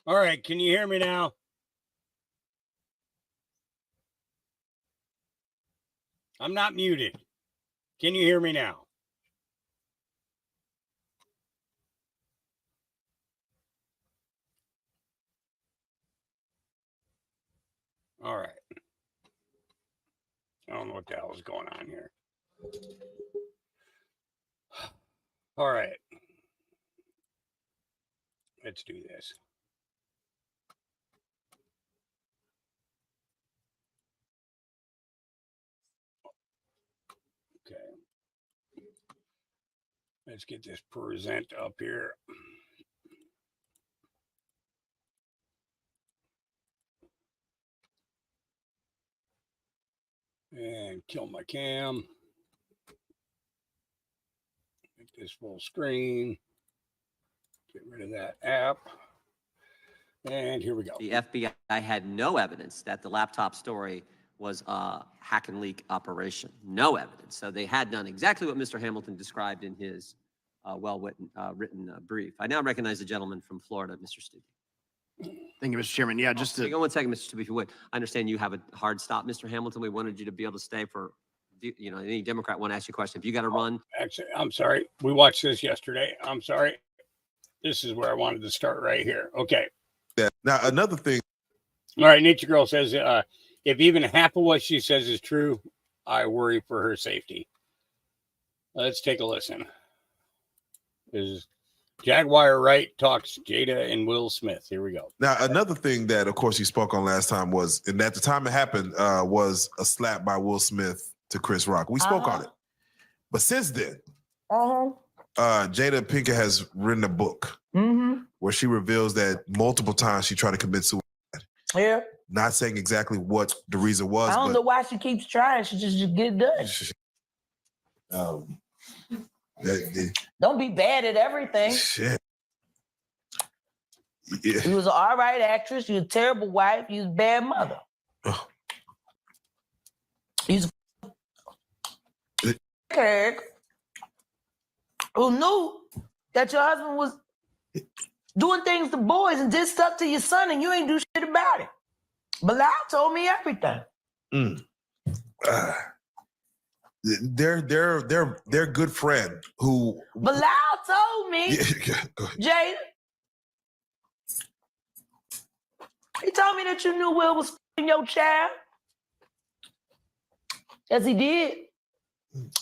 All right, can you hear me now? I'm not muted. Can you hear me now? All right. I don't know what the hell is going on here. All right. Let's do this. Okay. Let's get this present up here. And kill my cam. Make this full screen. Get rid of that app. And here we go. The FBI had no evidence that the laptop story was a hack and leak operation. No evidence. So they had done exactly what Mr. Hamilton described in his written brief. I now recognize the gentleman from Florida, Mr. Stubbe. Thank you, Mr. Chairman. Yeah, just to... Hang on one second, Mr. Stubbe, if you would. I understand you have a hard stop, Mr. Hamilton. We wanted you to be able to stay for, you know, any Democrat want to ask you a question. If you got to run. Actually, I'm sorry. We watched this yesterday. I'm sorry. This is where I wanted to start right here. Okay. Now, another thing. All right. Nature Girl says, if even half of what she says is true, I worry for her safety. Let's take a listen. This is Jaguar Wright talks Jada and Will Smith. Here we go. Now, another thing that, of course, you spoke on last time was, and at the time it happened, was a slap by Will Smith to Chris Rock. We spoke on it. But since then, Jada Pinkett has written a book where she reveals that multiple times she tried to commit suicide. Yeah. Not saying exactly what the reason was. I don't know why she keeps trying. She just get it done. Don't be bad at everything. Shit. Yeah. You was an all right actress. You was a terrible wife. You was a bad mother. Oh. You was a kid who knew that your husband was doing things to boys and just stuck to your son and you ain't do shit about it. Bilal told me everything. Their good friend who Bilal told me, Jada. He told me that you knew Will was f***ing your child. Yes, he did.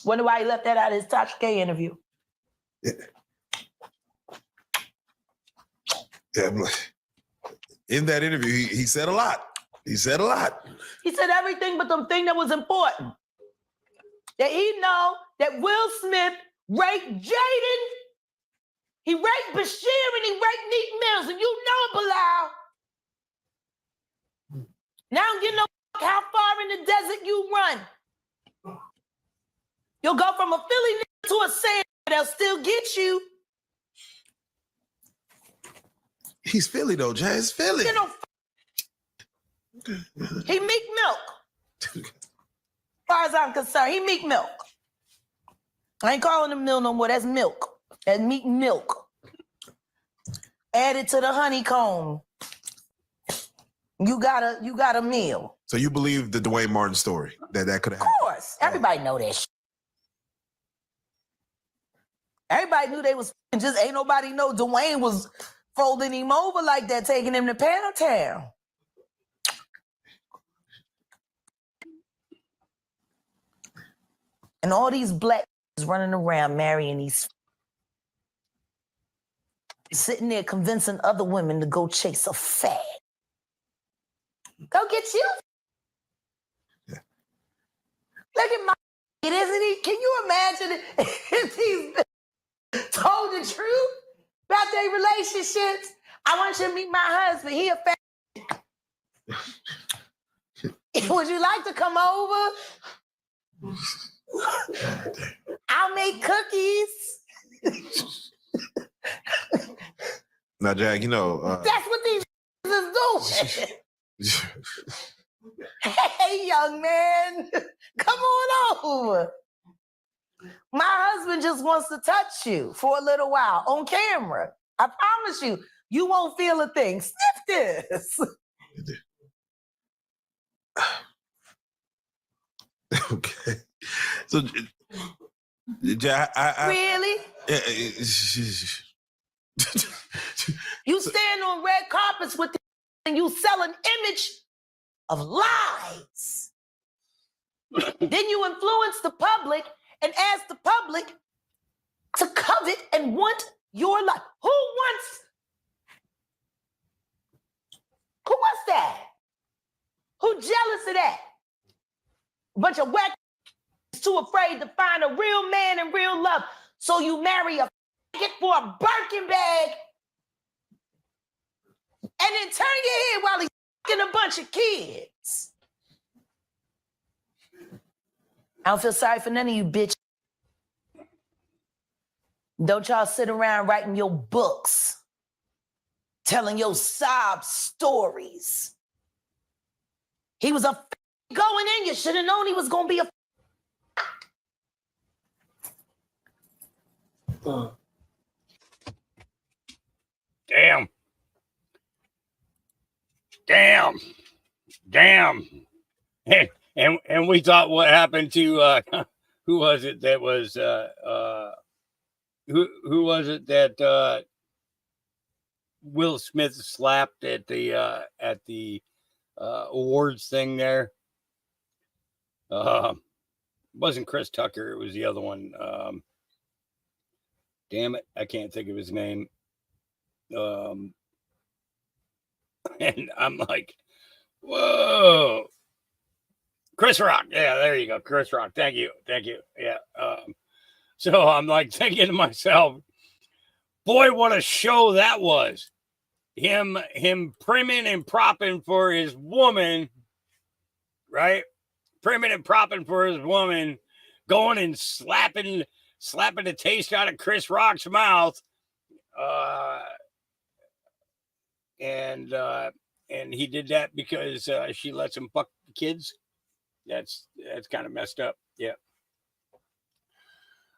Wonder why he left that out of his Tasha K interview. Yeah, in that interview, he said a lot. He said a lot. He said everything but the thing that was important. That he know that Will Smith raped Jaden, he raped Bashir, and he raped Neek Mills, and you know it, Bilal. Now I don't give no how far in the desert you run. You'll go from a Philly to a sand, they'll still get you. He's Philly though, Jay. It's Philly. You know, he Meek Milk. As far as I'm concerned, he Meek Milk. I ain't calling him Mill no more. That's milk. That's Meek Milk. Added to the honeycomb. You got a meal. So you believe the Dwayne Martin story that could have happened? Of course. Everybody know that shit. Everybody knew they was just ain't nobody know Dwayne was folding him over like that, taking him to Pound Town. And all these black running around marrying these, sitting there convincing other women to go chase a fag. Go get you. Yeah. Look at my isn't he? Can you imagine if he's told the truth about their relationships? I want you to meet my husband. He a fag. Would you like to come over? I'll make cookies. Now, Jack, you know that's what these is doing. Hey, young man, come on over. My husband just wants to touch you for a little while on camera. I promise you. You won't feel a thing. Sniff this. Okay. So, Really? You stand on red carpets with and you sell an image of lies. Then you influence the public and ask the public to covet and want your life. Who wants that? Who jealous of that? A bunch of whack too afraid to find a real man and real love. So you marry a get for a Birkin bag and then turn your head while he's fucking a bunch of kids. I don't feel sorry for none of you, bitch. Don't y'all sit around writing your books, telling your sob stories. He was a going in. You should have known he was going to be a Damn. And we thought what happened to who was it that was who was it that Will Smith slapped at the awards thing there? Wasn't Chris Tucker, it was the other one. Damn it, I can't think of his name. And I'm like, whoa. Chris Rock. Yeah, there you go. Chris Rock. Thank you. Yeah. So I'm like thinking to myself, boy, what a show that was. Him priming and propping for his woman, right? Priming and propping for his woman, going and slapping the taste out of Chris Rock's mouth. And he did that because she lets him fuck the kids. That's kind of messed up. Yeah.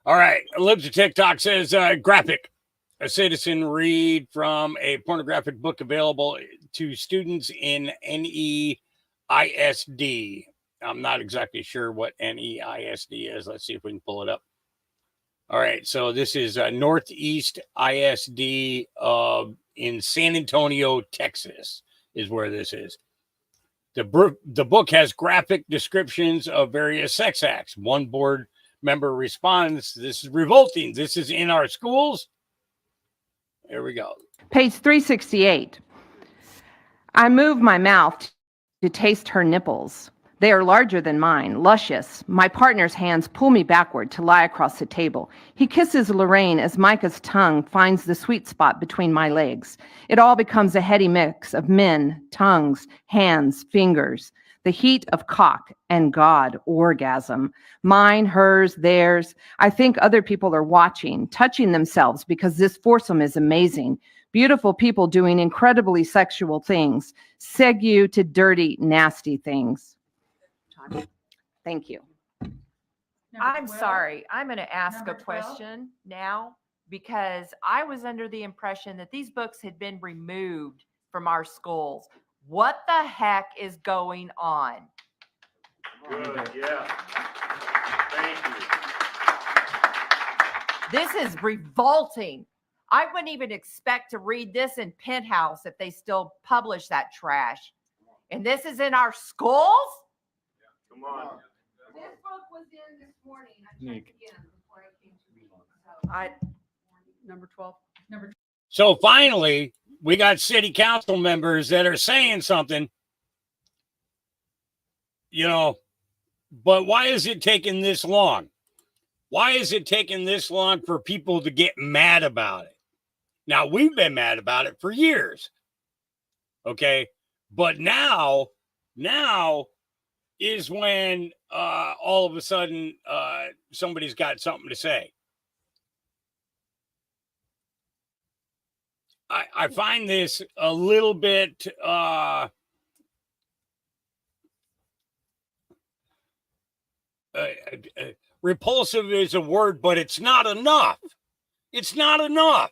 All right. Libs of TikTok says graphic. A citizen read from a pornographic book available to students in NEISD. I'm not exactly sure what NEISD is. Let's see if we can pull it up. All right. So this is Northeast ISD in San Antonio, Texas is where this is. The book has graphic descriptions of various sex acts. One board member responds, "This is revolting. This is in our schools." There we go. Page 368. I move my mouth to taste her nipples. They are larger than mine, luscious. My partner's hands pull me backward to lie across the table. He kisses Lorraine as Micah's tongue finds the sweet spot between my legs. It all becomes a heady mix of men, tongues, hands, fingers. The heat of cock and God orgasm. Mine, hers, theirs. I think other people are watching, touching themselves because this foursome is amazing. Beautiful people doing incredibly sexual things. Segue to dirty, nasty things. Thank you. I'm sorry. I'm going to ask a question now because I was under the impression that these books had been removed from our schools. What the heck is going on? Good, yeah. Thank you. This is revolting. I wouldn't even expect to read this in Penthouse if they still publish that trash. And this is in our schools? Come on. This book was in this morning. I Nick. again before I came to read it. Number 12. So finally, we got city council members that are saying something, but why is it taking this long? Why is it taking this long for people to get mad about it? Now, we've been mad about it for years. Okay. But now is when all of a sudden somebody's got something to say. I find this a little bit repulsive is a word, but it's not enough. It's not enough.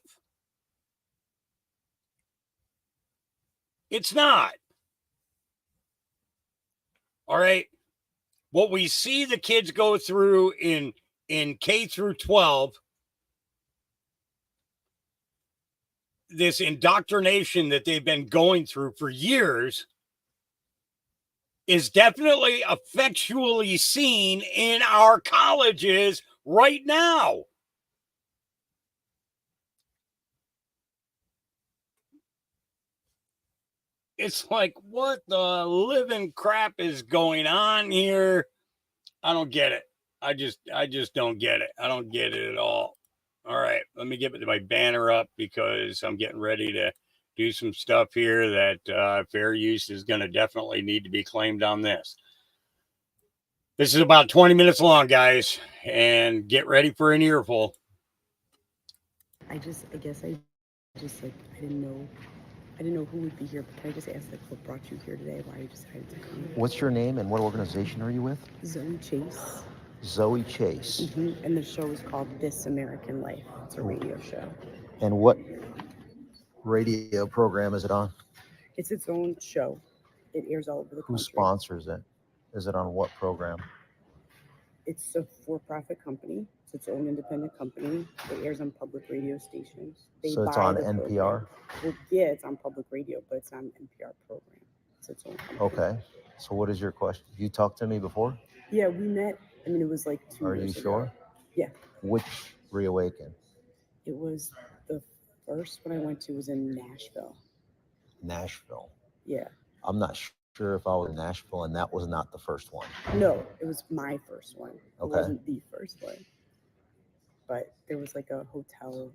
It's not. All right. What we see the kids go through in K through 12, this indoctrination that they've been going through for years, is definitely effectually seen in our colleges right now. It's like, what the living crap is going on here? I don't get it. I just don't get it. I don't get it at all. All right, let me get my banner up because I'm getting ready to do some stuff here that fair use is going to definitely need to be claimed on this. This is about 20 minutes long, guys, and get ready for an earful. I guess I just like I didn't know who would be here, but can I just ask like what brought you here today? Why you decided to come? What's your name and what organization are you with? Zoe Chase. Zoe Chase. And the show is called This American Life. It's a radio show. And what radio program is it on? It's its own show. It airs all over the country. Who sponsors it? Is it on what program? It's a for-profit company. It's its own independent company. It airs on public radio stations. So it's buy on the NPR? program. Well, yeah, it's on public radio, but it's not an NPR program. It's its own company. Okay. So what is your question? You talked to me before? Yeah, we met. I mean, it was like 2 Are years you ago. sure? Yeah. Which Reawaken? It was the first one I went to was in Nashville. Nashville. Yeah. I'm not sure if I was in Nashville, and that was not the first one. No, it was my first one. It Okay. wasn't the first one. But there was like a hotel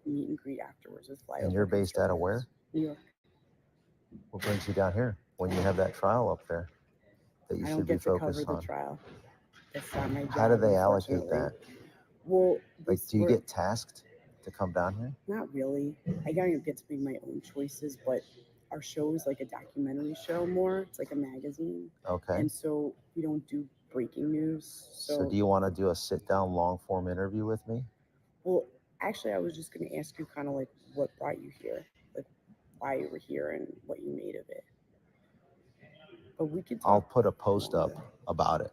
meet and greet afterwards with flyover. And you're based out of where? New York. What brings you down here when you have that trial up there that you I should don't be get to cover focused the on? trial. That's not my job. How do they allocate unfortunately. that? Well, Like, do you get tasked to come down here? Not really. I don't get to make my own choices, but our show is like a documentary show more. It's like a magazine. Okay. And so we don't do breaking news. So do you want to do a sit-down long-form interview with me? Well, actually, I was just going to ask you kind of like what brought you here, like why you were here and what you made of it. But we could I'll talk put a post up about it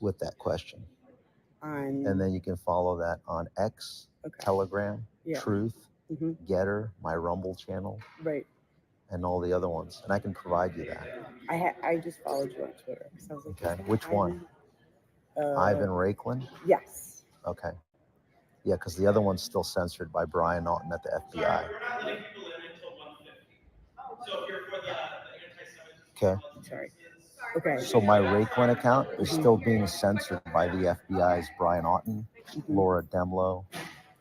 with that question. on, And then you can follow that on X, okay. Telegram, Yeah. Truth, Mhm. Getter, my Rumble channel, Right. and all the other ones. And I can provide you that. I just followed you on Twitter. So I was like, Okay. is that Which one? Ivan Raikland? Yes. Okay. Yeah, because the other one's still censored by Brian Naughton at the FBI. Okay. Sorry. Okay. So my Raikland account is still being censored by the FBI's Brian Naughton, Laura Demlow,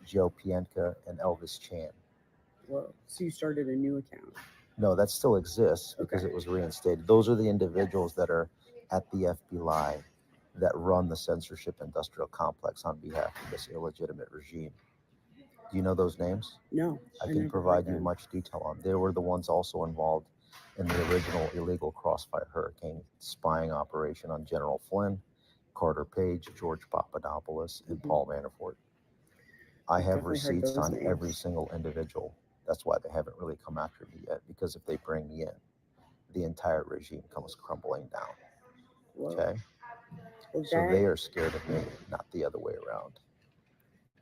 Joe Pientka, and Elvis Chan. Whoa. So you started a new account. No, that still exists because it was reinstated. Those are the individuals that are at the FBI that run the censorship industrial complex on behalf of this illegitimate regime. Do you know those names? No. I never can heard provide you them. much detail on. They were the ones also involved in the original illegal Crossfire Hurricane spying operation on General Flynn, Carter Page, George Papadopoulos, and Paul Manafort. I have Definitely heard receipts those on names. every single individual. That's why they haven't really come after me yet, because if they bring me in, the entire regime comes crumbling down. Whoa. Okay? Well, So they are scared of me, not the other way around.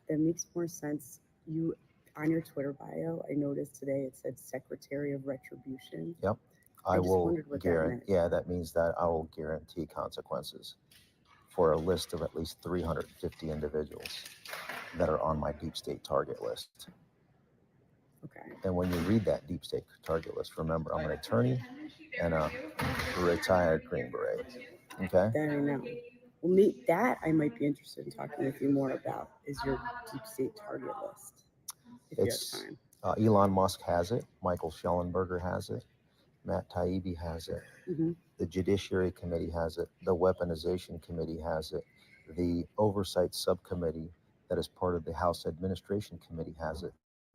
that makes more sense. You, on your Twitter bio, I noticed today it said Secretary of Retribution. Yep. I I just will wondered what that guarantee. meant. Yeah, that means that I will guarantee consequences for a list of at least 350 individuals that are on my deep state target list. Okay. And when you read that deep state target list, remember I'm an attorney and a retired Green Beret. Okay. That I know. Well, that I might be interested in talking with you more about is your deep state target list. If It's you have time. Elon Musk has it. Michael Schellenberger has it. Matt Taibbi has it. Mhm. The Judiciary Committee has it. The Weaponization Committee has it. The Oversight Subcommittee that is part of the House Administration Committee has it.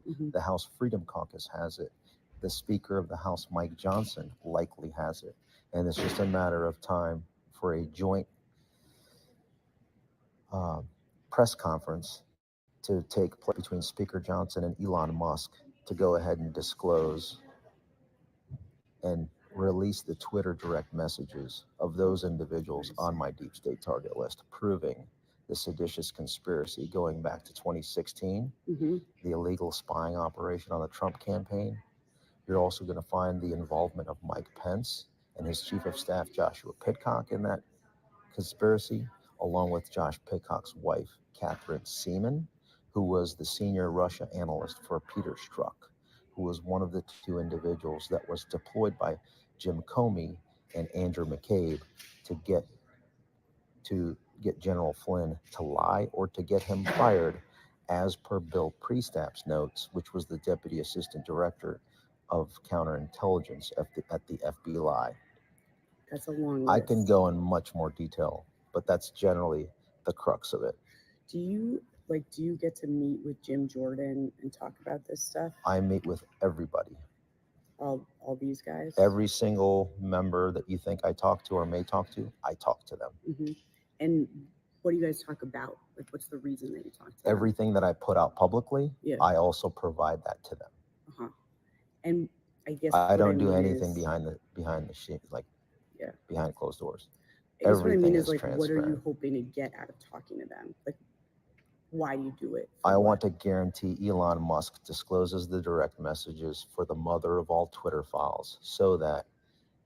Mhm. The House Freedom Caucus has it. The Speaker of the House, Mike Johnson, likely has it. And it's just a matter of time for a joint press conference to take place between Speaker Johnson and Elon Musk to go ahead and disclose and release the Twitter direct messages of those individuals on my deep state target list, proving the seditious conspiracy going back to 2016, the illegal spying operation on the Trump campaign. You're also going to find the involvement of Mike Pence and his chief of staff, Joshua Pitcock, in that conspiracy, along with Josh Pitcock's wife, Catherine Seaman, who was the senior Russia analyst for Peter Strzok, who was one of the two individuals that was deployed by Jim Comey and Andrew McCabe to get General Flynn to lie or to get him fired, as per Bill Priestap's notes, which was the Deputy Assistant Director of Counterintelligence at the FBI. That's a long I list. can go in much more detail, but that's generally the crux of it. Do you get to meet with Jim Jordan and talk about this stuff? I meet with everybody. All these guys? Every single member that you think I talk to or may talk to, I talk to them. And what do you guys talk about? Like, what's the reason that you talk to them? Everything that I put out publicly, I also provide that to them. And I guess I don't do mean anything is, behind the sheet, like behind closed doors. I guess what I Everything mean is is like, what are transparent. you hoping to get out of talking to them? Like, why do you do it? I want to guarantee Elon Musk discloses the direct messages for the mother of all Twitter files, so that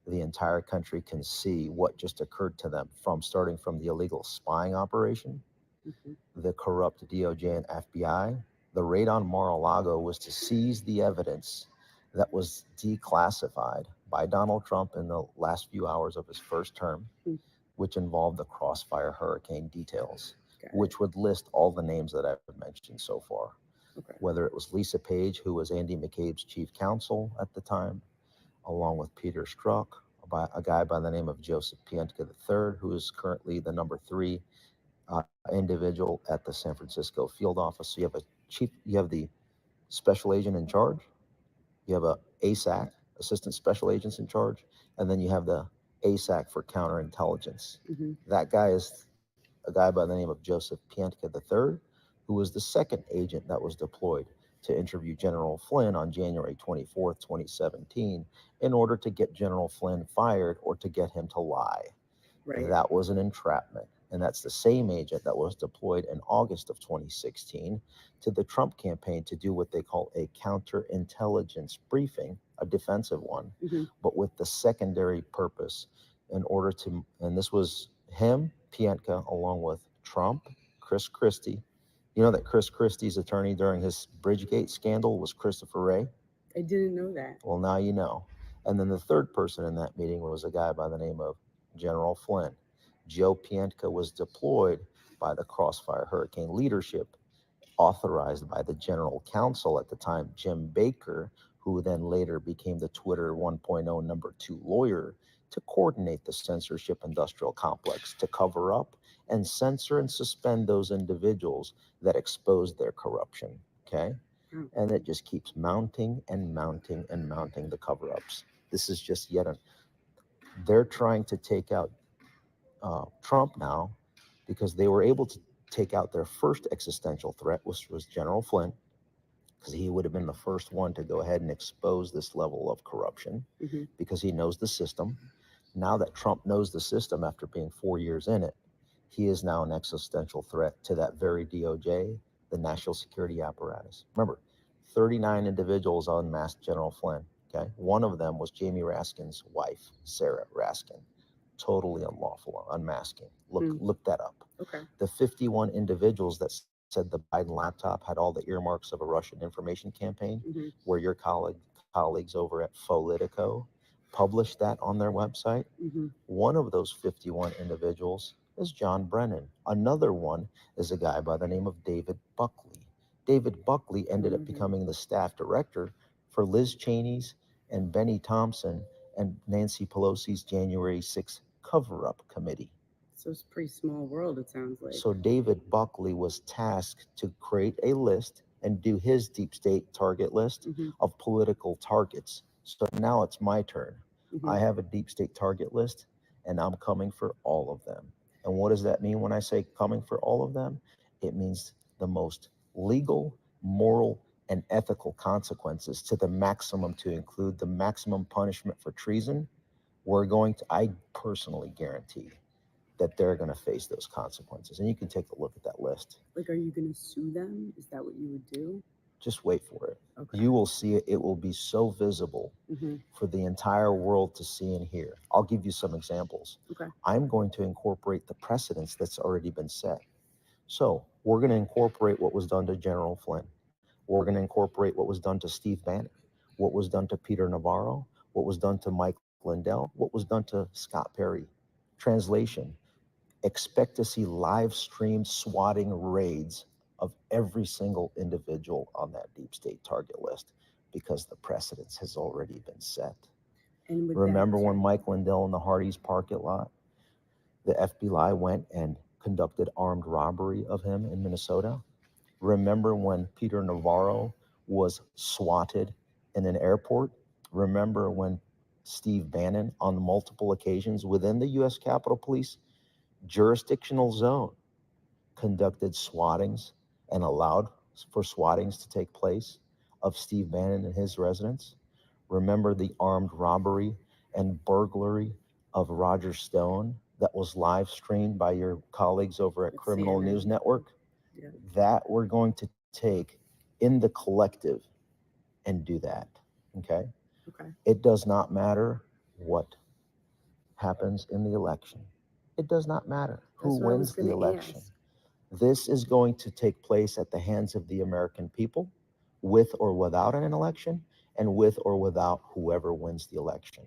the entire country can see what just occurred to them, starting from the illegal spying operation, the corrupt DOJ and FBI. The raid on Mar-a-Lago was to seize the evidence that was declassified by Donald Trump in the last few hours of his first term, which involved the Crossfire hurricane details, which would list all the names that I've mentioned so far. Whether it was Lisa Page, who was Andy McCabe's chief counsel at the time, along with Peter Strzok, a guy by the name of Joseph Pientka III, who is currently the number 3 individual at the San Francisco field office. So you have the special agent in charge, you have a ASAC, assistant special agents in charge, and then you have the ASAC for counterintelligence. That guy is a guy by the name of Joseph Pientka III, who was the second agent that was deployed to interview General Flynn on January 24th, 2017, in order to get General Flynn fired or to get him to lie. That was an entrapment. And that's the same agent that was deployed in August of 2016 to the Trump campaign to do what they call a counterintelligence briefing, a defensive one, but with the secondary purpose in order to, and this was him, Pientka, along with Trump, Chris Christie. You know that Chris Christie's attorney during his Bridgegate scandal was Christopher Wray? I didn't know that. Well, now you know. And then the third person in that meeting was a guy by the name of General Flynn. Joe Pientka was deployed by the Crossfire Hurricane leadership, authorized by the general counsel at the time, Jim Baker, who then later became the Twitter 1.0 number 2 lawyer, to coordinate the censorship industrial complex, to cover up and censor and suspend those individuals that exposed their corruption, okay? And it just keeps mounting and mounting and mounting the cover-ups. This is just they're trying to take out Trump now because they were able to take out their first existential threat, which was General Flynn, because he would have been the first one to go ahead and expose this level of corruption because he knows the system. Now that Trump knows the system after being 4 years in it, he is now an existential threat to that very DOJ, the national security apparatus. Remember, 39 individuals unmasked General Flynn, okay? One of them was Jamie Raskin's wife, Sarah Raskin. Totally unlawful unmasking. Look that up. The 51 individuals that said the Biden laptop had all the earmarks of a Russian information campaign, where your colleagues over at Politico published that on their website. One of those 51 individuals is John Brennan. Another one is a guy by the name of David Buckley. David Buckley ended up becoming the staff director for Liz Cheney's and Benny Thompson and Nancy Pelosi's January 6th cover-up committee. So it's a pretty small world, it sounds like. So David Buckley was tasked to create a list and do his deep state target list of political targets. So now it's my turn. I have a deep state target list, and I'm coming for all of them. And what does that mean when I say coming for all of them? It means the most legal, moral, and ethical consequences to the maximum, to include the maximum punishment for treason, I personally guarantee that they're going to face those consequences. And you can take a look at that list. Like, are you going to sue them? Is that what you would do? Just wait for it. Okay. You will see it. It will be so visible for the entire world to see and hear. I'll give you some examples. Okay. I'm going to incorporate the precedents that's already been set. So we're going to incorporate what was done to General Flynn. We're going to incorporate what was done to Steve Bannon, what was done to Peter Navarro, what was done to Mike Lindell, what was done to Scott Perry. Translation: expect to see live stream swatting raids of every single individual on that deep state target list, because the precedence has already been set. And with Remember when Mike Lindell in the Hardee's parking lot, the FBI went and conducted armed robbery of him in Minnesota? Remember when Peter Navarro was swatted in an airport? Remember when Steve Bannon, on multiple occasions within the U.S. Capitol Police jurisdictional zone, conducted swattings and allowed for swattings to take place of Steve Bannon and his residence? Remember the armed robbery and burglary of Roger Stone that was live streamed by your colleagues over at Criminal CNN. News Network? Yeah. That we're going to take in the collective and do that. Okay? Okay. It does not matter what happens in the election. It does not matter who That's what I was wins the gonna election. ask. This is going to take place at the hands of the American people, with or without an election, and with or without whoever wins the election.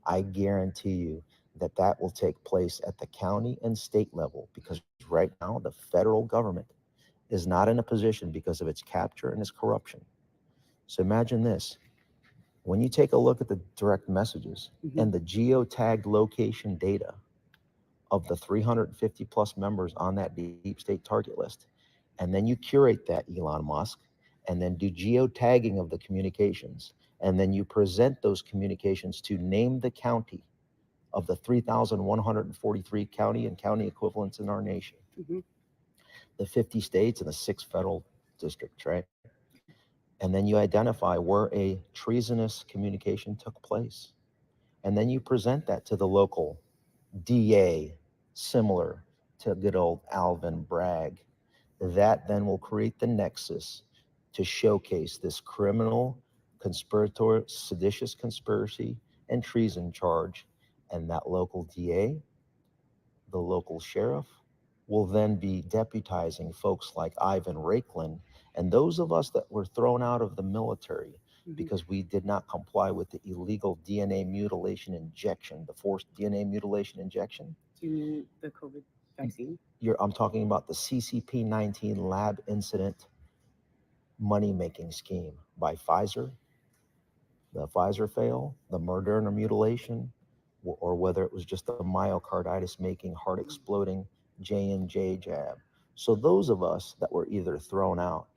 I guarantee you that that will take place at the county and state level, because right now the federal government is not in a position, because of its capture and its corruption. So imagine this. When you take a look at the direct messages and the geotagged location data of the 350 plus members on that deep state target list, and then you curate that, Elon Musk, and then do geotagging of the communications, and then you present those communications to name the county of the 3,143 county and county equivalents in our nation, the 50 states and the 6 federal districts, right? And then you identify where a treasonous communication took place. And then you present that to the local DA, similar to good old Alvin Bragg. That then will create the nexus to showcase this criminal, conspiratorial, seditious conspiracy and treason charge. And that local DA, the local sheriff, will then be deputizing folks like Ivan Raiklin and those of us that were thrown out of the military because we did not comply with the illegal DNA mutilation injection, the forced DNA mutilation injection. Do you mean the COVID vaccine? I'm talking about the CCP-19 lab incident money-making scheme by Pfizer, the Pfizer fail, the Moderna mutilation, or whether it was just a myocarditis making, heart exploding J&J jab. So those of us that were either thrown out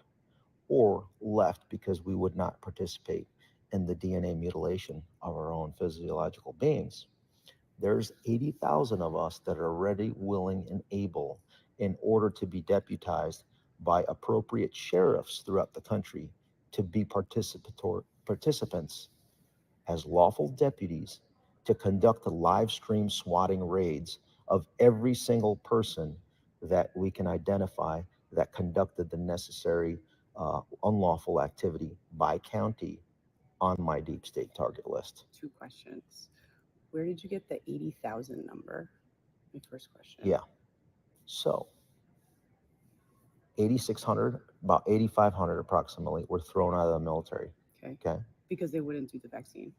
or left because we would not participate in the DNA mutilation of our own physiological beings, there's 80,000 of us that are ready, willing, and able in order to be deputized by appropriate sheriffs throughout the country to be participants as lawful deputies to conduct the live stream swatting raids of every single person that we can identify that conducted the necessary unlawful activity by county on my deep state target list. 2 questions. Where did you get the 80,000 number? My first question. Yeah. So 8,600, about 8,500 approximately, were thrown out of the military. Okay. Because they wouldn't do the vaccine.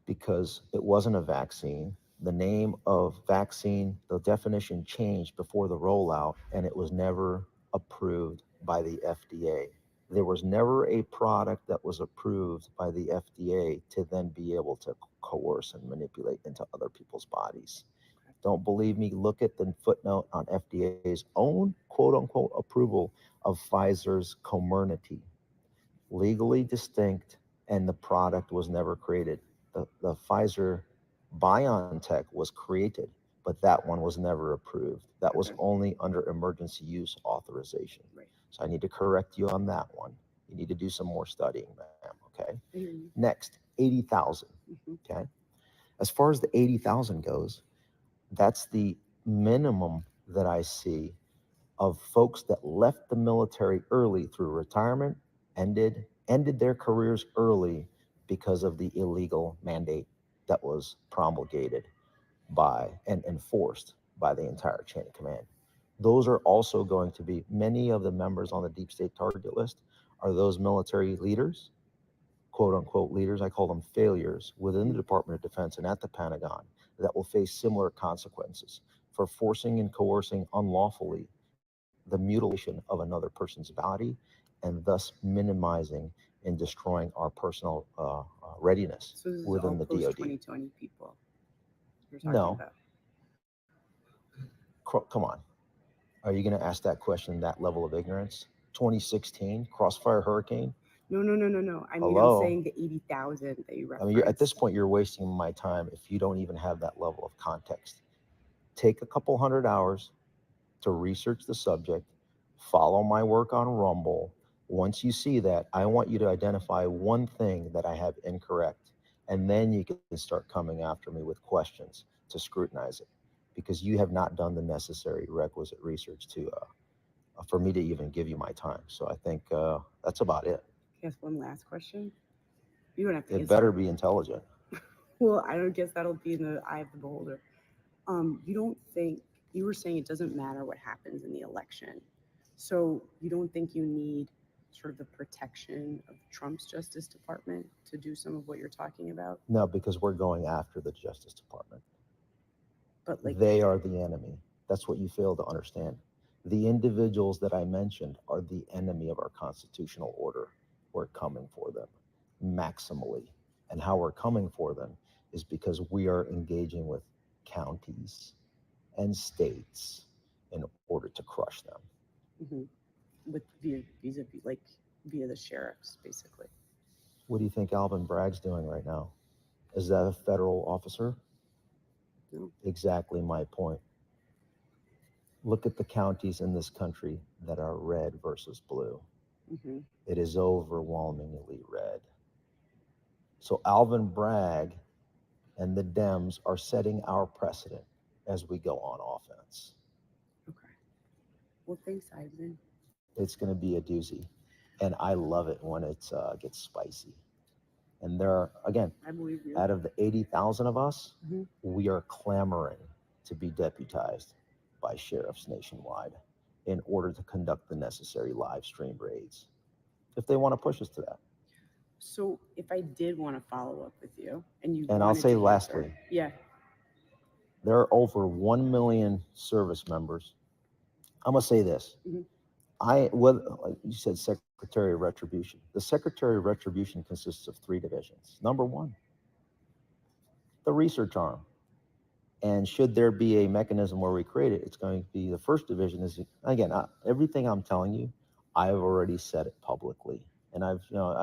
Because it wasn't a vaccine. The name of vaccine, the definition changed before the rollout, and it was never approved by the FDA. There was never a product that was approved by the FDA to then be able to coerce and manipulate into other people's bodies. Don't believe me? Look at the footnote on FDA's own quote unquote approval of Pfizer's Comirnaty. Legally distinct, and the product was never created. The Pfizer BioNTech was created, but that one was never approved. That was only under emergency use authorization. Right. So I need to correct you on that one. You need to do some more studying, ma'am. Okay. I hear you. Next, 80,000. Mhm. Okay. As far as the 80,000 goes, that's the minimum that I see of folks that left the military early through retirement, ended their careers early because of the illegal mandate that was promulgated by and enforced by the entire chain of command. Those are also going to be many of the members on the deep state target list are those military leaders, quote unquote leaders, I call them failures within the Department of Defense and at the Pentagon that will face similar consequences for forcing and coercing unlawfully the mutilation of another person's body and thus minimizing and destroying our personal readiness So this is within all the post DoD. 2020 people you're talking No. about. Come on. Are you going to ask that question, that level of ignorance? 2016, Crossfire Hurricane? No. I mean, Hello? I'm saying the 80,000 that you I referenced. mean, at this point, you're wasting my time if you don't even have that level of context. Take a couple hundred hours to research the subject, follow my work on Rumble. Once you see that, I want you to identify one thing that I have incorrect, and then you can start coming after me with questions to scrutinize it, because you have not done the necessary requisite research to for me to even give you my time. So I think that's about it. Guess one last question. You don't have to It answer. better be intelligent. Well, I don't guess that'll be in the eye of the beholder. You don't think, you were saying it doesn't matter what happens in the election. So you don't think you need sort of the protection of Trump's Justice Department to do some of what you're talking about? No, because we're going after the Justice Department. But like, They are the enemy. That's what you fail to understand. The individuals that I mentioned are the enemy of our constitutional order. We're coming for them maximally. And how we're coming for them is because we are engaging with counties and states in order to crush them. with via the sheriffs, basically. What do you think Alvin Bragg's doing right now? Is that a federal officer? No. Exactly my point. Look at the counties in this country that are red versus blue. Mhm. It is overwhelmingly red. So Alvin Bragg and the Dems are setting our precedent as we go on offense. Okay. Well, thanks, Ivan. It's going to be a doozy. And I love it when it gets spicy. And there are, again, I believe you. out of the 80,000 of us, Mhm. we are clamoring to be deputized by sheriffs nationwide in order to conduct the necessary live stream raids, if they want to push us to that. So if I did want to follow up with you and you And I'll wanted say to answer- lastly, yeah, there are over 1 million service members. I'm going to say this. Mhm. Like you said, Secretary of Retribution. The Secretary of Retribution consists of 3 divisions. Number 1, the research arm. And should there be a mechanism where we create it, it's going to be the first division is, again, everything I'm telling you, I've already said it publicly. And I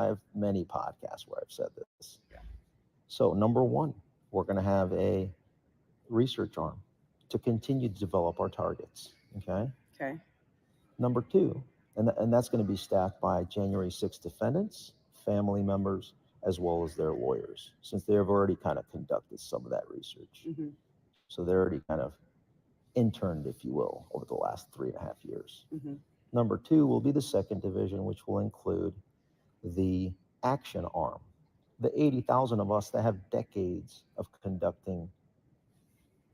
have many podcasts where I've said this. So number 1, we're going to have a research arm to continue to develop our targets. Okay. okay. Number 2, and that's going to be staffed by January 6th defendants, family members, as well as their lawyers, since they have already kind of conducted some of that research. Mhm. So they're already kind of interned, if you will, over the last 3.5 years. Mhm. Number 2 will be the second division, which will include the action arm, the 80,000 of us that have decades of conducting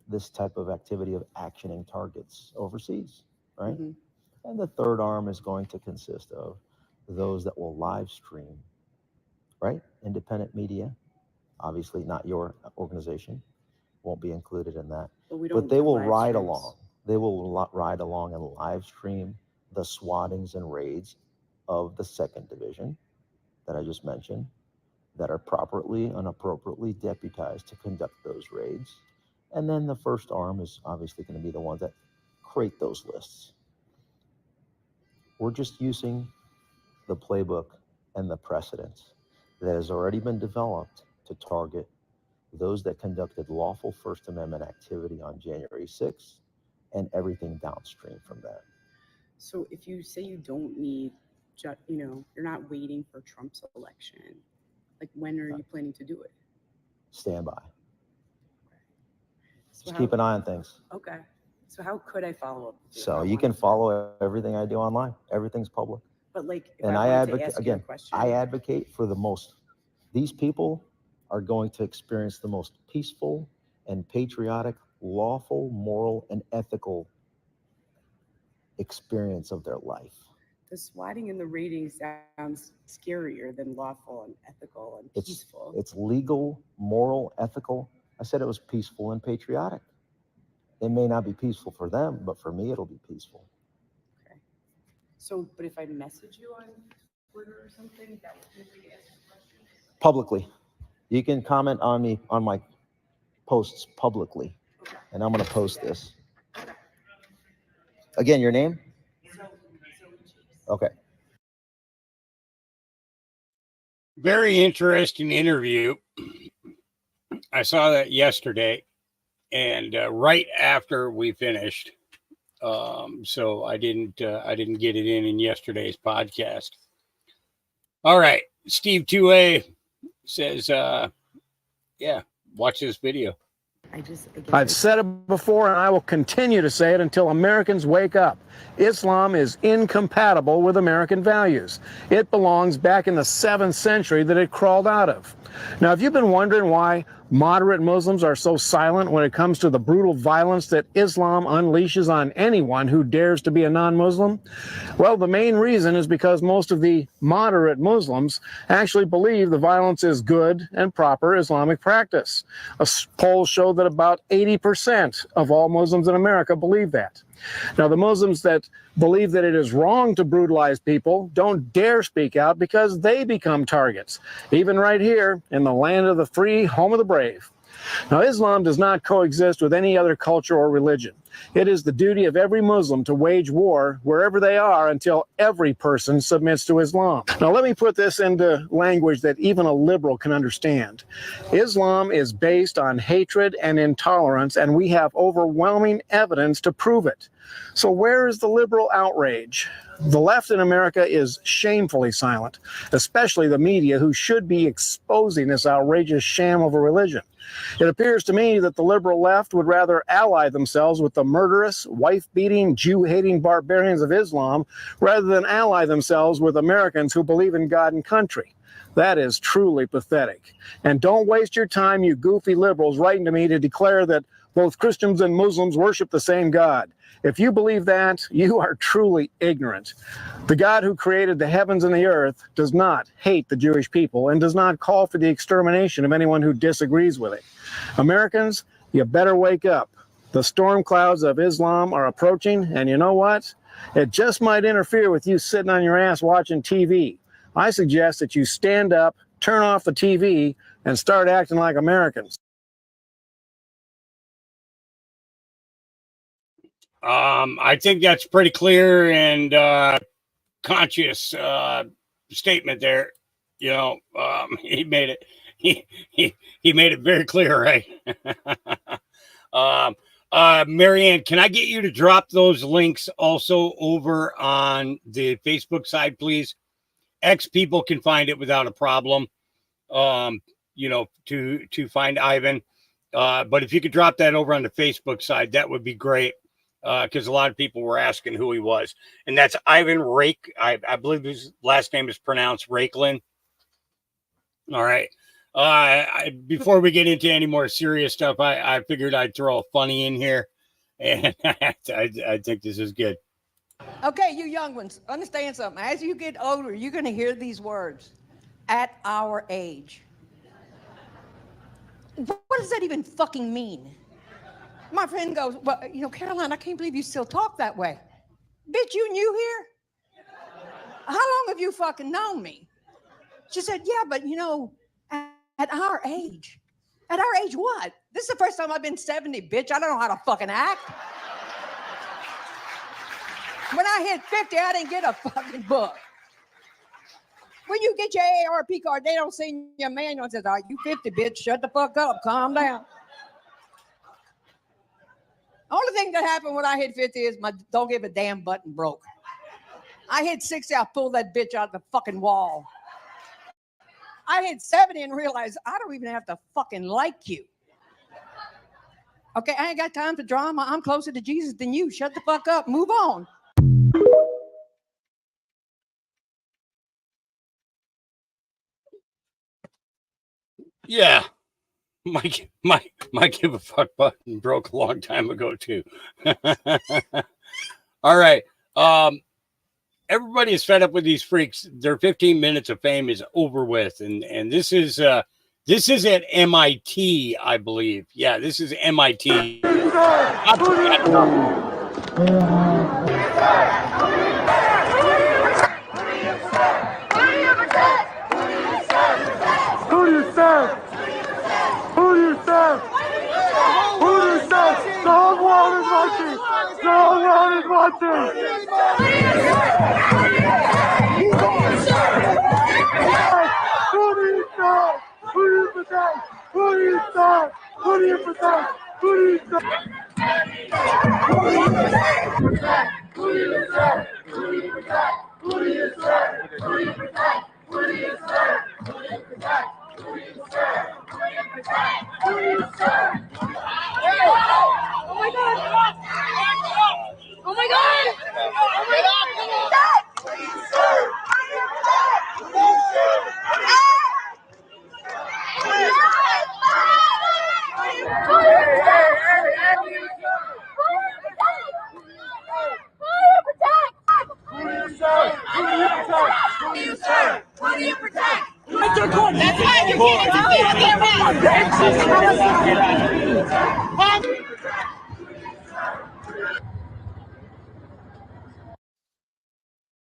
this type of activity of actioning targets overseas, right? Mhm. And the third arm is going to consist of those that will live stream, right? Independent media, obviously not your organization, won't be included in that. But we don't. But they do will live ride streams. along. They will ride along and live stream the swattings and raids of the second division that I just mentioned, that are properly and appropriately deputized to conduct those raids. And then the first arm is obviously going to be the ones that create those lists. We're just using the playbook and the precedent that has already been developed to target those that conducted lawful First Amendment activity on January 6th and everything downstream from that. So if you say you don't need you're not waiting for Trump's election. Like, when are you planning to do it? Stand by. So Just how- keep an eye on things. Okay. So how could I follow up? with So I you wanted can to- follow everything I do online. Everything's public. But like, if And I I wanted to advocate, ask you a again, question, I advocate for the most. These people are going to experience the most peaceful and patriotic, lawful, moral, and ethical experience of their life. the swatting in the ratings sounds scarier than lawful and ethical and It's peaceful. it's legal, moral, ethical. I said it was peaceful and patriotic. It may not be peaceful for them, but for me, it'll be peaceful. Okay. So, but if I message you on Twitter or something, that would be a way to ask a question? Publicly, you can comment on me on my posts publicly, and I'm going to post this. Again, your name? Okay. Very interesting interview. I saw that yesterday, and right after we finished. So I didn't get it in yesterday's podcast. All right, Steve 2A says, yeah, watch this video. I've said it before and I will continue to say it until Americans wake up. Islam is incompatible with American values. It belongs back in the 7th century that it crawled out of. Now, if you've been wondering why moderate Muslims are so silent when it comes to the brutal violence that Islam unleashes on anyone who dares to be a non-Muslim, well, the main reason is because most of the moderate Muslims actually believe the violence is good and proper Islamic practice. Polls show that about 80% of all Muslims in America believe that. Now, the Muslims that believe that it is wrong to brutalize people don't dare speak out because they become targets, even right here in the land of the free, home of the brave. Now, Islam does not coexist with any other culture or religion. It is the duty of every Muslim to wage war wherever they are until every person submits to Islam. Now, let me put this into language that even a liberal can understand. Islam is based on hatred and intolerance, and we have overwhelming evidence to prove it. So where is the liberal outrage? The left in America is shamefully silent, especially the media, who should be exposing this outrageous sham of a religion. It appears to me that the liberal left would rather ally themselves with the murderous, wife-beating, Jew-hating barbarians of Islam rather than ally themselves with Americans who believe in God and country. That is truly pathetic. And don't waste your time, you goofy liberals, writing to me to declare that both Christians and Muslims worship the same God. If you believe that, you are truly ignorant. The God who created the heavens and the earth does not hate the Jewish people and does not call for the extermination of anyone who disagrees with it. Americans, you better wake up. The storm clouds of Islam are approaching, and you know what? It just might interfere with you sitting on your ass watching TV. I suggest that you stand up, turn off the TV, and start acting like Americans. I think that's pretty clear and conscious statement there. You know, he made it. He made it very clear, right? Marianne, can I get you to drop those links also over on the Facebook side, please? X people can find it without a problem. You know, to find Ivan. But if you could drop that over on the Facebook side, that would be great. Because a lot of people were asking who he was. And that's Ivan Rake. I believe his last name is pronounced Rakelin. All right. Before we get into any more serious stuff, I figured I'd throw a funny in here. And I think this is good. Okay, you young ones, understand something. As you get older, you're going to hear these words. At our age. What does that even fucking mean? My friend goes, well, you know, Caroline, I can't believe you still talk that way. Bitch, you new here? How long have you fucking known me? She said, yeah, but you know, at our age. At our age what? This is the first time I've been 70, bitch. I don't know how to fucking act. When I hit 50, I didn't get a fucking book. When you get your AARP card, they don't send you a manual and says, all right, you 50, bitch, shut the fuck up, calm down. Only thing that happened when I hit 50 is my don't give a damn button broke. I hit 60, I pulled that bitch out the fucking wall. I hit 70 and realized I don't even have to fucking like you. Okay, I ain't got time for drama. I'm closer to Jesus than you. Shut the fuck up. Move on. Yeah. My give a fuck button broke a long time ago too. All right. Everybody is fed up with these freaks. Their 15 minutes of fame is over with. And this is at MIT, I believe. Yeah, this is MIT.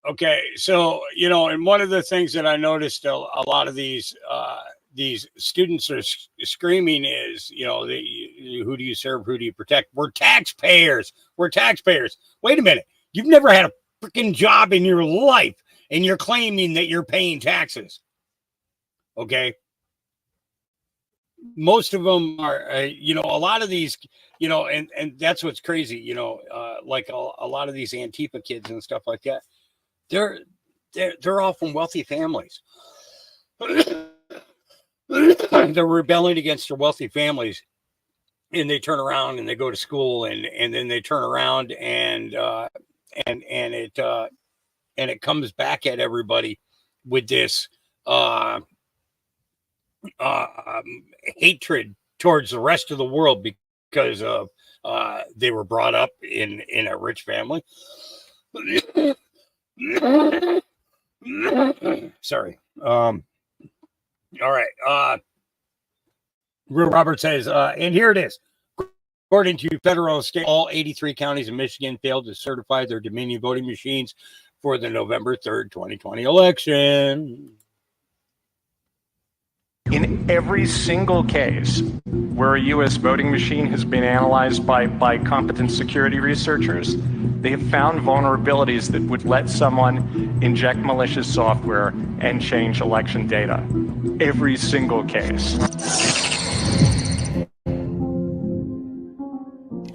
Okay, so and one of the things that I noticed a lot of these students are screaming is, who do you serve? Who do you protect? We're taxpayers. We're taxpayers. Wait a minute. You've never had a freaking job in your life, and you're claiming that you're paying taxes. Okay. Most of them are, a lot of these, and that's what's crazy, like a lot of these Antifa kids and stuff like that. They're all from wealthy families. They're rebelling against their wealthy families, and they turn around and they go to school, and then they turn around and it comes back at everybody with this hatred towards the rest of the world because of they were brought up in a rich family. Sorry. All right. Real Robert says, and here it is. According to federal state, all 83 counties in Michigan failed to certify their Dominion voting machines for the November 3rd, 2020 election. In every single case where a U.S. voting machine has been analyzed by competent security researchers, they have found vulnerabilities that would let someone inject malicious software and change election data. Every single case.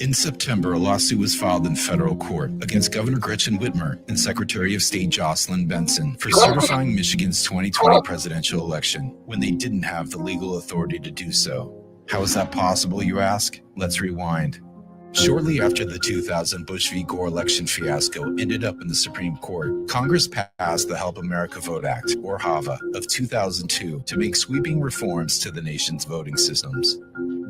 In September, a lawsuit was filed in federal court against Governor Gretchen Whitmer and Secretary of State Jocelyn Benson for certifying Michigan's 2020 presidential election when they didn't have the legal authority to do so. How is that possible, you ask? Let's rewind. Shortly after the 2000 Bush v. Gore election fiasco ended up in the Supreme Court, Congress passed the Help America Vote Act, or HAVA, of 2002 to make sweeping reforms to the nation's voting systems.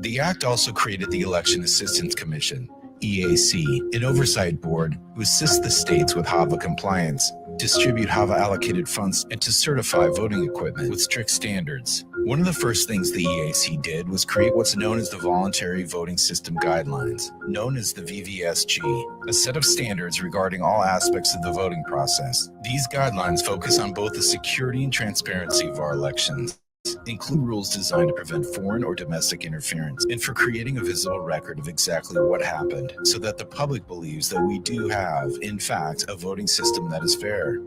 The act also created the Election Assistance Commission, EAC, an oversight board who assists the states with HAVA compliance, distribute HAVA allocated funds, and to certify voting equipment with strict standards. One of the first things the EAC did was create what's known as the Voluntary Voting System Guidelines, known as the VVSG, a set of standards regarding all aspects of the voting process. These guidelines focus on both the security and transparency of our elections, include rules designed to prevent foreign or domestic interference, and for creating a visible record of exactly what happened so that the public believes that we do have, in fact, a voting system that is fair.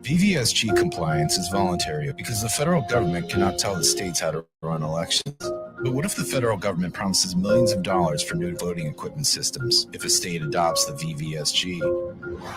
VVSG compliance is voluntary because the federal government cannot tell the states how to run elections. But what if the federal government promises millions of dollars for new voting equipment systems if a state adopts the VVSG?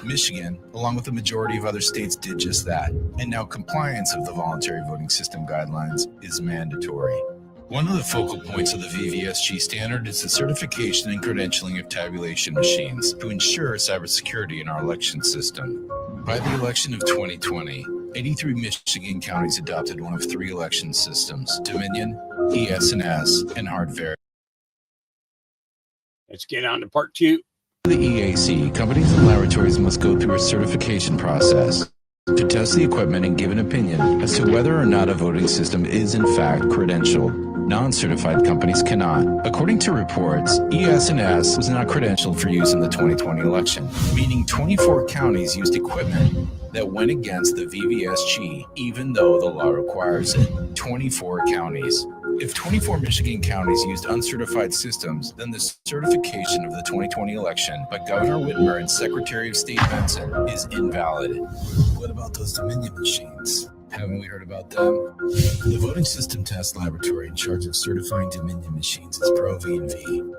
Michigan, along with the majority of other states, did just that, and now compliance of the voluntary voting system guidelines is mandatory. One of the focal points of the VVSG standard is the certification and credentialing of tabulation machines to ensure cybersecurity in our election system. By the election of 2020, 83 Michigan counties adopted one of 3 election systems: Dominion, ES&S, and Hardware. Let's get on to part 2. The EAC, companies and laboratories must go through a certification process to test the equipment and give an opinion as to whether or not a voting system is in fact credentialed. Non-certified companies cannot. According to reports, ES&S was not credentialed for use in the 2020 election, meaning 24 counties used equipment that went against the VVSG, even though the law requires it. 24 counties. If 24 Michigan counties used uncertified systems, then the certification of the 2020 election by Governor Whitmer and Secretary of State Benson is invalid. What about those Dominion machines? Haven't we heard about them? The voting system test laboratory in charge of certifying Dominion machines is Pro-V&V.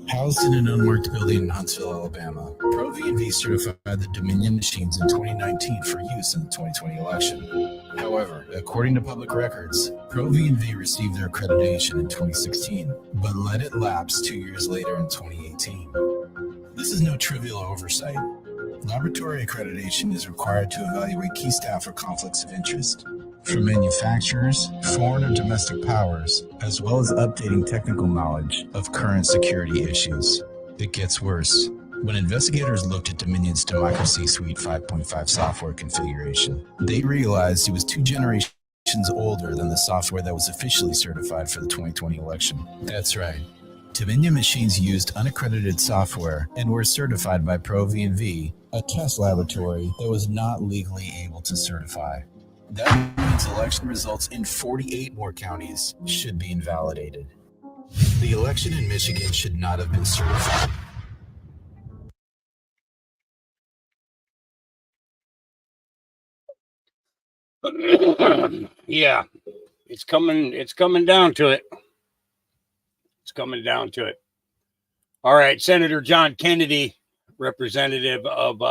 Housed in an unmarked building in Huntsville, Alabama, Pro-V&V certified the Dominion machines in 2019 for use in the 2020 election. However, according to public records, Pro-V&V received their accreditation in 2016, but let it lapse 2 years later in 2018. This is no trivial oversight. Laboratory accreditation is required to evaluate key staff for conflicts of interest from manufacturers, foreign or domestic powers, as well as updating technical knowledge of current security issues. It gets worse. When investigators looked at Dominion's Democracy Suite 5.5 software configuration, they realized it was 2 generations older than the software that was officially certified for the 2020 election. That's right. Dominion machines used unaccredited software and were certified by Pro-V&V, a test laboratory that was not legally able to certify. That means election results in 48 more counties should be invalidated. The election in Michigan should not have been certified. Yeah, it's coming down to it. It's coming down to it. All right, Senator John Kennedy, representative of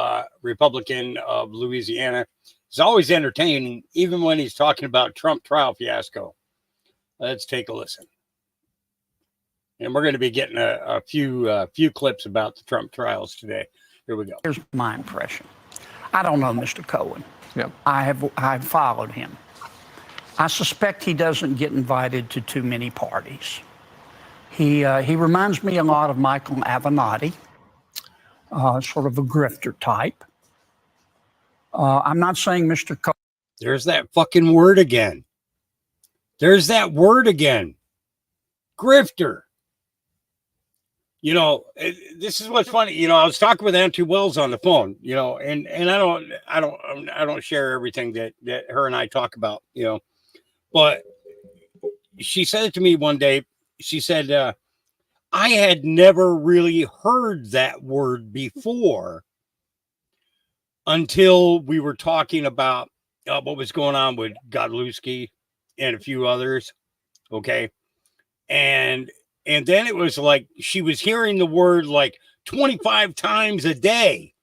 Republican of Louisiana, is always entertaining, even when he's talking about Trump trial fiasco. Let's take a listen. And we're going to be getting a few clips about the Trump trials today. Here we go. Here's my impression. I don't know Mr. Cohen. Yep. I've followed him. I suspect he doesn't get invited to too many parties. He reminds me a lot of Michael Avenatti, sort of a grifter type. I'm not saying Mr. Cohen. There's that fucking word again. There's that word again. Grifter. You know, this is what's funny. You know, I was talking with Auntie Wells on the phone, you know, and I don't share everything that her and I talk about, you know, but she said it to me one day. She said, I had never really heard that word before until we were talking about what was going on with Godlewski and a few others. Okay. And then it was like she was hearing the word like 25 times a day.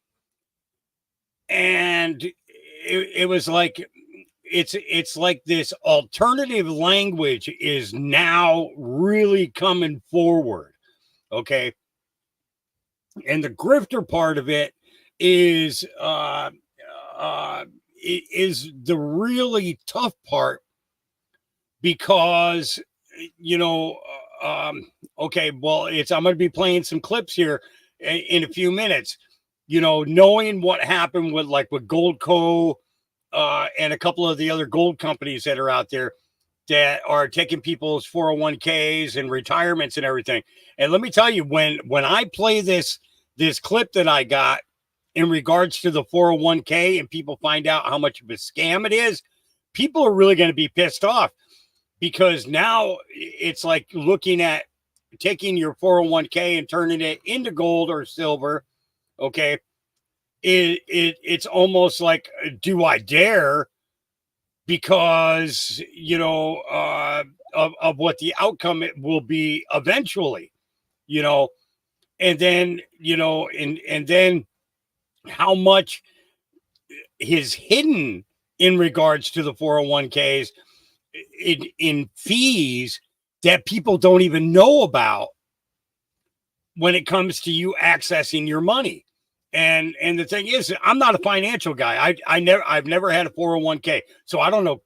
And it was like, it's like this alternative language is now really coming forward. Okay. And the grifter part of it is the really tough part because, you know, okay, well, I'm going to be playing some clips here in a few minutes, you know, knowing what happened with Goldco and a couple of the other gold companies that are out there that are taking people's 401ks and retirements and everything. And let me tell you, when I play this clip that I got in regards to the 401k and people find out how much of a scam it is, people are really going to be pissed off. Because now it's like looking at taking your 401k and turning it into gold or silver. Okay. It's almost like, do I dare? Because, you know, of what the outcome it will be eventually, you know, and then, you know, and then how much is hidden in regards to the 401ks in fees that people don't even know about when it comes to you accessing your money. And the thing is, I'm not a financial guy. I've never had a 401k, so I don't know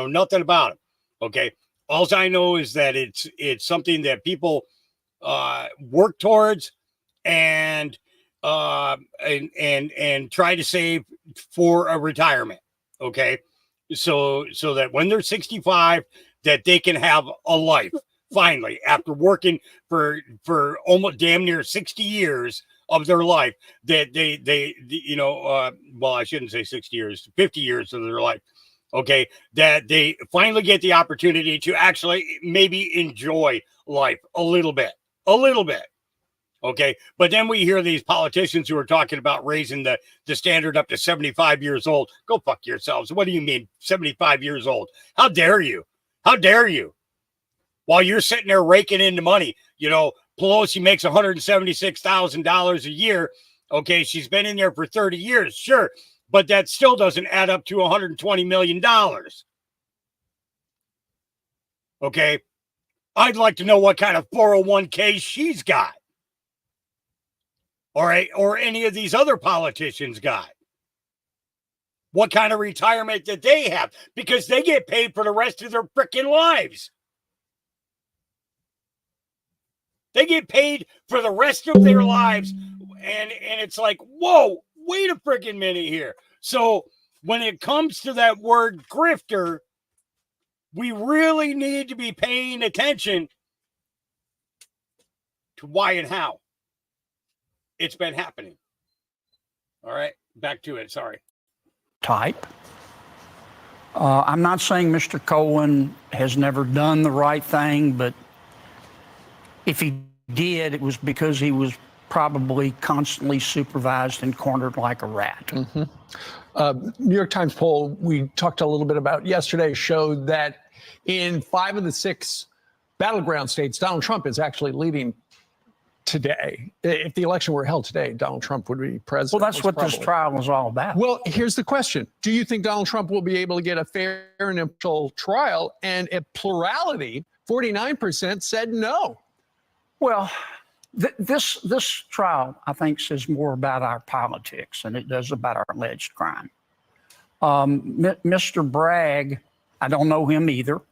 nothing about it. Okay, all I know is that it's something that people work towards and try to save for a retirement. Okay, so that when they're 65, that they can have a life finally after working for almost damn near 60 years of their life, that they well, I shouldn't say 60 years, 50 years of their life. Okay, that they finally get the opportunity to actually maybe enjoy life a little bit. Okay, but then we hear these politicians who are talking about raising the standard up to 75 years old. Go fuck yourselves. What do you mean 75 years old? How dare you? How dare you? While you're sitting there raking in the money, Pelosi makes $176,000 a year. Okay, she's been in there for 30 years, sure, but that still doesn't add up to $120 million. Okay, I'd like to know what kind of 401k she's got. All right, or any of these other politicians got. What kind of retirement did they have? Because they get paid for the rest of their freaking lives. They get paid for the rest of their lives. And it's like, whoa, wait a freaking minute here. So when it comes to that word grifter, we really need to be paying attention to why and how it's been happening. All right, back to it. Sorry. Type. I'm not saying Mr. Cohen has never done the right thing, but if he did, it was because he was probably constantly supervised and cornered like a rat. New York Times poll we talked a little bit about yesterday showed that in 5 of the 6 battleground states, Donald Trump is actually leading today. If the election were held today, Donald Trump would be president. Well, that's what this trial is all about. Well, here's the question. Do you think Donald Trump will be able to get a fair and impartial trial? And a plurality, 49%, said no. Well, this trial, I think, says more about our politics than it does about our alleged crime. Mr. Bragg, I don't know him either.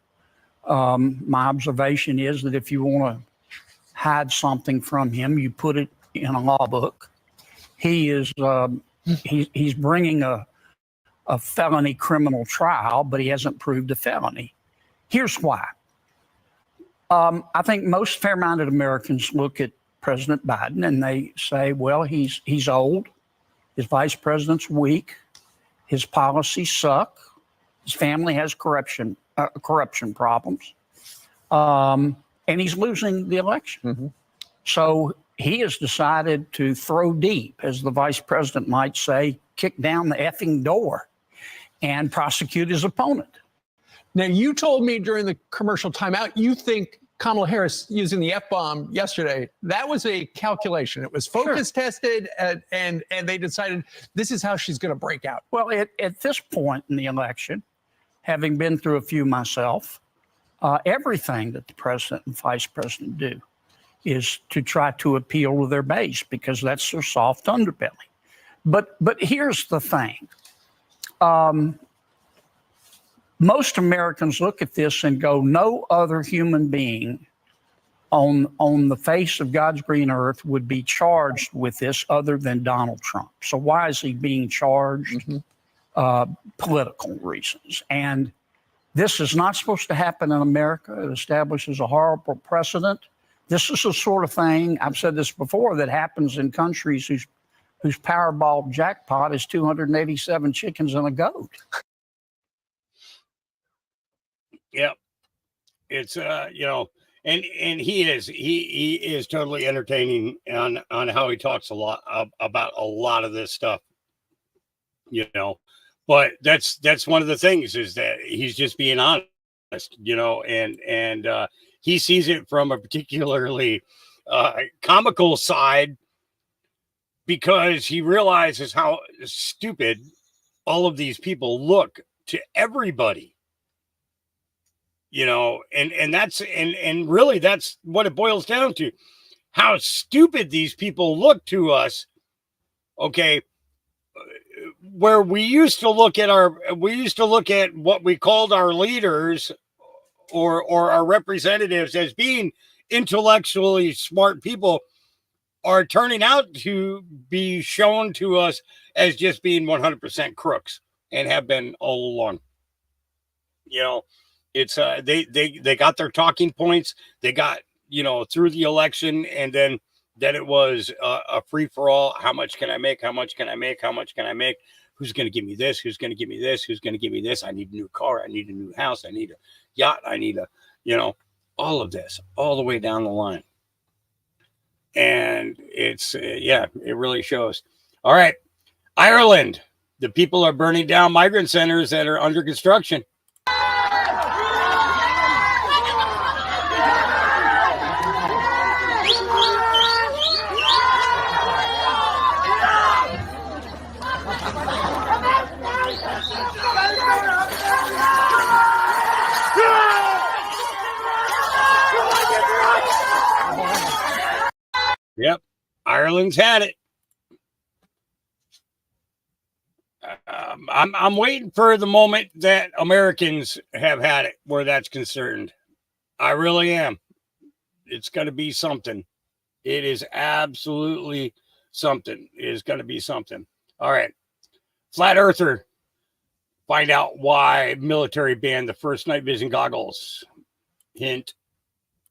My observation is that if you want to hide something from him, you put it in a law book. He is he's bringing a felony criminal trial, but he hasn't proved a felony. Here's why. I think most fair-minded Americans look at President Biden and they say, well, he's old, his vice president's weak, his policies suck, his family has corruption problems, and he's losing the election. So he has decided to throw deep, as the vice president might say, kick down the effing door and prosecute his opponent. Now, you told me during the commercial timeout, you think Kamala Harris using the F-bomb yesterday, that was a calculation. It was focus tested, and they decided this is how she's going to break out. Well, at this point in the election, having been through a few myself, everything that the president and vice president do is to try to appeal to their base because that's their soft underbelly. But here's the thing. Most Americans look at this and go, no other human being on the face of God's green earth would be charged with this other than Donald Trump. So why is he being charged? Political reasons. And this is not supposed to happen in America. It establishes a horrible precedent. This is the sort of thing, I've said this before, that happens in countries whose Powerball jackpot is 287 chickens and a goat. Yep. It's and he is totally entertaining on how he talks a lot about a lot of this stuff, but that's one of the things is that he's just being honest, and he sees it from a particularly comical side because he realizes how stupid all of these people look to everybody. You know, and that's and really that's what it boils down to. How stupid these people look to us. Okay. Where we used to look at what we called our leaders or our representatives as being intellectually smart people are turning out to be shown to us as just being 100% crooks and have been all along. You know, it's they got their talking points. They got, you know, through the election, and then it was a free for all. How much can I make? How much can I make? How much can I make? Who's going to give me this? Who's going to give me this? Who's going to give me this? I need a new car. I need a new house. I need a yacht. I need a, you know, all of this, all the way down the line. And it's, yeah, it really shows. All right. Ireland, the people are burning down migrant centers that are under construction. Yep, Ireland's had it. I'm waiting for the moment that Americans have had it where that's concerned. I really am. It's going to be something. It is absolutely something. It is going to be something. All right. Flat Earther. Find out why military banned the first night vision goggles. Hint.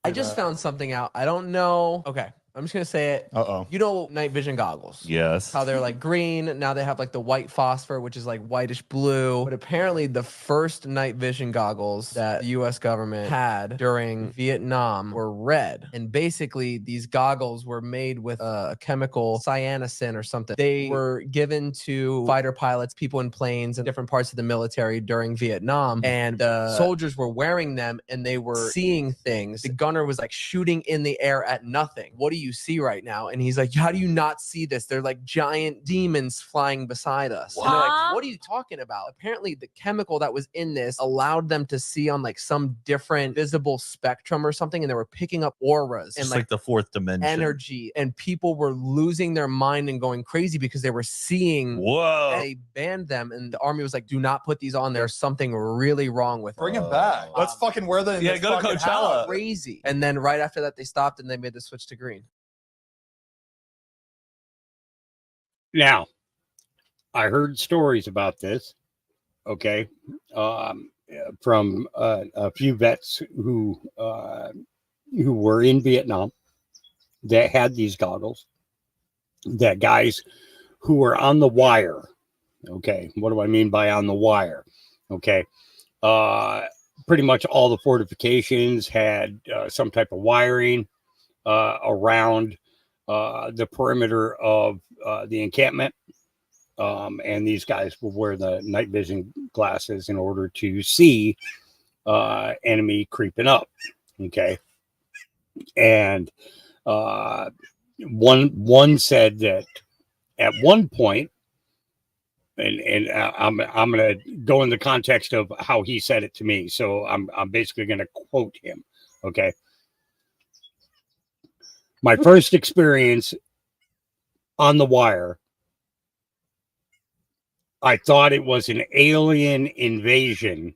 I just found something out. I don't know. Okay. I'm just going to say it. Uh-oh. You know night vision goggles? Yes. How they're like green. Now they have like the white phosphor, which is like whitish blue. But apparently the first night vision goggles that the U.S. government had during Vietnam were red. And basically these goggles were made with a chemical cyanocin or something. They were given to fighter pilots, people in planes, and different parts of the military during Vietnam. And soldiers were wearing them and they were seeing things. The gunner was like shooting in the air at nothing. What do you see right now? And he's like, how do you not see this? They're like giant demons flying beside us. And they're like, what are you talking about? Apparently the chemical that was in this allowed them to see on like some different visible spectrum or something, and they were picking up auras and It's like the fourth dimension. energy, and people were losing their mind and going crazy because they were seeing. Whoa. They banned them, and the army was like, do not put these on. There's something really wrong with Bring them back. Let's fucking wear them. Yeah, go to Coachella. crazy. And then right after that they stopped and they made the switch to green. Now, I heard stories about this, okay, from a few vets who were in Vietnam that had these goggles, that guys who were on the wire, okay, what do I mean by on the wire? Okay, pretty much all the fortifications had some type of wiring around the perimeter of the encampment, and these guys will wear the night vision glasses in order to see enemy creeping up. Okay, and one said that at one point, and I'm gonna go in the context of how he said it to me, so I'm basically gonna quote him. Okay. My first experience on the wire, I thought it was an alien invasion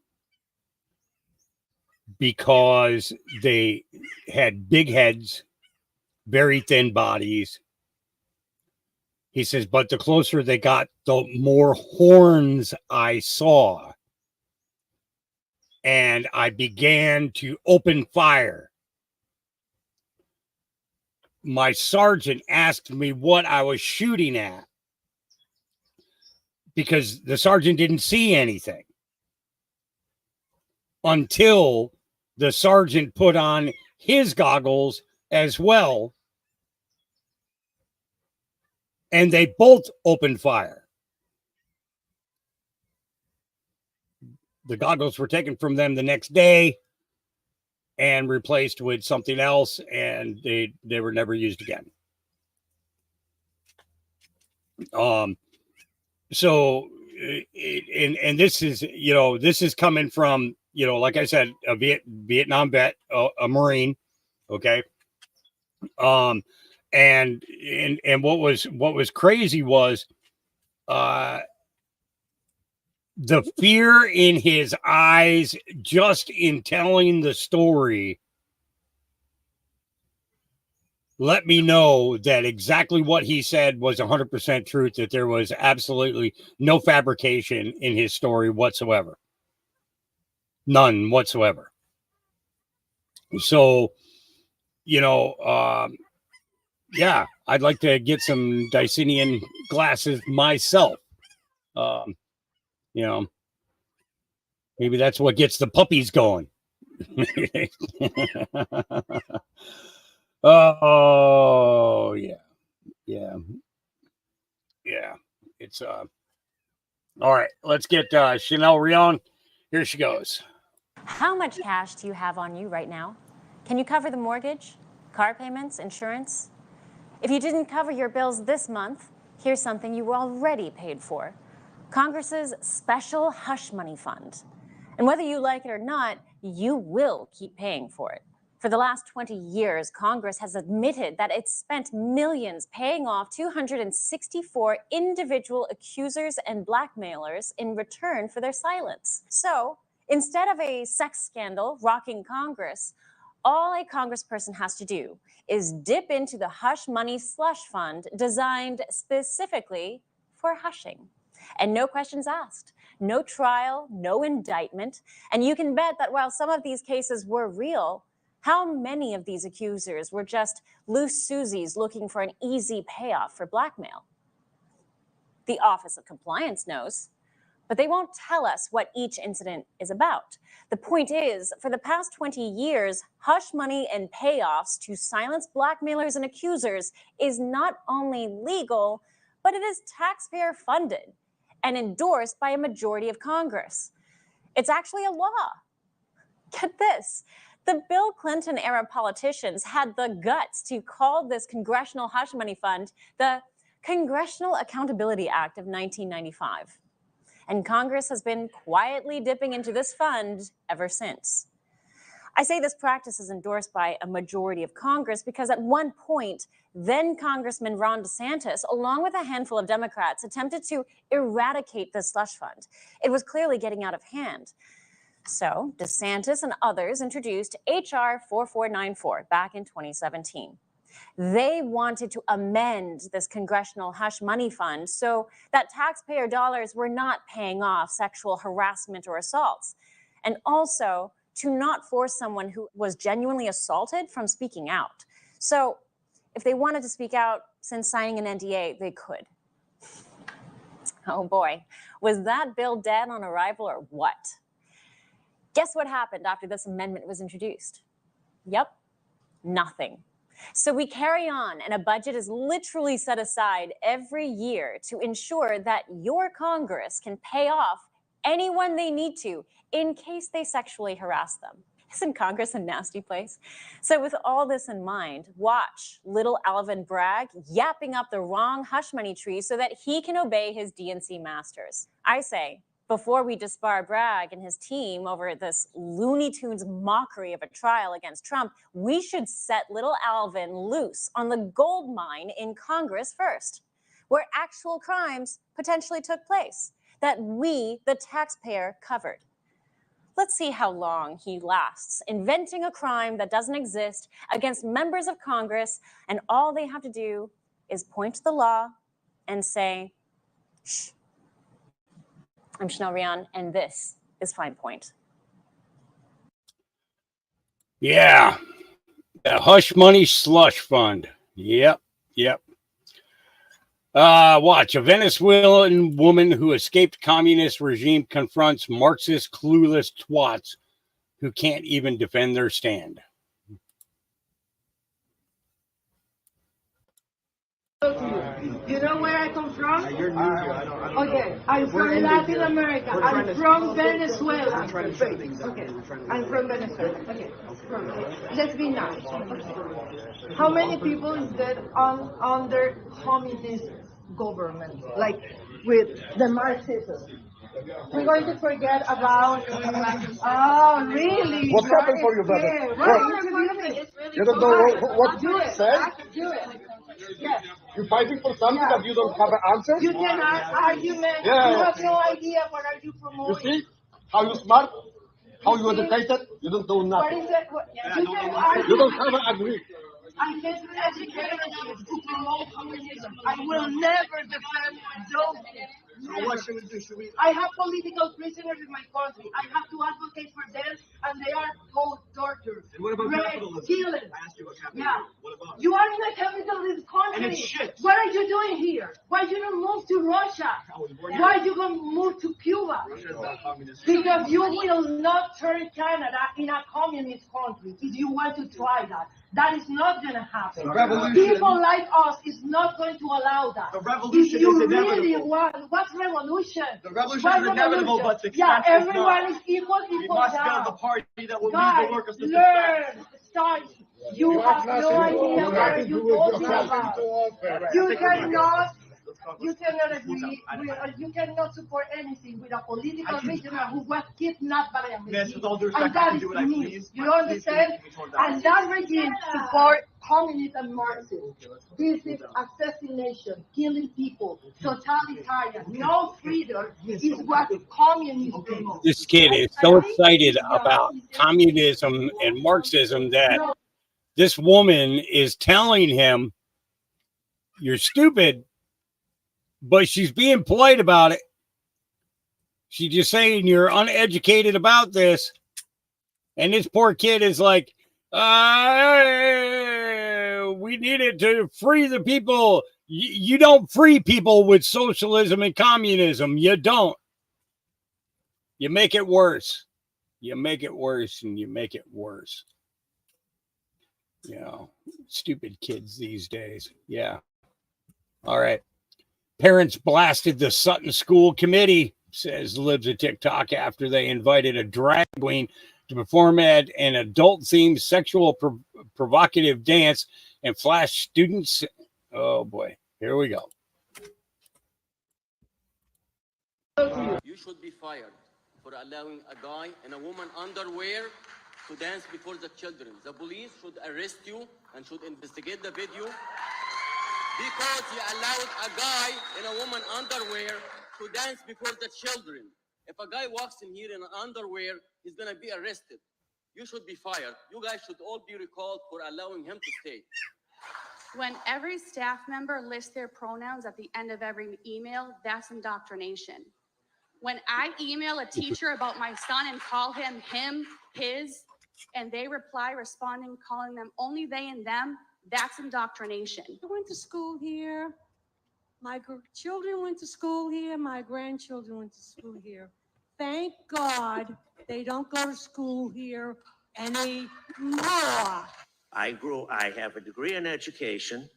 because they had big heads, very thin bodies. He says, but the closer they got, the more horns I saw. And I began to open fire. My sergeant asked me what I was shooting at because the sergeant didn't see anything until the sergeant put on his goggles as well, and they both opened fire. The goggles were taken from them the next day and replaced with something else, and they were never used again. So, and this is, this is coming from, like I said, a Vietnam vet, a Marine. Okay. And what was crazy was, the fear in his eyes just in telling the story let me know that exactly what he said was 100% truth, that there was absolutely no fabrication in his story whatsoever. None whatsoever. So, yeah, I'd like to get some Dicenian glasses myself. Maybe that's what gets the puppies going. Oh, yeah. It's all right. Let's get Chanel Rion. Here she goes. How much cash do you have on you right now? Can you cover the mortgage, car payments, insurance? If you didn't cover your bills this month, here's something you already paid for. Congress's special hush money fund. And whether you like it or not, you will keep paying for it. For the last 20 years, Congress has admitted that it's spent millions paying off 264 individual accusers and blackmailers in return for their silence. So, instead of a sex scandal rocking Congress, all a congressperson has to do is dip into the hush money slush fund designed specifically for hushing. And no questions asked, no trial, no indictment. And you can bet that while some of these cases were real, how many of these accusers were just loose Susies looking for an easy payoff for blackmail? The Office of Compliance knows, but they won't tell us what each incident is about. The point is, for the past 20 years, hush money and payoffs to silence blackmailers and accusers is not only legal, but it is taxpayer funded and endorsed by a majority of Congress. It's actually a law. Get this. The Bill Clinton era politicians had the guts to call this congressional hush money fund the Congressional Accountability Act of 1995. And Congress has been quietly dipping into this fund ever since. I say this practice is endorsed by a majority of Congress because at one point, then Congressman Ron DeSantis, along with a handful of Democrats, attempted to eradicate the slush fund. It was clearly getting out of hand. So DeSantis and others introduced H.R. 4494 back in 2017. They wanted to amend this congressional hush money fund so that taxpayer dollars were not paying off sexual harassment or assaults, and also to not force someone who was genuinely assaulted from speaking out. So if they wanted to speak out since signing an NDA, they could. Oh boy, was that bill dead on arrival or what? Guess what happened after this amendment was introduced? Yep, nothing. So we carry on, and a budget is literally set aside every year to ensure that your Congress can pay off anyone they need to in case they sexually harass them. Isn't Congress a nasty place? So with all this in mind, watch little Alvin Bragg yapping up the wrong hush money tree so that he can obey his DNC masters. I say, before we disbar Bragg and his team over this Looney Tunes mockery of a trial against Trump, we should set little Alvin loose on the gold mine in Congress first, where actual crimes potentially took place that we, the taxpayer, covered. Let's see how long he lasts inventing a crime that doesn't exist against members of Congress, and all they have to do is point to the law and say, shh. I'm Chanel Rion, and this is Fine Point. Yeah. The hush money slush fund. Yep. Watch. A Venezuelan woman who escaped communist regime confronts Marxist clueless twats who can't even defend their stand. You know where I come from? Okay, I'm from Latin America. I'm from Venezuela. Okay, I'm from Venezuela. Okay, let's be nice. Okay. How many people is dead under communism? government, like with the Marxism. We're going to forget about. Oh, really? What happened for you, brother? You don't know what do to it. say? I can do it. Yes. You're fighting for something that you don't have an answer? You cannot argument. Yeah. You have no idea what are you promoting. You see how you smart, how you educated. You don't know nothing. What is it? You don't have an agree. I get educated to promote communism. I will never defend those. So what should we do? I have political prisoners in my country. I have to advocate for them, and they are both tortured, And what about raped, capitalism? killing. I asked you about capitalism. Yeah. What about it? You are in a capitalist country. And it's shit. What are you doing here? Why you don't move to Russia? Why you don't move to Cuba? Russia's not a communist. Because you will not turn Canada in a communist country if you want to try that. That is not going to happen. The revolution- People like us is not going to allow that. The revolution if you is really inevitable. want, what's revolution? The revolution What is inevitable, but revolution? success Yeah, is everyone not. is equal We must down. build the party that will lead Guys, the workers to learn, success. study. You have no idea what you're talking about. You cannot agree, you cannot support anything with a political prisoner who was kidnapped by a Miss, regime. with all due respect, And I that can is do what I me. please. You understand? And that regime support communists and Marxists. This is assassination, killing people, totalitarian. No freedom is what communism promotes. This kid is so excited about communism and Marxism that this woman is telling him, "You're stupid," but she's being polite about it. She's just saying you're uneducated about this. And this poor kid is like, we needed to free the people. You don't free people with socialism and communism. You don't. You make it worse. You make it worse and you make it worse. You know, stupid kids these days. Yeah. All right. Parents blasted the Sutton School Committee, says Libs of TikTok, after they invited a drag queen to perform at an adult-themed sexual provocative dance and flash students. Oh, boy. Here we go. You should be fired for allowing a guy in a woman underwear to dance before the children. The police should arrest you and should investigate the video because you allowed a guy in a woman underwear to dance before the children. If a guy walks in here in underwear, he's gonna be arrested. You should be fired. You guys should all be recalled for allowing him to stay. When every staff member lists their pronouns at the end of every email, that's indoctrination. When I email a teacher about my son and call him, his, and they reply responding, calling them only they and them, that's indoctrination. I went to school here. My children went to school here. My grandchildren went to school here. Thank God they don't go to school here anymore. I have a degree in education,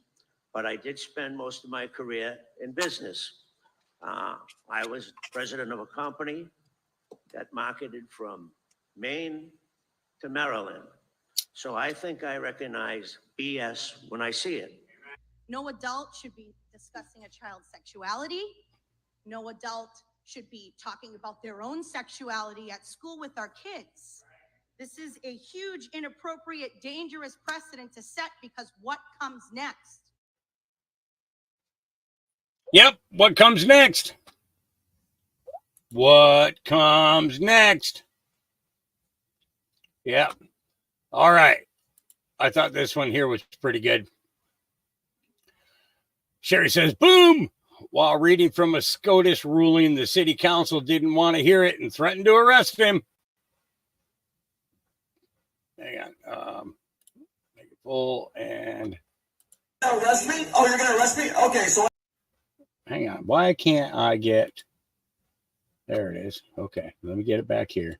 but I did spend most of my career in business. I was president of a company that marketed from Maine to Maryland. So I think I recognize BS when I see it. No adult should be discussing a child's sexuality. No adult should be talking about their own sexuality at school with our kids. This is a huge, inappropriate, dangerous precedent to set because what comes next? Yep. What comes next? What comes next? Yep. All right. I thought this one here was pretty good. Sherry says, boom! While reading from a SCOTUS ruling, the city council didn't want to hear it and threatened to arrest him. Hang on. Make it full and... Arrest me? Oh, you're going to arrest me? Okay, so... Hang on. Why can't I get... There it is. Okay, let me get it back here.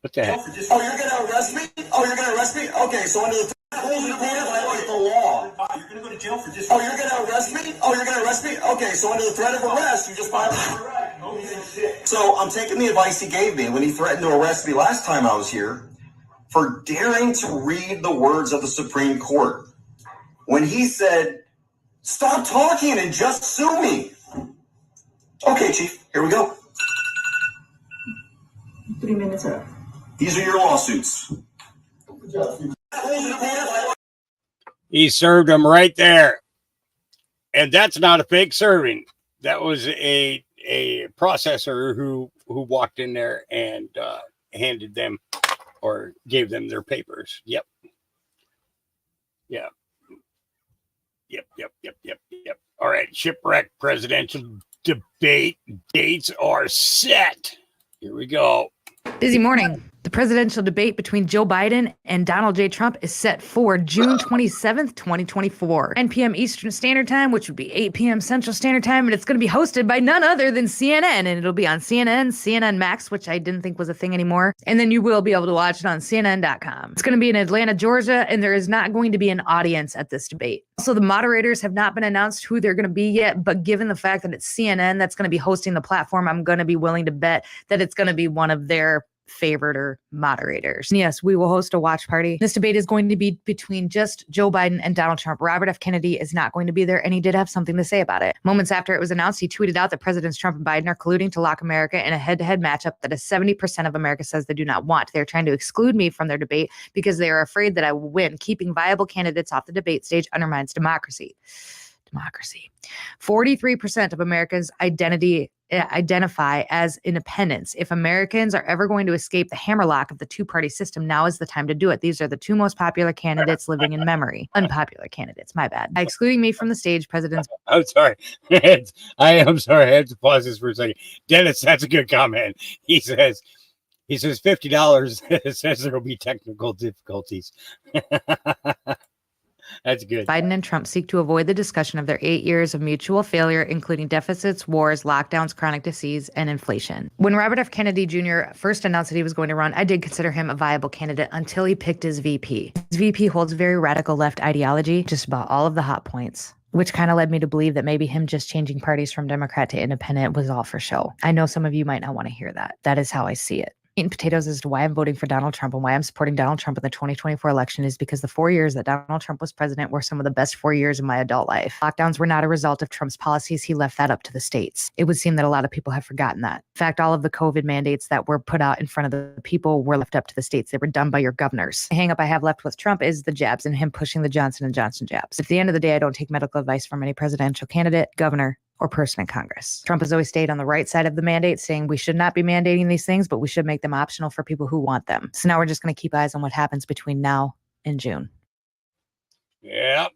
What the heck? Oh, you're going to arrest me? Oh, you're going to arrest me? Okay, so under the rules and violate the law. You're going to go to jail for just... Oh, you're going to arrest me? Oh, you're going to arrest me? Okay, so under the threat of arrest, you just violated. So I'm taking the advice he gave me when he threatened to arrest me last time I was here for daring to read the words of the Supreme Court. When he said, Stop talking and just sue me. Okay, Chief, here we go. 3 minutes up. These are your lawsuits. He served them right there. And that's not a fake serving. That was a processor who walked in there and handed them or gave them their papers. Yep. Yeah. Yep. All right. Shipwreck presidential debate dates are set. Here we go. Busy morning. The presidential debate between Joe Biden and Donald J. Trump is set for June 27th, 2024. 9 p.m. Eastern Standard Time, which would be 8 p.m. Central Standard Time, and it's going to be hosted by none other than CNN, and it'll be on CNN, CNN Max, which I didn't think was a thing anymore, and then you will be able to watch it on CNN.com. It's going to be in Atlanta, Georgia, and there is not going to be an audience at this debate. Also, the moderators have not been announced who they're going to be yet, but given the fact that it's CNN that's going to be hosting the platform, I'm going to be willing to bet that it's going to be one of their favorite or moderators. And yes, we will host a watch party. This debate is going to be between just Joe Biden and Donald Trump. Robert F. Kennedy is not going to be there, and he did have something to say about it. Moments after it was announced, he tweeted out that Presidents Trump and Biden are colluding to lock America in a head-to-head matchup that 70% of America says they do not want. They're trying to exclude me from their debate because they are afraid that I will win. Keeping viable candidates off the debate stage undermines democracy. 43% of Americans identify as independents. If Americans are ever going to escape the hammerlock of the two-party system, now is the time to do it. These are the two most popular candidates living in memory. Unpopular candidates, my bad. By excluding me from the stage, President's... I'm sorry. I am sorry. I had to pause this for a second. Dennis, that's a good comment. He says $50. It says there will be technical difficulties. That's good. Biden and Trump seek to avoid the discussion of their 8 years of mutual failure, including deficits, wars, lockdowns, chronic disease, and inflation. When Robert F. Kennedy Jr. first announced that he was going to run, I did consider him a viable candidate until he picked his VP. His VP holds very radical left ideology, just about all of the hot points, which kind of led me to believe that maybe him just changing parties from Democrat to independent was all for show. I know some of you might not want to hear that. That is how I see it. Meat and potatoes as to why I'm voting for Donald Trump and why I'm supporting Donald Trump in the 2024 election is because the 4 years that Donald Trump was president were some of the best 4 years of my adult life. Lockdowns were not a result of Trump's policies. He left that up to the states. It would seem that a lot of people have forgotten that. In fact, all of the COVID mandates that were put out in front of the people were left up to the states. They were done by your governors. The hang up I have left with Trump is the jabs and him pushing the Johnson & Johnson jabs. At the end of the day, I don't take medical advice from any presidential candidate, governor, or person in Congress. Trump has always stayed on the right side of the mandate, saying we should not be mandating these things, but we should make them optional for people who want them. So now we're just going to keep eyes on what happens between now and June. Yeah.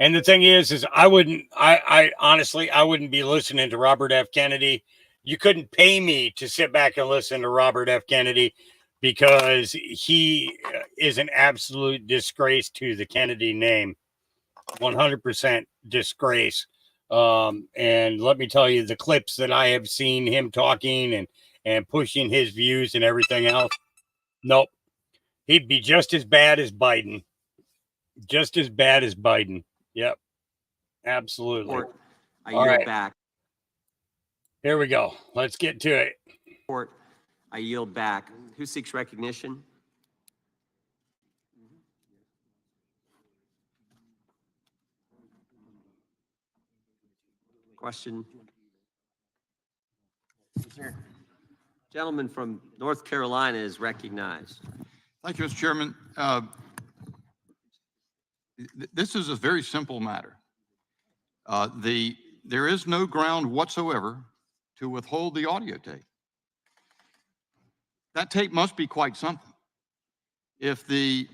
And the thing is I honestly, I wouldn't be listening to Robert F. Kennedy. You couldn't pay me to sit back and listen to Robert F. Kennedy because he is an absolute disgrace to the Kennedy name. 100% disgrace. And let me tell you, the clips that I have seen him talking and pushing his views and everything else, nope. He'd be just as bad as Biden. Just as bad as Biden. Yep. Absolutely. I All yield right. back. Here we go. Let's get to it. I yield back. Who seeks recognition? Question. Gentleman from North Carolina is recognized. Thank you, Mr. Chairman. This is a very simple matter. There is no ground whatsoever to withhold the audio tape. That tape must be quite something. If the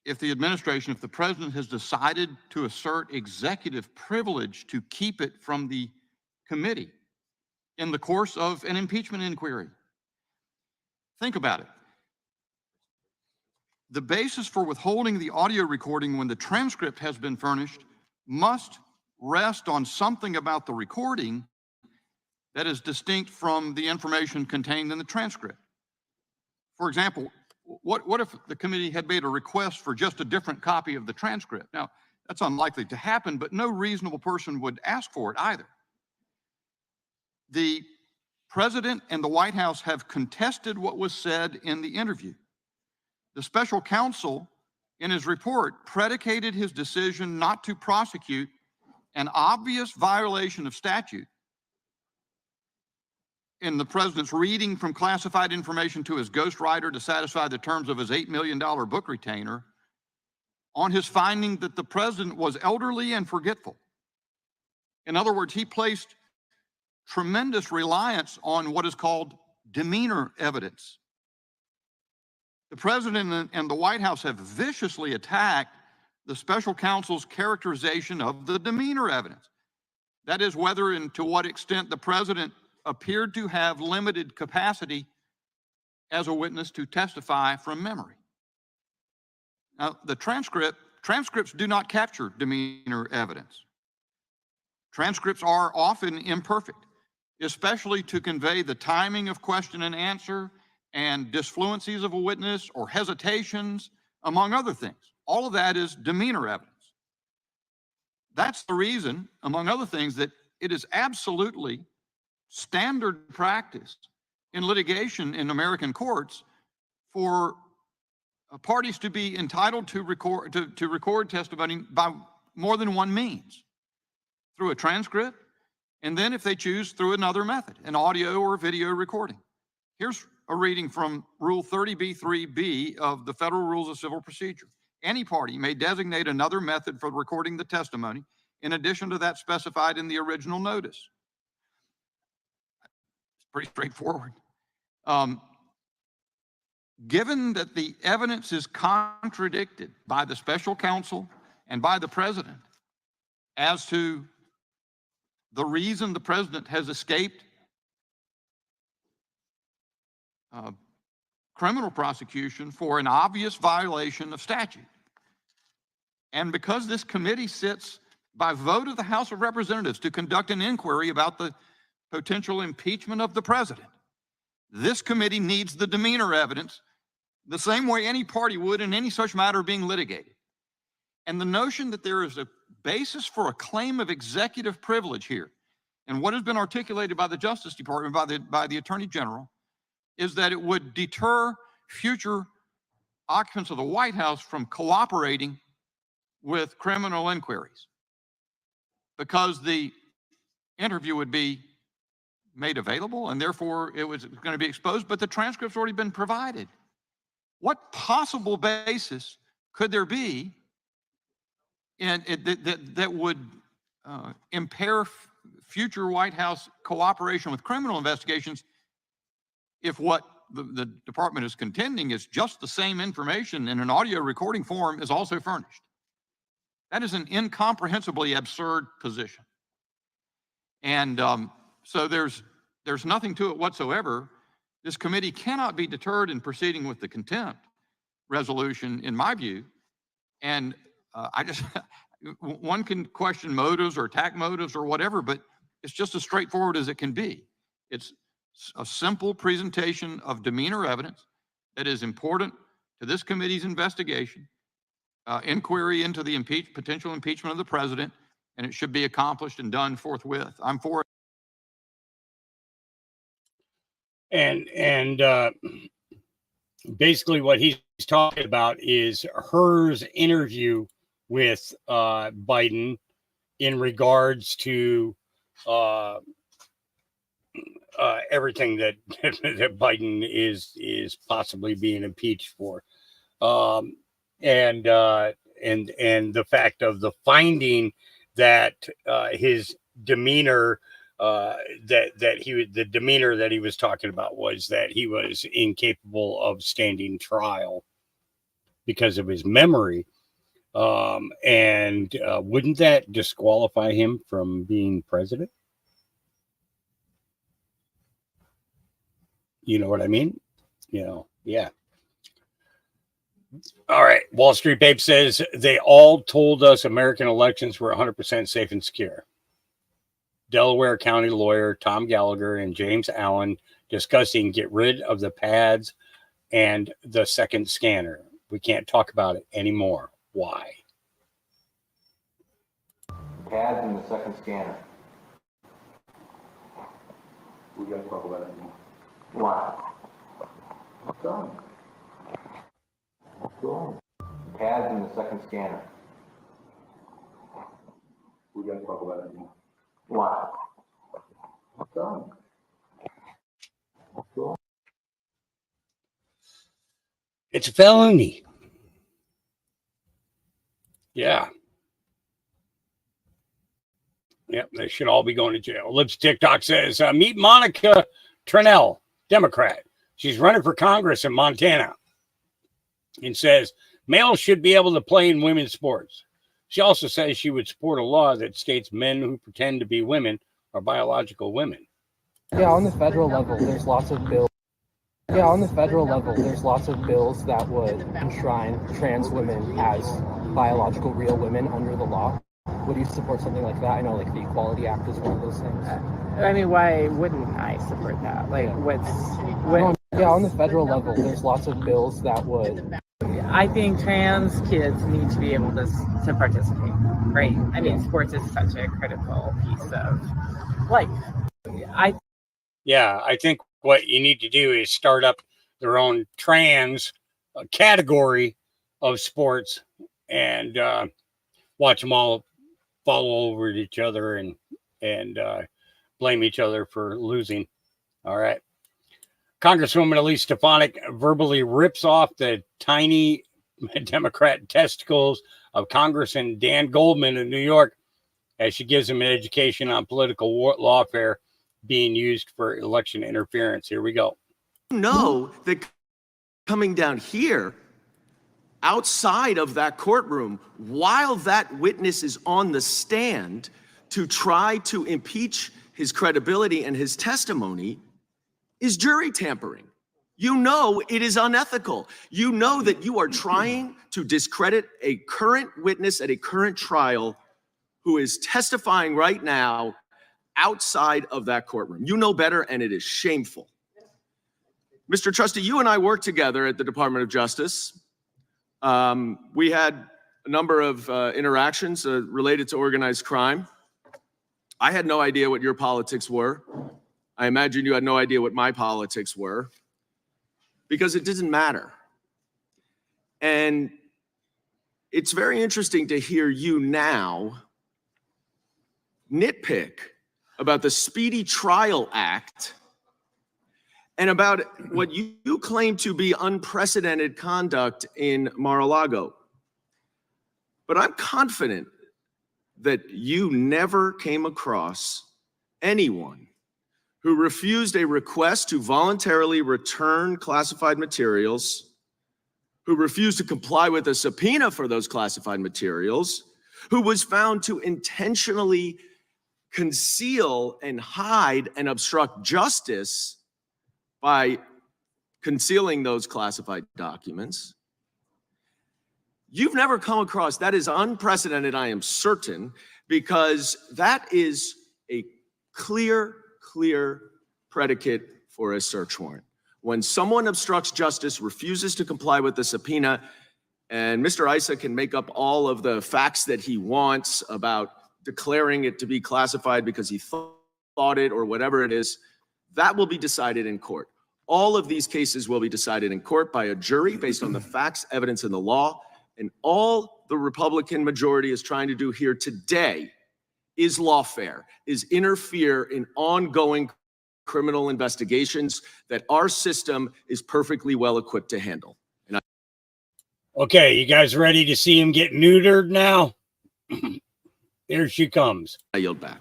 administration, if the president has decided to assert executive privilege to keep it from the committee in the course of an impeachment inquiry, think about it. The basis for withholding the audio recording when the transcript has been furnished must rest on something about the recording that is distinct from the information contained in the transcript. For example, what if the committee had made a request for just a different copy of the transcript? Now, that's unlikely to happen, but no reasonable person would ask for it either. The president and the White House have contested what was said in the interview. The special counsel in his report, predicated his decision not to prosecute an obvious violation of statute in the president's reading from classified information to his ghostwriter to satisfy the terms of his $8 million book retainer on his finding that the president was elderly and forgetful. In other words, he placed tremendous reliance on what is called demeanor evidence. The president and the White House have viciously attacked the special counsel's characterization of the demeanor evidence. That is, whether and to what extent the president appeared to have limited capacity as a witness to testify from memory. Now, the transcripts do not capture demeanor evidence. Transcripts are often imperfect, especially to convey the timing of question and answer and disfluencies of a witness or hesitations, among other things. All of that is demeanor evidence. That's the reason, among other things, that it is absolutely standard practice in litigation in American courts for parties to be entitled to record testimony by more than one means, through a transcript, and then if they choose, through another method, an audio or video recording. Here's a reading from Rule 30b-3b of the Federal Rules of Civil Procedure. Any party may designate another method for recording the testimony in addition to that specified in the original notice. It's pretty straightforward. Given that the evidence is contradicted by the special counsel and by the president as to the reason the president has escaped criminal prosecution for an obvious violation of statute, and because this committee sits by vote of the House of Representatives to conduct an inquiry about the potential impeachment of the president, this committee needs the demeanor evidence the same way any party would in any such matter being litigated. And the notion that there is a basis for a claim of executive privilege here, and what has been articulated by the Justice Department, by the Attorney General, is that it would deter future occupants of the White House from cooperating with criminal inquiries because the interview would be made available and therefore it was going to be exposed, but the transcript's already been provided. What possible basis could there be that would impair future White House cooperation with criminal investigations if what the department is contending is just the same information in an audio recording form is also furnished? That is an incomprehensibly absurd position. And so there's nothing to it whatsoever. This committee cannot be deterred in proceeding with the contempt resolution, in my view. And one can question motives or attack motives or whatever, but it's just as straightforward as it can be. It's a simple presentation of demeanor evidence that is important to this committee's investigation, inquiry into the potential impeachment of the president, and it should be accomplished and done forthwith. I'm for it. And basically what he's talking about is Hur's interview with Biden in regards to everything that Biden is possibly being impeached for, and the fact of the finding that his demeanor, the demeanor that he was talking about was that he was incapable of standing trial because of his memory. And wouldn't that disqualify him from being president? You know what I mean? Yeah. All right. Wall Street Babe says they all told us American elections were 100% safe and secure. Delaware County lawyer Tom Gallagher and James Allen discussing get rid of the pads and the second scanner. We can't talk about it anymore. Why? Pads and the second scanner. We got to talk about it anymore. Why? Done. Go on. pads in the second scanner. We gotta talk about it anymore. Why? What's done? It's a felony. Yeah. Yep, they should all be going to jail. Libs TikTok says, meet Monica Tranel, Democrat. She's running for Congress in Montana. And says, males should be able to play in women's sports. She also says she would support a law that states men who pretend to be women are biological women. Yeah, on the federal level, there's lots of bills. Yeah, on the federal level, there's lots of bills that would enshrine trans women as biological real women under the law. Would you support something like that? I know, like, the Equality Act is one of those things. I mean, why wouldn't I support that? Like, Yeah, on the federal level, there's lots of bills that would... I think trans kids need to be able to participate, right? I mean, sports is such a critical piece of life. Yeah, I think what you need to do is start up their own trans category of sports and watch them all follow over each other and blame each other for losing. All right. Congresswoman Elise Stefanik verbally rips off the tiny Democrat testicles of Congressman Dan Goldman of New York as she gives him an education on political lawfare being used for election interference. Here we go. Know that coming down here, outside of that courtroom, while that witness is on the stand to try to impeach his credibility and his testimony, is jury tampering. You know it is unethical. You know that you are trying to discredit a current witness at a current trial who is testifying right now outside of that courtroom. You know better, and it is shameful. Mr. Trustee, you and I worked together at the Department of Justice. We had a number of interactions related to organized crime. I had no idea what your politics were. I imagine you had no idea what my politics were, because it doesn't matter. And it's very interesting to hear you now nitpick about the Speedy Trial Act and about what you claim to be unprecedented conduct in Mar-a-Lago. But I'm confident that you never came across anyone who refused a request to voluntarily return classified materials, who refused to comply with a subpoena for those classified materials, who was found to intentionally conceal and hide and obstruct justice by concealing those classified documents. You've never come across, that is unprecedented, I am certain, because that is a clear predicate for a search warrant. When someone obstructs justice, refuses to comply with the subpoena, and Mr. Issa can make up all of the facts that he wants about declaring it to be classified because he thought it or whatever it is, that will be decided in court. All of these cases will be decided in court by a jury based on the facts, evidence, and the law. And all the Republican majority is trying to do here today is lawfare, is interfere in ongoing criminal investigations that our system is perfectly well equipped to handle. Okay, you guys ready to see him get neutered now? Here she comes. I yield back.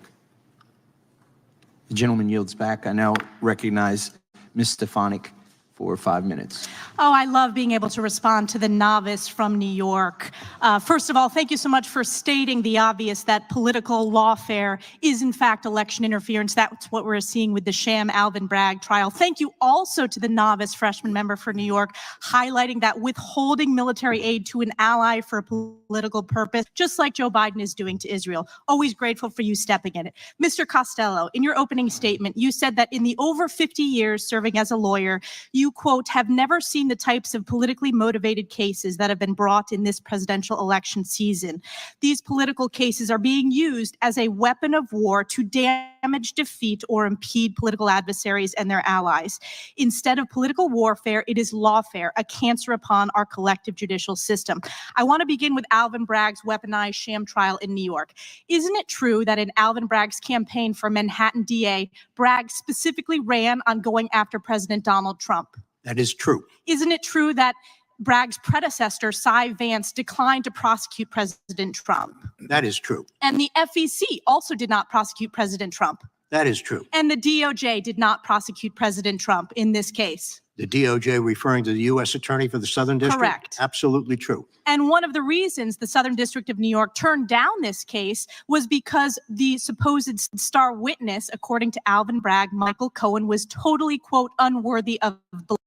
The gentleman yields back. I now recognize Ms. Stefanik for 5 minutes. Oh, I love being able to respond to the novice from New York. First of all, thank you so much for stating the obvious that political lawfare is in fact election interference. That's what we're seeing with the sham Alvin Bragg trial. Thank you also to the novice freshman member for New York, highlighting that withholding military aid to an ally for a political purpose, just like Joe Biden is doing to Israel. Always grateful for you stepping in it. Mr. Costello, in your opening statement, you said that in the over 50 years serving as a lawyer, you, quote, have never seen the types of politically motivated cases that have been brought in this presidential election season. These political cases are being used as a weapon of war to damage damage, defeat, or impede political adversaries and their allies. Instead of political warfare, it is lawfare, a cancer upon our collective judicial system. I want to begin with Alvin Bragg's weaponized sham trial in New York. Isn't it true that in Alvin Bragg's campaign for Manhattan DA, Bragg specifically ran on going after President Donald Trump? That is true. Isn't it true that Bragg's predecessor, Cy Vance, declined to prosecute President Trump? That is true. And the FEC also did not prosecute President Trump. That is true. And the DOJ did not prosecute President Trump in this case. The DOJ referring to the U.S. Attorney for the Southern District? Correct. Absolutely true. And one of the reasons the Southern District of New York turned down this case was because the supposed star witness, according to Alvin Bragg, Michael Cohen, was totally, quote, unworthy of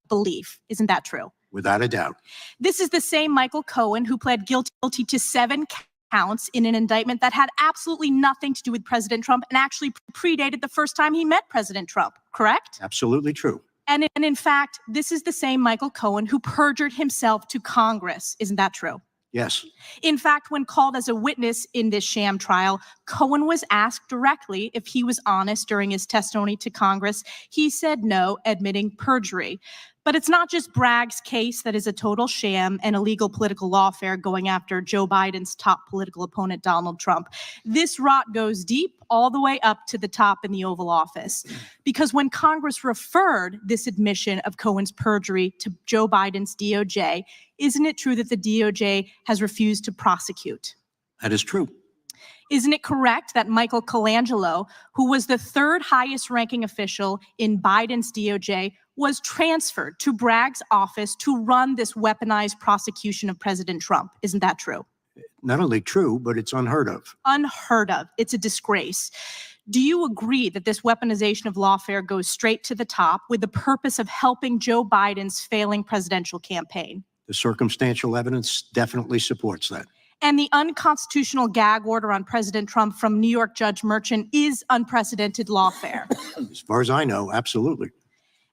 belief. Isn't that true? Without a doubt. This is the same Michael Cohen who pled guilty to 7 counts in an indictment that had absolutely nothing to do with President Trump and actually predated the first time he met President Trump, correct? Absolutely true. And in fact, this is the same Michael Cohen who perjured himself to Congress. Isn't that true? Yes. In fact, when called as a witness in this sham trial, Cohen was asked directly if he was honest during his testimony to Congress. He said no, admitting perjury. But it's not just Bragg's case that is a total sham and illegal political lawfare going after Joe Biden's top political opponent, Donald Trump. This rot goes deep all the way up to the top in the Oval Office. Because when Congress referred this admission of Cohen's perjury to Joe Biden's DOJ, isn't it true that the DOJ has refused to prosecute? That is true. Isn't it correct that Michael Colangelo, who was the 3rd highest ranking official in Biden's DOJ, was transferred to Bragg's office to run this weaponized prosecution of President Trump? Isn't that true? Not only true, but it's unheard of. Unheard of. It's a disgrace. Do you agree that this weaponization of lawfare goes straight to the top with the purpose of helping Joe Biden's failing presidential campaign? The circumstantial evidence definitely supports that. And the unconstitutional gag order on President Trump from New York Judge Merchant is unprecedented lawfare. As far as I know, absolutely.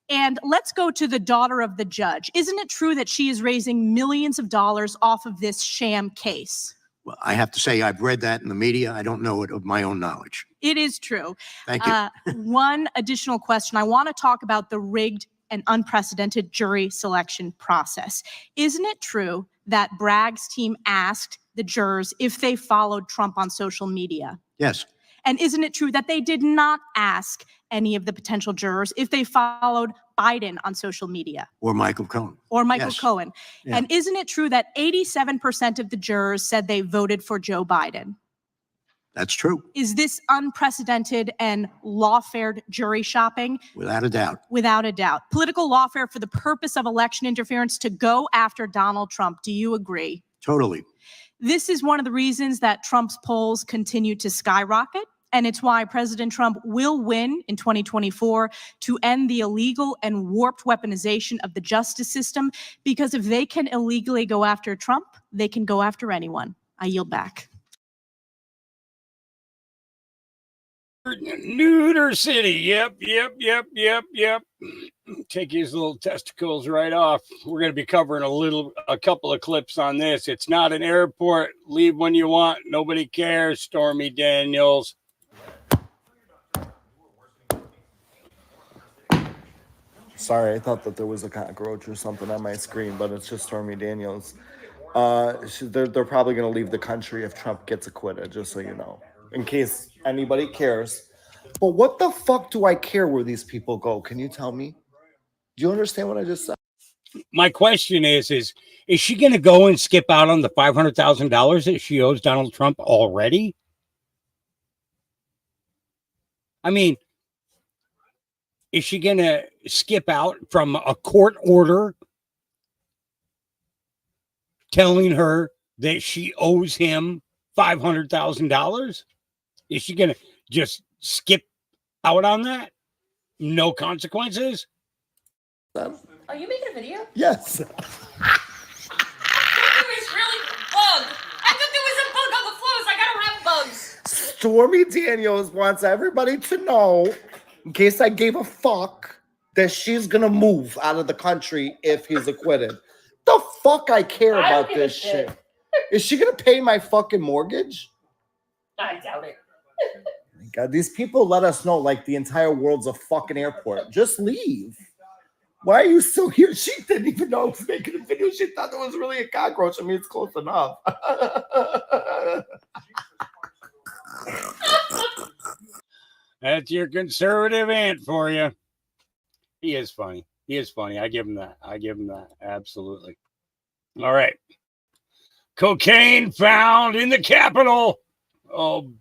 And let's go to the daughter of the judge. Isn't it true that she is raising millions of dollars off of this sham case? Well, I have to say I've read that in the media. I don't know it of my own knowledge. It is true. Thank you. One additional question. I want to talk about the rigged and unprecedented jury selection process. Isn't it true that Bragg's team asked the jurors if they followed Trump on social media? Yes. And isn't it true that they did not ask any of the potential jurors if they followed Biden on social media? Or Michael Cohen. Or Michael Yes. Cohen. Yeah. And isn't it true that 87% of the jurors said they voted for Joe Biden? That's true. Is this unprecedented and lawfare jury shopping? Without a doubt. Without a doubt. Political lawfare for the purpose of election interference to go after Donald Trump. Do you agree? Totally. This is one of the reasons that Trump's polls continue to skyrocket. And it's why President Trump will win in 2024 to end the illegal and warped weaponization of the justice system. Because if they can illegally go after Trump, they can go after anyone. I yield back. Neuter City. Yep. Take his little testicles right off. We're going to be covering a couple of clips on this. It's not an airport. Leave when you want. Nobody cares. Stormy Daniels. Sorry, I thought that there was a cockroach or something on my screen, but it's just Stormy Daniels. They're probably going to leave the country if Trump gets acquitted, just so you know, in case anybody cares. But what the fuck do I care where these people go? Can you tell me? Do you understand what I just said? My question is she going to go and skip out on the $500,000 that she owes Donald Trump already? I mean, is she going to skip out from a court order telling her that she owes him $500,000? Is she going to just skip out on that? No consequences? Are you making a video? Yes. I thought there was really bug. I thought there was a bug on the floor. Like, I don't have bugs. Stormy Daniels wants everybody to know, in case I gave a fuck, that she's going to move out of the country if he's acquitted. The fuck I care about this shit. Is she going to pay my fucking mortgage? I doubt it. God, these people let us know like the entire world's a fucking airport. Just leave. Why are you still here? She didn't even know I was making a video. She thought it was really a cockroach. I mean, it's close enough. That's your conservative aunt for you. He is funny. He is funny. I give him that. I give him that. Absolutely. All right. Cocaine found in the Capitol. Oh,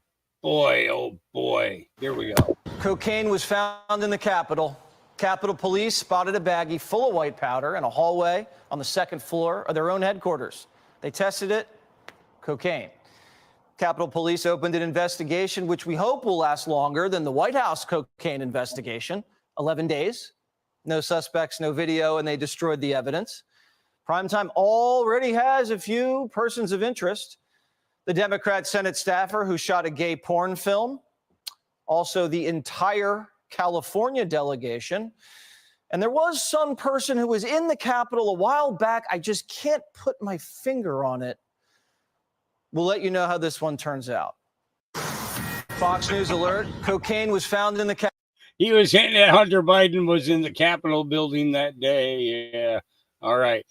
boy. Oh, boy. Here we go. Cocaine was found in the Capitol. Capitol Police spotted a baggie full of white powder in a hallway on the second floor of their own headquarters. They tested it. Cocaine. Capitol Police opened an investigation, which we hope will last longer than the White House cocaine investigation. 11 days. No suspects, no video, and they destroyed the evidence. Primetime already has a few persons of interest. The Democrat Senate staffer who shot a gay porn film. Also, the entire California delegation. And there was some person who was in the Capitol a while back. I just can't put my finger on it. We'll let you know how this one turns out. Fox News alert. Cocaine was found in the Capitol. He was saying that Hunter Biden was in the Capitol building that day. Yeah. All right.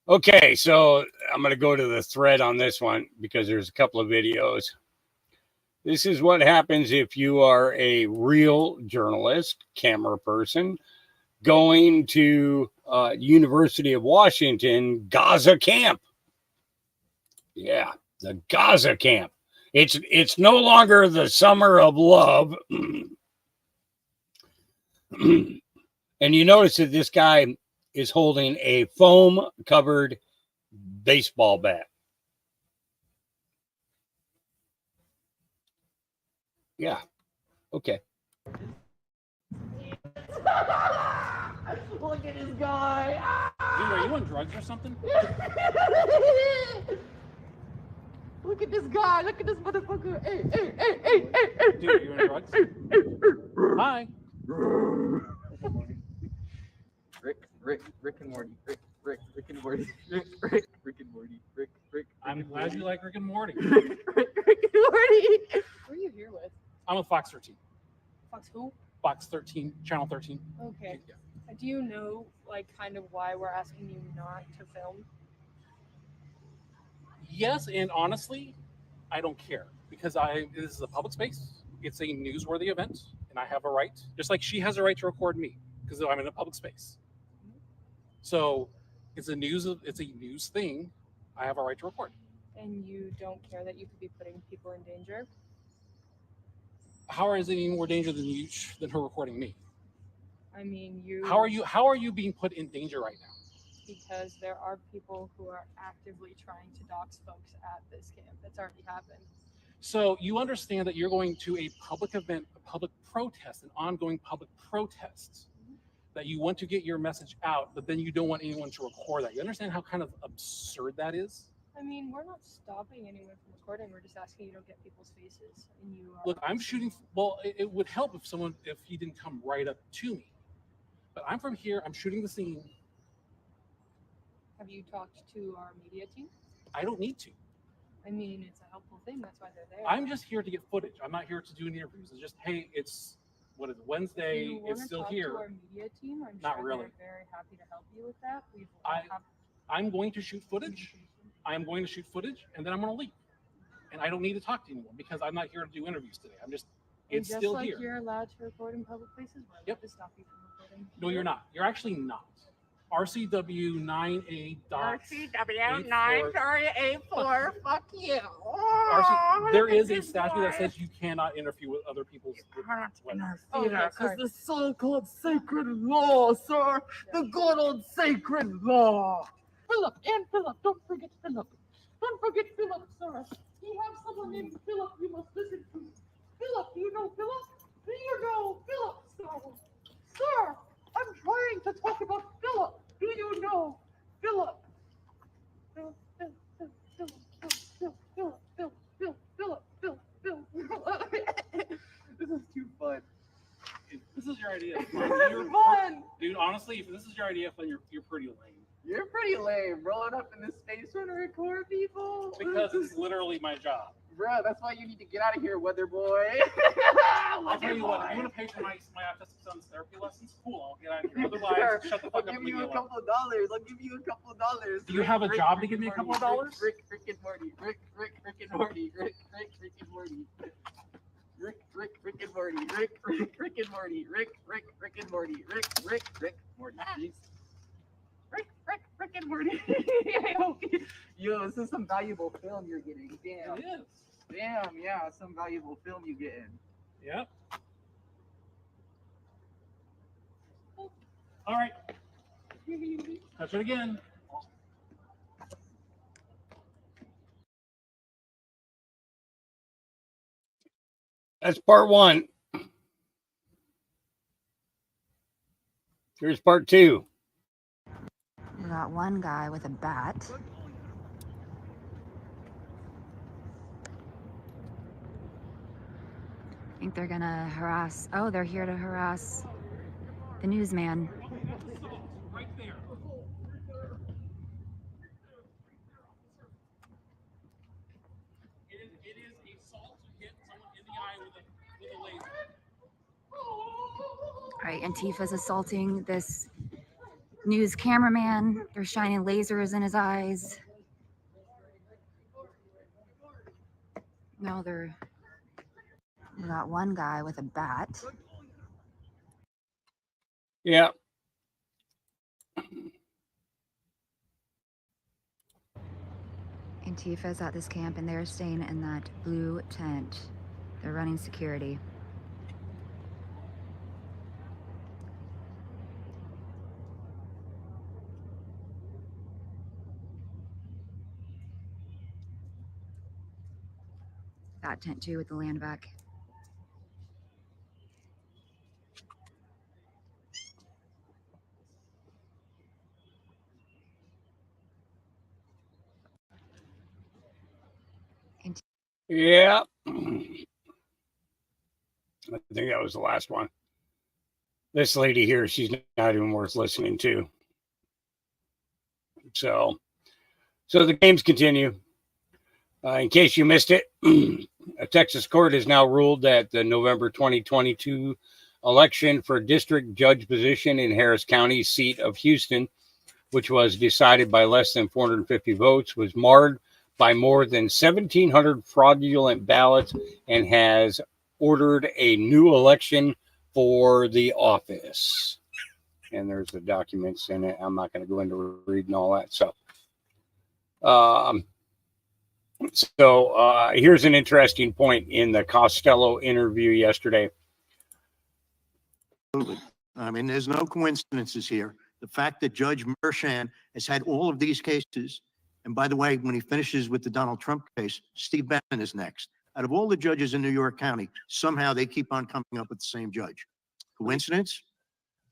Okay. So I'm going to go to the thread on this one because there's a couple of videos. This is what happens if you are a real journalist, camera person, going to University of Washington, Gaza camp. Yeah, the Gaza camp. It's no longer the summer of love. And you notice that this guy is holding a foam-covered baseball bat. Yeah. Okay. Look at this guy. Dude, are you on drugs or something? Look at this guy. Look at this motherfucker. Hey. Dude, you on drugs? Hi. Rick and Morty. Rick and Morty. Rick and Morty. Rick. I'm glad you like Rick and Morty. Rick and Morty. Who are you here with? I'm with Fox 13. Fox who? Fox 13, Channel 13. Okay. Do you know, like, kind of why we're asking you not to film? Yes, and honestly, I don't care because this is a public space. It's a newsworthy event, and I have a right, just like she has a right to record me because I'm in a public space. So it's a news thing. I have a right to record. And you don't care that you could be putting people in danger? How is it any more danger than her recording me? I mean, How are you being put in danger right now? Because there are people who are actively trying to dox folks at this camp. That's already happened. So you understand that you're going to a public event, a public protest, an ongoing public protest, that you want to get your message out, but then you don't want anyone to record that. You understand how kind of absurd that is? I mean, we're not stopping anyone from recording. We're just asking you to get people's faces. And you are Look, I'm shooting. Well, it would help if he didn't come right up to me. But I'm from here. I'm shooting the scene. Have you talked to our media team? I don't need to. I mean, it's a helpful thing. That's why they're there. I'm just here to get footage. I'm not here to do any interviews. It's just, hey, it's what is it, Wednesday? Do you It's wanna still talk here. To our media team? I'm Not sure really. They're very happy to help you with that. I'm going to shoot footage. I'm going to shoot footage, and then I'm going to leave. And I don't need to talk to anyone because I'm not here to do interviews today. It's just still like here. you're allowed to record in public places, we're allowed to stop you from recording. No, you're not. You're actually not. RCW 9A. RCW 984. Fuck you. There is a statute that says you cannot interfere with other people's. Because the so-called sacred law, sir. The good old sacred law. Philip, don't forget Philip. Don't forget Philip, sir. We have someone named Philip you must listen to. Philip, do you know Philip? Do you know Philip, sir? Sir, I'm trying to talk about Philip. Do you know Philip? This is too fun. This is your idea. This is fun. Dude, honestly, if this is your idea, then you're pretty lame. You're pretty lame, rolling up in this space trying to record people. Because it's literally my job. Bro, that's why you need to get out of here, weather boy. I'll tell you what, you want to pay for my autistic son's therapy lessons? Cool, I'll get out of here. Otherwise, shut the fuck up. I'll give you a couple of dollars. Do you have a job to give me a couple of dollars? Rick and Morty. Rick and Morty. Rick and Morty. Rick and Morty. Rick and Morty. Rick and Morty. Rick Morty. Jeez. Rick and Morty. Yo, this is some valuable film you're getting. Damn. It is. Damn, yeah, some valuable film you getting. Yep. All right. Touch it again. That's part one. Here's part two. We got one guy with a bat. I think they're gonna harass. Oh, they're here to harass the newsman. Right there. It is assault to hit someone in the eye with a laser. All right, Antifa's assaulting this news cameraman. They're shining lasers in his eyes. No, we got one guy with a bat. Yeah. Antifa's at this camp and they're staying in that blue tent. They're running security. That tent too with the land back. Yeah. I think that was the last one. This lady here, she's not even worth listening to. So the games continue. In case you missed it, a Texas court has now ruled that the November 2022 election for district judge position in Harris County seat of Houston, which was decided by less than 450 votes, was marred by more than 1,700 fraudulent ballots and has ordered a new election for the office. And there's the documents in it. I'm not going to go into reading all that. So here's an interesting point in the Costello interview yesterday. I mean, there's no coincidences here. The fact that Judge Merchan has had all of these cases, and by the way, when he finishes with the Donald Trump case, Steve Bannon is next. Out of all the judges in New York County, somehow they keep on coming up with the same judge. Coincidence?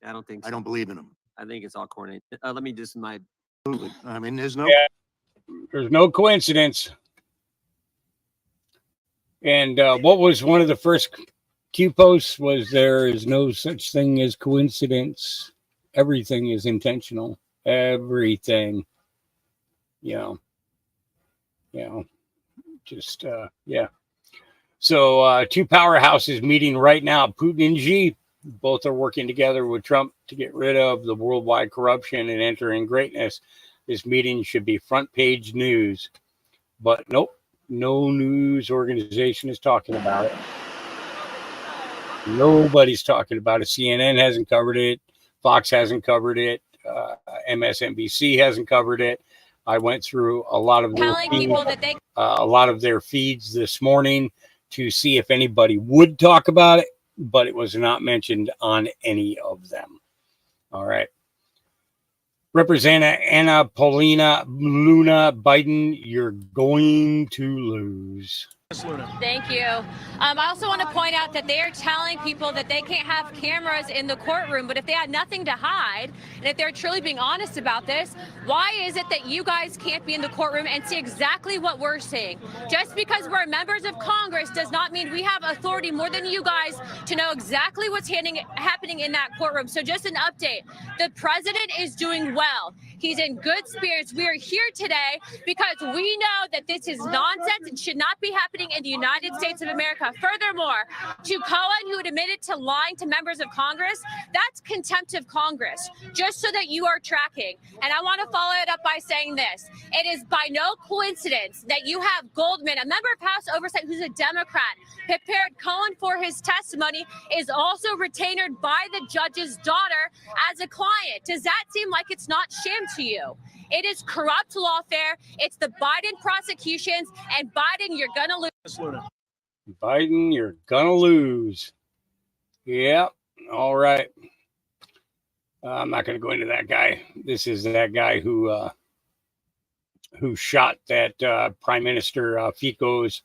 I don't think so. I don't believe in them. I think it's all coordinated. Let me just I mean, there's no. Yeah, there's no coincidence. And what was one of the first Q posts was there is no such thing as coincidence. Everything is intentional. Everything. Yeah. So two powerhouses meeting right now. Putin and Xi both are working together with Trump to get rid of the worldwide corruption and enter in greatness. This meeting should be front page news, but nope, no news organization is talking about it. Nobody's talking about it. CNN hasn't covered it. Fox hasn't covered it. MSNBC hasn't covered it. I went through a lot of their feeds this morning to see if anybody would talk about it, but it was not mentioned on any of them. All right. Representative Anna Paulina Luna Biden, you're going to lose. Thank you. I also want to point out that they are telling people that they can't have cameras in the courtroom, but if they had nothing to hide, and if they're truly being honest about this, why is it that you guys can't be in the courtroom and see exactly what we're seeing? Just because we're members of Congress does not mean we have authority more than you guys to know exactly what's happening in that courtroom. So just an update. The president is doing well. He's in good spirits. We are here today because we know that this is nonsense and should not be happening in the United States of America. Furthermore, to Cohen, who had admitted to lying to members of Congress, that's contempt of Congress, just so that you are tracking. And I want to follow it up by saying this. It is by no coincidence that you have Goldman, a member of House Oversight who's a Democrat, prepared Cohen for his testimony, is also retained by the judge's daughter as a client. Does that seem like it's not sham to you? It is corrupt lawfare. It's the Biden prosecutions, and Biden, you're going to lose. Biden, you're going to lose. Yep. All right. I'm not going to go into that guy. This is that guy who shot that Prime Minister Fico's,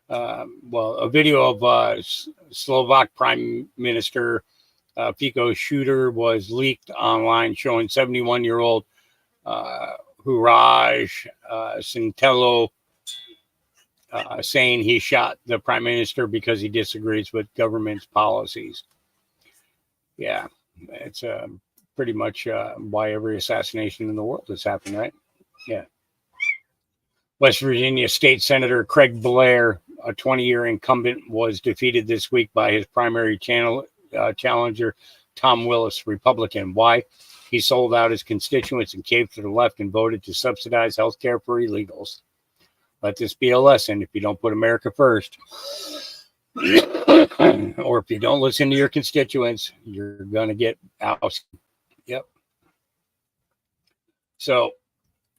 a video of Slovak Prime Minister Fico's shooter was leaked online showing 71-year-old Huraj Centello saying he shot the Prime Minister because he disagrees with government's policies. Yeah, it's pretty much why every assassination in the world has happened, right? Yeah. West Virginia State Senator Craig Blair, a 20-year incumbent, was defeated this week by his primary challenger, Tom Willis, Republican. Why? He sold out his constituents and caved to the left and voted to subsidize health care for illegals. Let this be a lesson. If you don't put America first, or if you don't listen to your constituents, you're going to get ousted. Yep. So,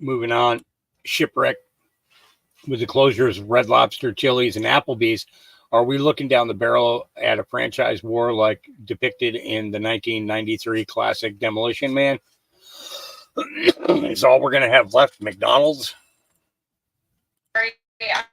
moving on, shipwreck. With the closures of Red Lobster, Chili's, and Applebee's, are we looking down the barrel at a franchise war like depicted in the 1993 classic Demolition Man? Is all we're going to have left McDonald's?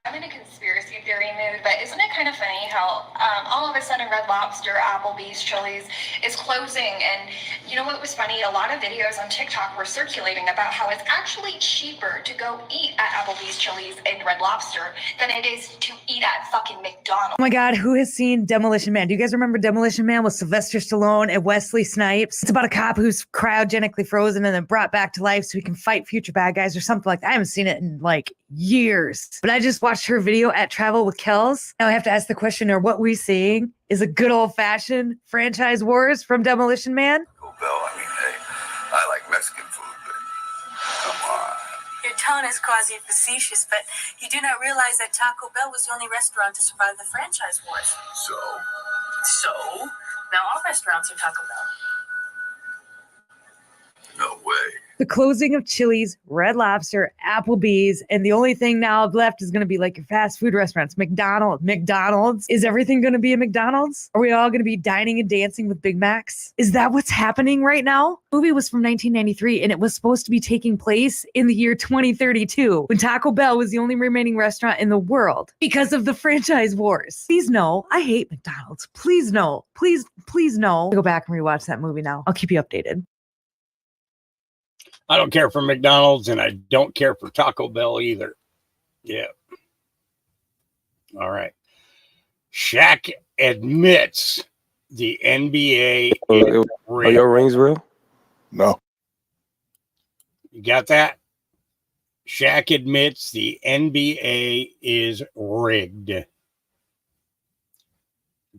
I'm in a conspiracy theory mood, but isn't it kind of funny how all of a sudden Red Lobster, Applebee's, Chili's is closing? And you know what was funny? A lot of videos on TikTok were circulating about how it's actually cheaper to go eat at Applebee's, Chili's, and Red Lobster than it is to eat at fucking McDonald's. Oh my God, who has seen Demolition Man? Do you guys remember Demolition Man with Sylvester Stallone and Wesley Snipes? It's about a cop who's cryogenically frozen and then brought back to life so he can fight future bad guys or something like that. I haven't seen it in like years, but I just watched her video at Travel with Kels. Now I have to ask the question, are what we're seeing is a good old fashioned franchise wars from Demolition Man? Bell, I mean, hey, I like Mexican food, but come on. Your tone is quasi-facetious, but you do not realize that Taco Bell was the only restaurant to survive the franchise wars. So, Now all restaurants are Taco Bell. no way. The closing of Chili's, Red Lobster, Applebee's, and the only thing now left is going to be like your fast food restaurants. McDonald's. Is everything going to be a McDonald's? Are we all going to be dining and dancing with Big Macs? Is that what's happening right now? The movie was from 1993, and it was supposed to be taking place in the year 2032, when Taco Bell was the only remaining restaurant in the world because of the franchise wars. Please no, I hate McDonald's. Please no. Please no. I'll go back and rewatch that movie now. I'll keep you updated. I don't care for McDonald's, and I don't care for Taco Bell either. Yeah. All right. Shaq admits the NBA is rigged. Are your rings real? No. You got that? Shaq admits the NBA is rigged.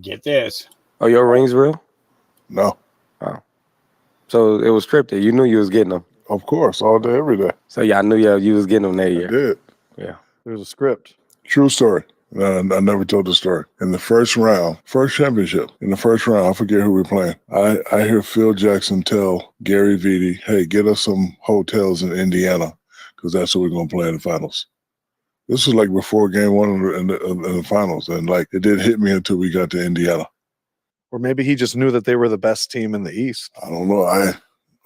Get this. Are your rings real? No. Oh. So it was scripted. You knew you was getting them. Of course, all day, every day. So y'all knew you was getting them that year. I did. Yeah. There's a script. True story. I never told the story. In the first round, first championship, in the first round, I forget who we're playing. I hear Phil Jackson tell Gary Vitti, hey, get us some hotels in Indiana, because that's where we're going to play in the finals. This was like before game one in the finals, and like it didn't hit me until we got to Indiana. Or maybe he just knew that they were the best team in the East. I don't know.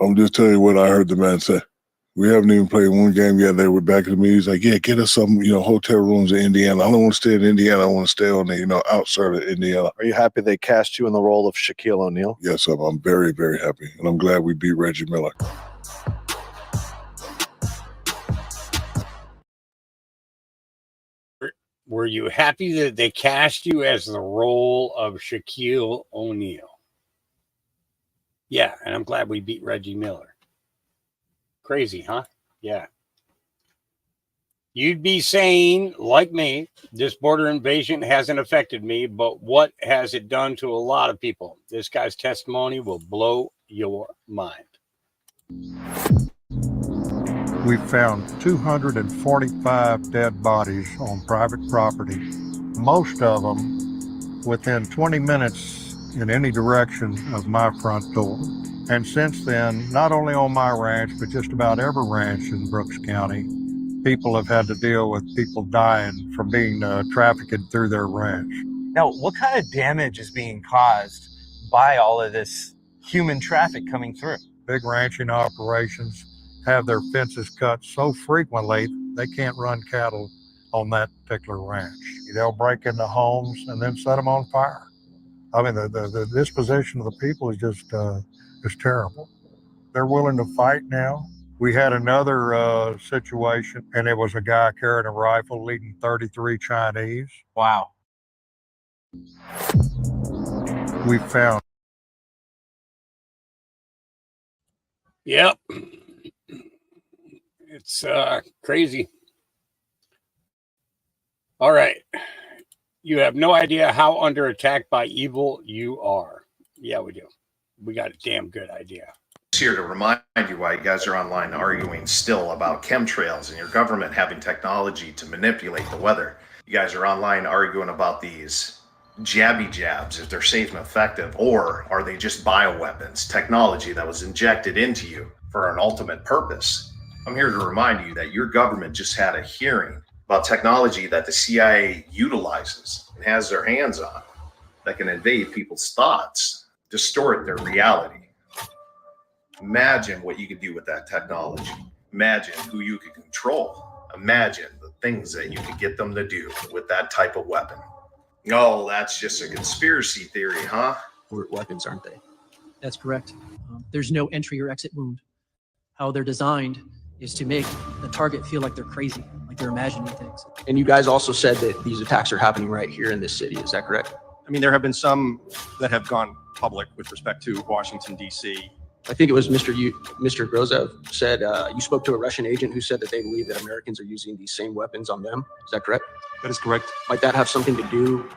I'm just telling you what I heard the man say. We haven't even played one game yet. They were back at me. He's like, yeah, get us some, hotel rooms in Indiana. I don't want to stay in Indiana. I want to stay on the, outside of Indiana. Are you happy they cast you in the role of Shaquille O'Neal? Yes, I'm very, very happy. And I'm glad we beat Reggie Miller. Were you happy that they cast you as the role of Shaquille O'Neal? Yeah, and I'm glad we beat Reggie Miller. Crazy, huh? Yeah. You'd be saying, like me, this border invasion hasn't affected me, but what has it done to a lot of people? This guy's testimony will blow your mind. We found 245 dead bodies on private property, most of them within 20 minutes in any direction of my front door. And since then, not only on my ranch, but just about every ranch in Brooks County, people have had to deal with people dying from being trafficked through their ranch. Now, what kind of damage is being caused by all of this human traffic coming through? Big ranching operations have their fences cut so frequently they can't run cattle on that particular ranch. They'll break into homes and then set them on fire. I mean, the disposition of the people is just terrible. They're willing to fight now. We had another situation, and it was a guy carrying a rifle leading 33 Chinese. Wow. We found. Yep. It's crazy. All right. You have no idea how under attack by evil you are. Yeah, we do. We got a damn good idea. Here to remind you why you guys are online arguing still about chemtrails and your government having technology to manipulate the weather. You guys are online arguing about these jabby jabs, if they're safe and effective, or are they just bioweapons, technology that was injected into you for an ultimate purpose. I'm here to remind you that your government just had a hearing about technology that the CIA utilizes and has their hands on that can invade people's thoughts, distort their reality. Imagine what you could do with that technology. Imagine who you could control. Imagine the things that you could get them to do with that type of weapon. Oh, that's just a conspiracy theory, huh? Weapons, aren't they? That's correct. There's no entry or exit wound. How they're designed is to make the target feel like they're crazy, like they're imagining things. And you guys also said that these attacks are happening right here in this city. Is that correct? I mean, there have been some that have gone public with respect to Washington, D.C. I think it was Mr. Grozev said you spoke to a Russian agent who said that they believe that Americans are using these same weapons on them. Is that correct? That is correct. Might that have something to do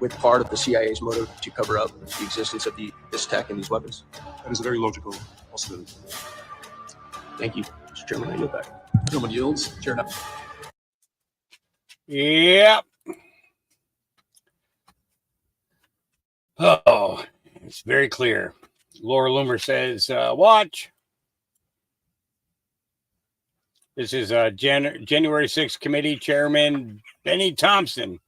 with part of the CIA's motive to cover up the existence of this tech and these weapons? That is a very logical possibility. Thank you, Mr. Chairman. I yield back. Gentleman yields. Chair enough. Yep. Oh, it's very clear. Laura Loomer says, watch. This is January 6th committee chairman, Benny Thompson.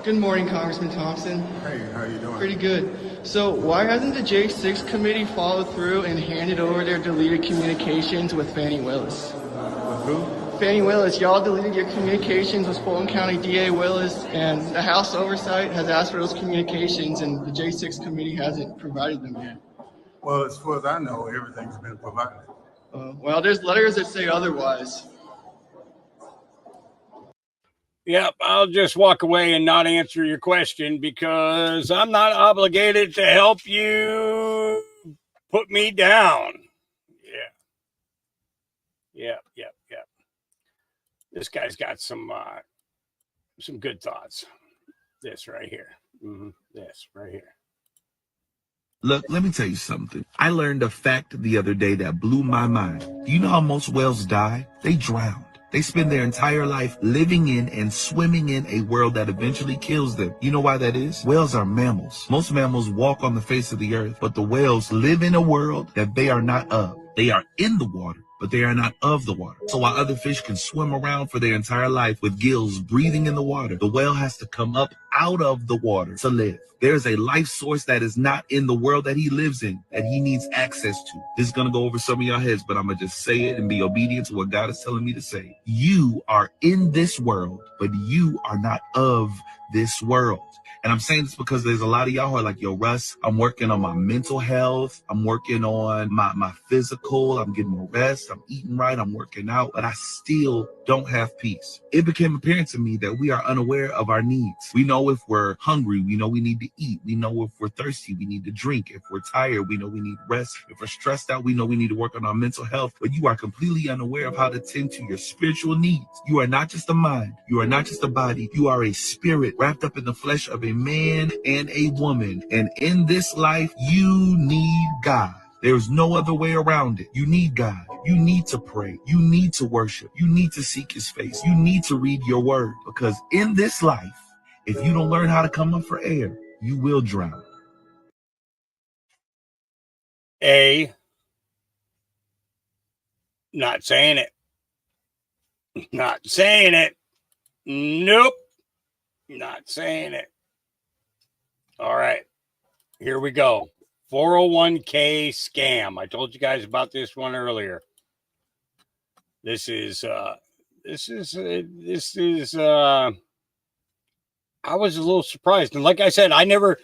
Good morning, Congressman Thompson. Hey, how you doing? Pretty good. So why hasn't the J6 committee followed through and handed over their deleted communications with Fannie Willis? With who? Fannie Willis, y'all deleted your communications with Fulton County DA Willis, and the House Oversight has asked for those communications, and the J6 committee hasn't provided them yet. Well, as far as I know, everything's been provided. Well, there's letters that say otherwise. Yep, I'll just walk away and not answer your question because I'm not obligated to help you put me down. Yeah. This guy's got some good thoughts. This right here. This right here. Look, let me tell you something. I learned a fact the other day that blew my mind. Do you know how most whales die? They drown. They spend their entire life living in and swimming in a world that eventually kills them. You know why that is? Whales are mammals. Most mammals walk on the face of the earth, but the whales live in a world that they are not of. They are in the water, but they are not of the water. So while other fish can swim around for their entire life with gills breathing in the water, the whale has to come up out of the water to live. There's a life source that is not in the world that he lives in, that he needs access to. This is going to go over some of y'all heads, but I'm going to just say it and be obedient to what God is telling me to say. You are in this world, but you are not of this world. And I'm saying this because there's a lot of y'all who are like, yo, Russ, I'm working on my mental health. I'm working on my physical. I'm getting more rest. I'm eating right. I'm working out, but I still don't have peace. It became apparent to me that we are unaware of our needs. We know if we're hungry, we know we need to eat. We know if we're thirsty, we need to drink. If we're tired, we know we need rest. If we're stressed out, we know we need to work on our mental health. But you are completely unaware of how to tend to your spiritual needs. You are not just a mind. You are not just a body. You are a spirit wrapped up in the flesh of a man and a woman. And in this life, you need God. There's no other way around it. You need God. You need to pray. You need to worship. You need to seek his face. You need to read your word, because in this life, if you don't learn how to come up for air, you will drown. Not saying it. Not saying it. Nope. Not saying it. All right. Here we go. 401k scam. I told you guys about this one earlier. This is I was a little surprised. And like I said, I never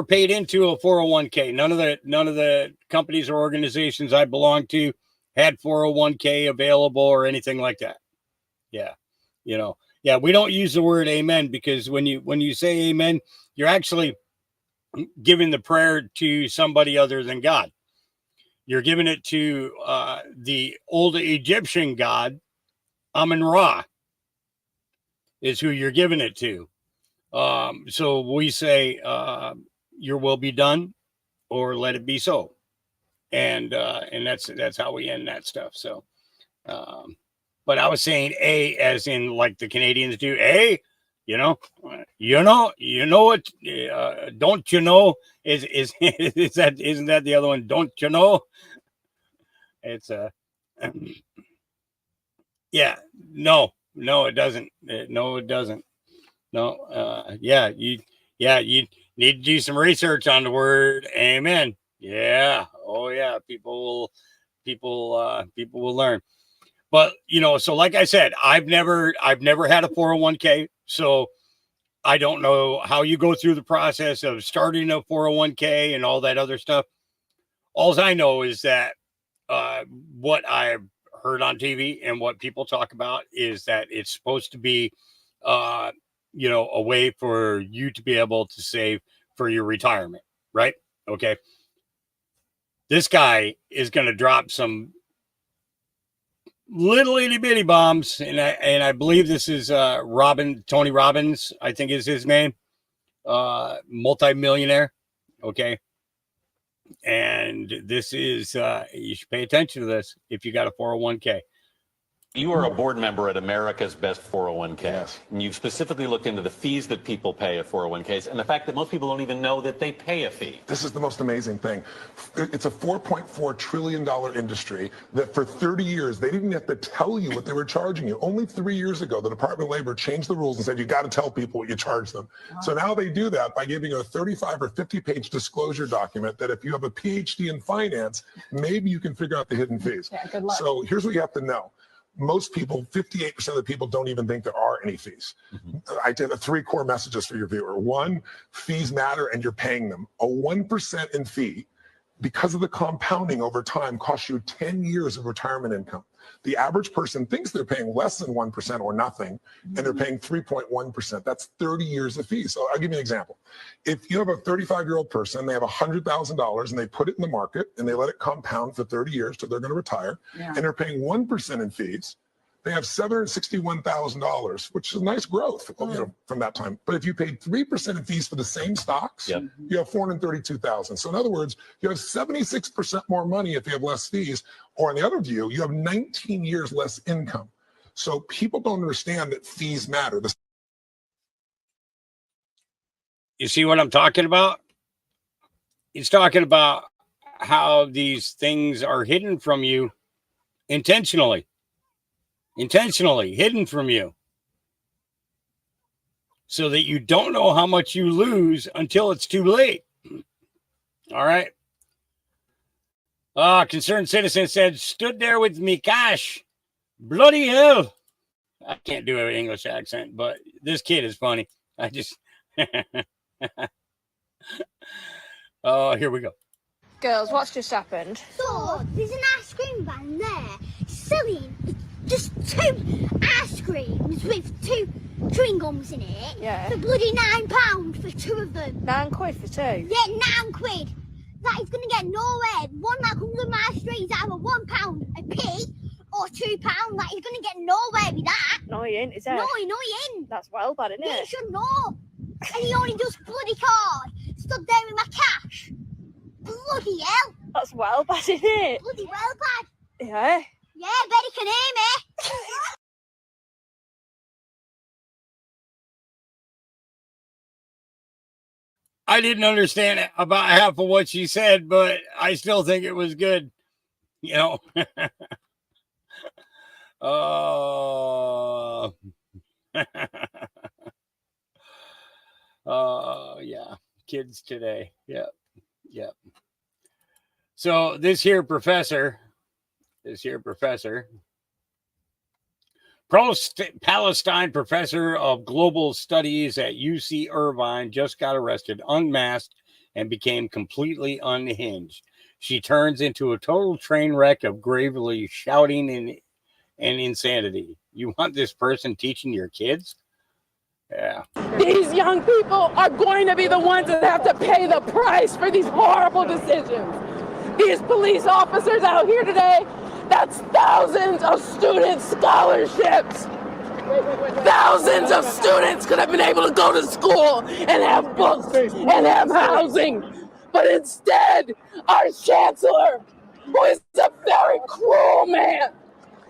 paid into a 401k. None of the companies or organizations I belonged to had 401k available or anything like that. Yeah. Yeah, we don't use the word amen, because when you say amen, you're actually giving the prayer to somebody other than God. You're giving it to the old Egyptian god, Amun-Ra, is who you're giving it to. So we say, your will be done, or let it be so. And that's how we end that stuff. So, but I was saying as in like the Canadians do, what, don't you know, isn't that the other one? Don't you know? It's yeah, no, it doesn't. No, it doesn't. No, you need to do some research on the word amen. Yeah. Oh yeah. People will learn. But so like I said, I've never had a 401k, so I don't know how you go through the process of starting a 401k and all that other stuff. All I know is that what I've heard on TV and what people talk about is that it's supposed to be a way for you to be able to save for your retirement, right? Okay. This guy is going to drop some little itty bitty bombs, and I believe this is Tony Robbins, I think is his name, multi-millionaire. Okay. And this is you should pay attention to this if you got a 401k. You are a board member at America's Best 401k. Yes. And you've specifically looked into the fees that people pay at 401ks and the fact that most people don't even know that they pay a fee. This is the most amazing thing. It's a $4.4 trillion industry that for 30 years, they didn't have to tell you what they were charging you. Only 3 years ago, the Department of Labor changed the rules and said, you got to tell people what you charge them. So now they do that by giving a 35 or 50-page disclosure document that if you have a PhD in finance, maybe you can figure out the hidden fees. Yeah, good luck. So here's what you have to know. Most people, 58% of the people don't even think there are any fees. I did 3 core messages for your viewer. 1, fees matter and you're paying them. A 1% in fee, because of the compounding over time, costs you 10 years of retirement income. The average person thinks they're paying less than 1% or nothing, and they're paying 3.1%. That's 30 years of fees. So I'll give you an example. If you have a 35-year-old person, they have $100,000 and they put it in the market and they let it compound for 30 years till they're going to retire, and they're paying 1% in fees, they have $761,000, which is a nice growth from that time. But if you paid 3% in fees for the same stocks, you have $432,000. So in other words, you have 76% more money if you have less fees. Or on the other view, you have 19 years less income. So people don't understand that fees matter. You see what I'm talking about? He's talking about how these things are hidden from you intentionally hidden from you so that you don't know how much you lose until it's too late. All right. Concerned citizen said, stood there with me cash. Bloody hell. I can't do an English accent, but this kid is funny. I just, Oh, here we go. Girls, what's just happened? So, there's an ice cream van there selling just 2 ice creams with 2 chewing gums in it. Yeah. For bloody £9 for 2 of them. £9 for 2? Yeah, £9. That is going to get nowhere. One that comes on my street is either £1 a p or £2. That is going to get nowhere with that. No, he ain't, is it? No, he ain't. That's well bad, isn't Yeah, it? you should know. And he only does bloody card. Stood there with my cash. Bloody hell. That's well bad, isn't it? Bloody well bad. Yeah. Yeah, bet he can hear me. I didn't understand about half of what she said, but I still think it was good. You know. Yeah. Kids today. Yep. Yep. So this here professor, Palestine professor of global studies at UC Irvine, just got arrested, unmasked, and became completely unhinged. She turns into a total train wreck of gravely shouting and insanity. You want this person teaching your kids? Yeah. These young people are going to be the ones that have to pay the price for these horrible decisions. These police officers out here today, that's thousands of student scholarships. Thousands of students could have been able to go to school and have books and have housing. But instead, our chancellor, who is a very cruel man,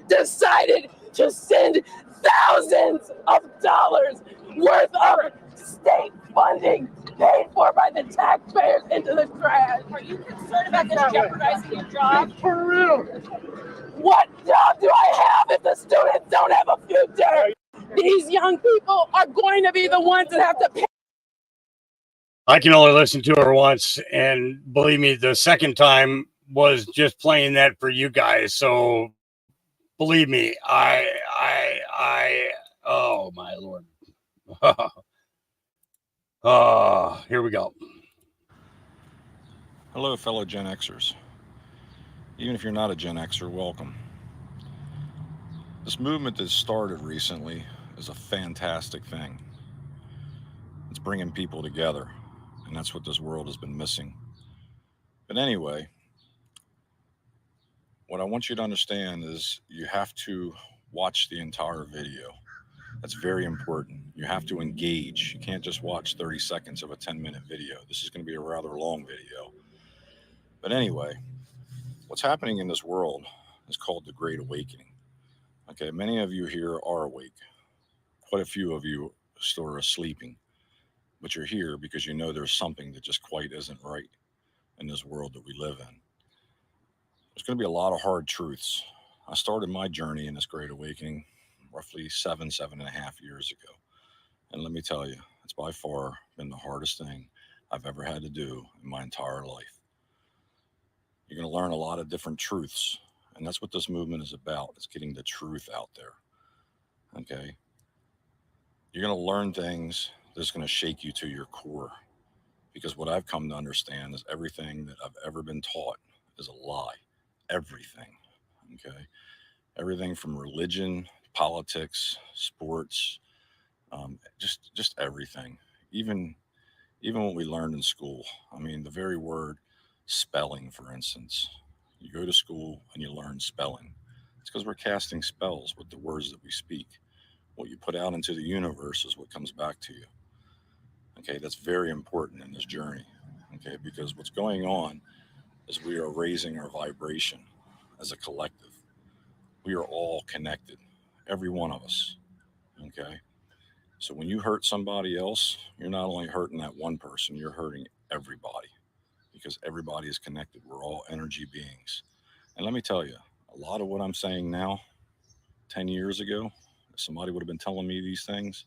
decided to send thousands of dollars worth of state funding paid for by the taxpayers into the trash. Are you concerned about this jeopardizing your job? For real. What job do I have if the students don't have a future? These young people are going to be the ones that have to pay. I can only listen to her once, and believe me, the second time was just playing that for you guys. So believe me, oh my Lord. Oh, here we go. Hello, fellow Gen Xers. Even if you're not a Gen Xer, welcome. This movement that started recently is a fantastic thing. It's bringing people together, and that's what this world has been missing. But anyway, what I want you to understand is you have to watch the entire video. That's very important. You have to engage. You can't just watch 30 seconds of a 10-minute video. This is going to be a rather long video. But anyway, what's happening in this world is called the Great Awakening. Okay, many of you here are awake. Quite a few of you still are sleeping. But you're here because you know there's something that just quite isn't right in this world that we live in. There's going to be a lot of hard truths. I started my journey in this Great Awakening roughly 7.5 years ago. And let me tell you, it's by far been the hardest thing I've ever had to do in my entire life. You're going to learn a lot of different truths, and that's what this movement is about. It's getting the truth out there. Okay? You're going to learn things that's going to shake you to your core, because what I've come to understand is everything that I've ever been taught is a lie. Everything. Okay? Everything from religion, politics, sports, just everything. Even what we learned in school. I mean, the very word spelling, for instance. You go to school and you learn spelling. It's because we're casting spells with the words that we speak. What you put out into the universe is what comes back to you. Okay, that's very important in this journey. Okay, because what's going on is we are raising our vibration as a collective. We are all connected, every one of us. Okay, so when you hurt somebody else, you're not only hurting that one person, you're hurting everybody, because everybody is connected. We're all energy beings. And let me tell you, a lot of what I'm saying now, 10 years ago, if somebody would have been telling me these things,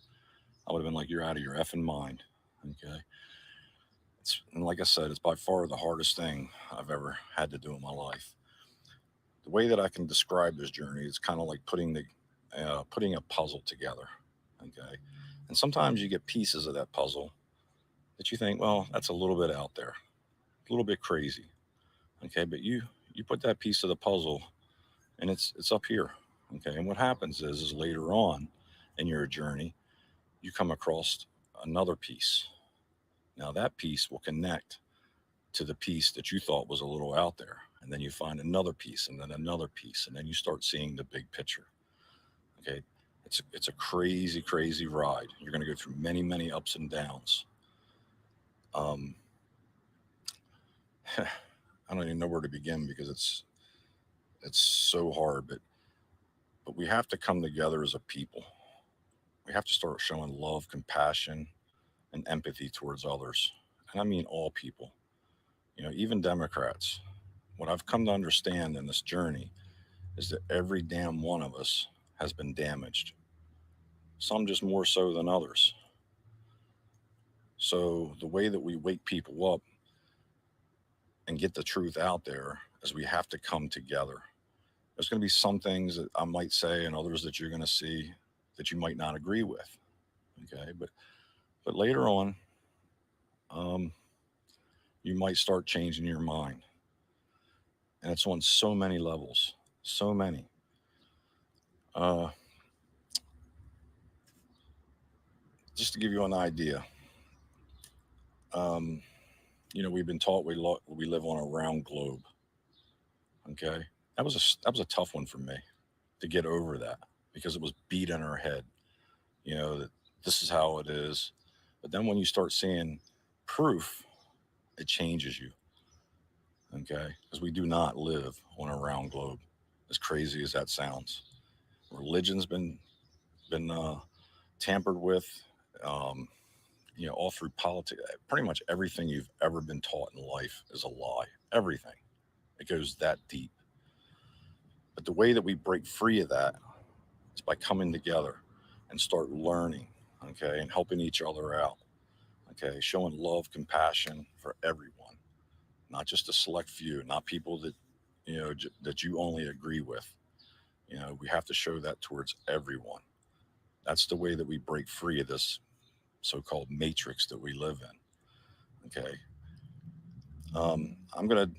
I would have been like, you're out of your effing mind. Okay. And like I said, it's by far the hardest thing I've ever had to do in my life. The way that I can describe this journey is kind of like putting a puzzle together. Okay. And sometimes you get pieces of that puzzle that you think, well, that's a little bit out there, a little bit crazy. Okay, but you put that piece of the puzzle and it's up here. Okay, and what happens is later on in your journey, you come across another piece. Now that piece will connect to the piece that you thought was a little out there. And then you find another piece and then another piece. And then you start seeing the big picture. Okay. It's a crazy, crazy ride. You're going to go through many, many ups and downs. I don't even know where to begin because it's so hard, but we have to come together as a people. We have to start showing love, compassion, and empathy towards others. And I mean all people, you know, even Democrats. What I've come to understand in this journey is that every damn one of us has been damaged. Some just more so than others. So the way that we wake people up and get the truth out there is we have to come together. There's going to be some things that I might say and others that you're going to see that you might not agree with. Okay. But later on, you might start changing your mind. And it's on so many levels, so many. Just to give you an idea, you know, we've been taught we live on a round globe. Okay, that was a tough one for me to get over that because it was beat in our head. You know, that this is how it is. But then when you start seeing proof, it changes you. Okay, because we do not live on a round globe, as crazy as that sounds. Religion's been tampered with, you know, all through politics. Pretty much everything you've ever been taught in life is a lie. Everything. It goes that deep. But the way that we break free of that is by coming together and start learning, okay, and helping each other out, okay, showing love, compassion for everyone. Not just a select few, not people that, you know, that you only agree with. You know, we have to show that towards everyone. That's the way that we break free of this so-called matrix that we live in. Okay. I'm going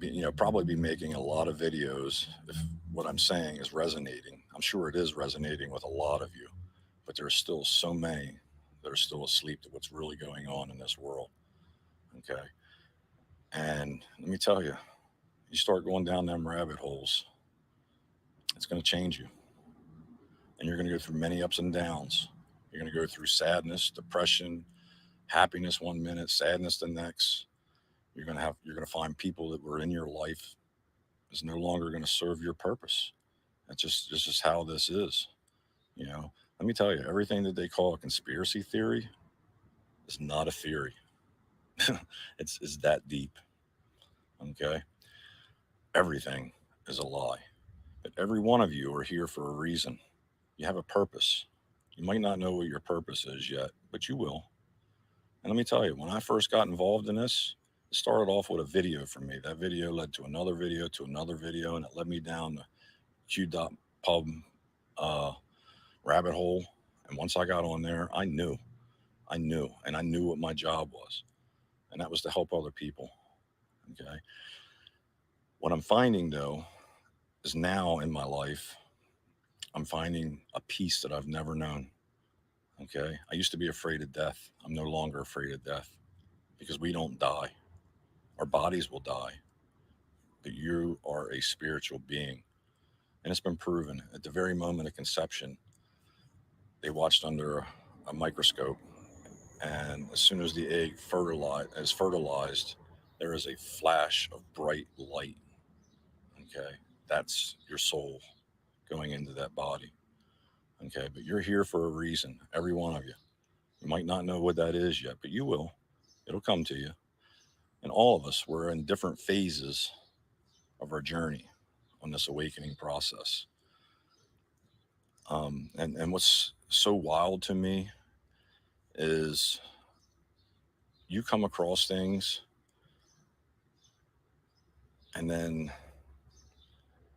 to probably be making a lot of videos if what I'm saying is resonating. I'm sure it is resonating with a lot of you, but there's still so many that are still asleep to what's really going on in this world. Okay. And let me tell you, you start going down them rabbit holes, it's going to change you. And you're going to go through many ups and downs. You're going to go through sadness, depression, happiness one minute, sadness the next. You're going to find people that were in your life is no longer going to serve your purpose. That's just how this is. You know, let me tell you, everything that they call a conspiracy theory is not a theory. It's that deep. Okay. Everything is a lie. But every one of you are here for a reason. You have a purpose. You might not know what your purpose is yet, but you will. And let me tell you, when I first got involved in this, it started off with a video for me. That video led to another video, and it led me down the Q.pub rabbit hole. And once I got on there, I knew what my job was. And that was to help other people. Okay. What I'm finding though, is now in my life, I'm finding a peace that I've never known. Okay. I used to be afraid of death. I'm no longer afraid of death because we don't die. Our bodies will die, but you are a spiritual being. And it's been proven at the very moment of conception. They watched under a microscope, and as soon as the egg is fertilized, there is a flash of bright light. Okay. That's your soul going into that body. Okay. But you're here for a reason. Every one of you. You might not know what that is yet, but you will. It'll come to you. And all of us, we're in different phases of our journey on this awakening process. And what's so wild to me is you come across things and then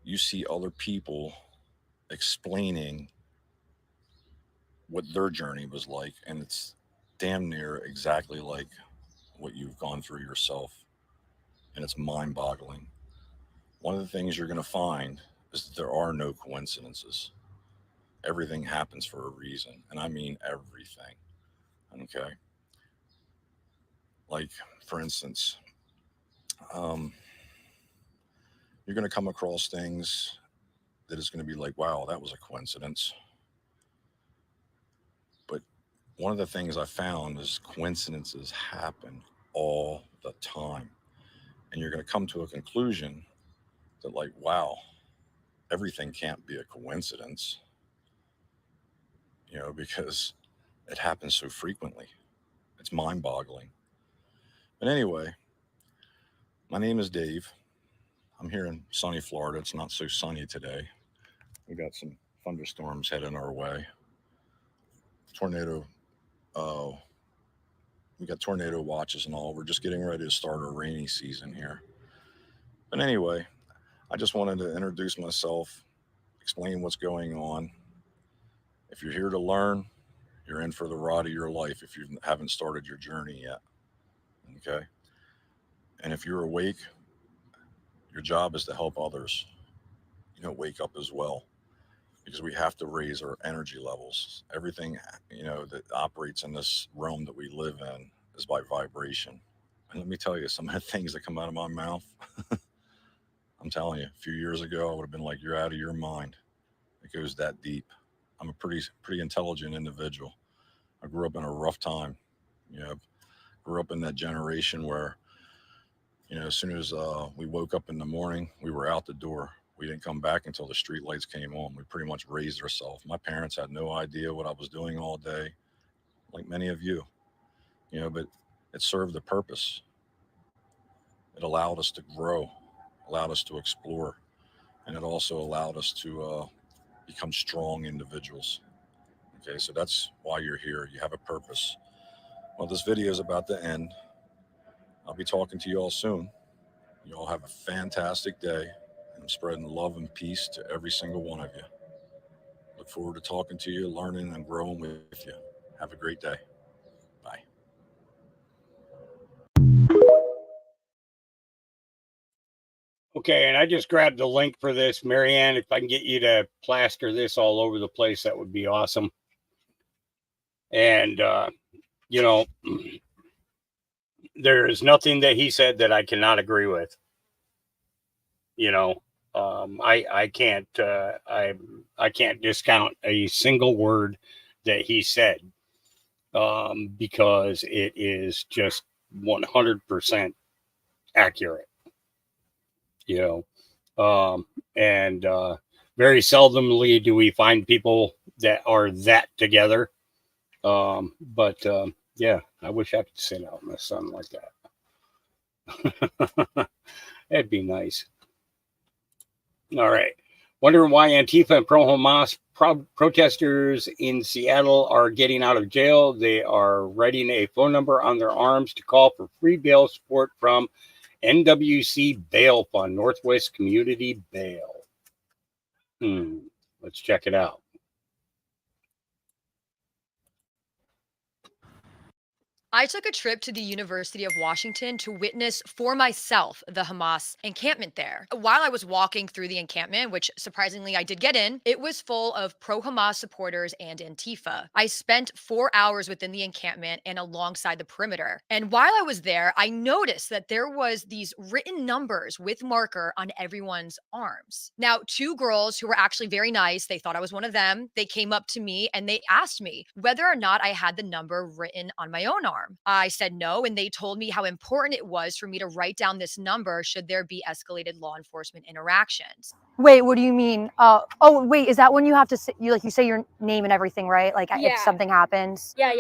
you see other people explaining what their journey was like, and it's damn near exactly like what you've gone through yourself, and it's mind-boggling. One of the things you're going to find is that there are no coincidences. Everything happens for a reason, and I mean everything. Okay? Like, for instance, you're going to come across things that is going to be like, wow, that was a coincidence. But one of the things I found is coincidences happen all the time. And you're going to come to a conclusion that, like, wow, everything can't be a coincidence, because it happens so frequently. It's mind-boggling. But anyway, my name is Dave. I'm here in sunny Florida. It's not so sunny today. We got some thunderstorms heading our way. We got tornado watches and all. We're just getting ready to start our rainy season here. But anyway, I just wanted to introduce myself, explain what's going on. If you're here to learn, you're in for the ride of your life if you haven't started your journey yet. Okay? And if you're awake, your job is to help others, wake up as well. Because we have to raise our energy levels. Everything, that operates in this realm that we live in is by vibration. And let me tell you, some of the things that come out of my mouth, I'm telling you, a few years ago, I would have been like, you're out of your mind. It goes that deep. I'm a pretty intelligent individual. I grew up in a rough time. Grew up in that generation where, as soon as we woke up in the morning, we were out the door. We didn't come back until the street lights came on. We pretty much raised ourselves. My parents had no idea what I was doing all day, like many of you, but it served a purpose. It allowed us to grow, allowed us to explore, and it also allowed us to become strong individuals. Okay, so that's why you're here. You have a purpose. Well, this video is about to end. I'll be talking to you all soon. You all have a fantastic day. I'm spreading love and peace to every single one of you. Look forward to talking to you, learning and growing with you. Have a great day. Bye. Okay, and I just grabbed the link for this. Marianne, if I can get you to plaster this all over the place, that would be awesome. And, there is nothing that he said that I cannot agree with. I can't discount a single word that he said, because it is just 100% accurate. And very seldomly do we find people that are that together. Yeah, I wish I could sit out in the sun like that. That'd be nice. All right. Wondering why Antifa and pro-Hamas protesters in Seattle are getting out of jail. They are writing a phone number on their arms to call for free bail support from NWC Bail Fund, Northwest Community Bail. Let's check it out. I took a trip to the University of Washington to witness for myself the Hamas encampment there. While I was walking through the encampment, which surprisingly I did get in, it was full of pro-Hamas supporters and Antifa. I spent 4 hours within the encampment and alongside the perimeter. And while I was there, I noticed that there was these written numbers with marker on everyone's arms. Now, two girls who were actually very nice, they thought I was one of them. They came up to me and they asked me whether or not I had the number written on my own arm. I said no, and they told me how important it was for me to write down this number should there be escalated law enforcement interactions. Wait, what do you mean? Wait, is that when you have to say, you say your name and everything, right? Like if something happens? Yeah.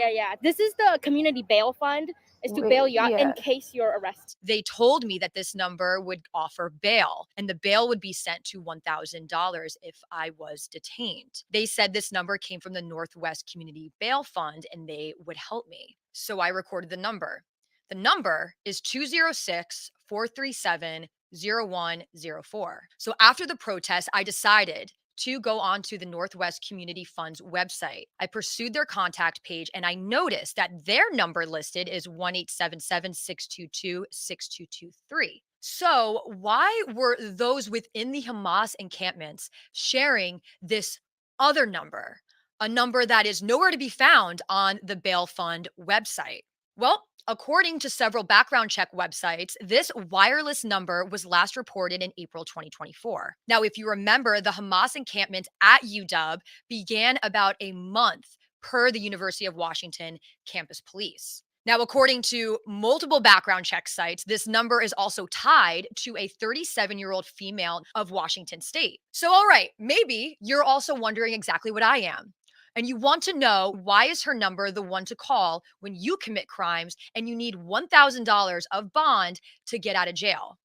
This is the community bail fund. Is to bail you out in case you're arrested. They told me that this number would offer bail, and the bail would be sent to $1,000 if I was detained. They said this number came from the Northwest Community Bail Fund, and they would help me. So I recorded the number. The number is 206-437-0104. So after the protest, I decided to go onto the Northwest Community Fund's website. I pursued their contact page and I noticed that their number listed is 1-877-622-6223. So why were those within the Hamas encampments sharing this other number, a number that is nowhere to be found on the Bail Fund website? Well, according to several background check websites, this wireless number was last reported in April 2024. Now, if you remember, the Hamas encampment at UW began about a month per the University of Washington campus police. Now, according to multiple background check sites, this number is also tied to a 37-year-old female of Washington State. So, all right, maybe you're also wondering exactly what I am. And you want to know, why is her number the one to call when you commit crimes and you need $1,000 of bond to get out of jail?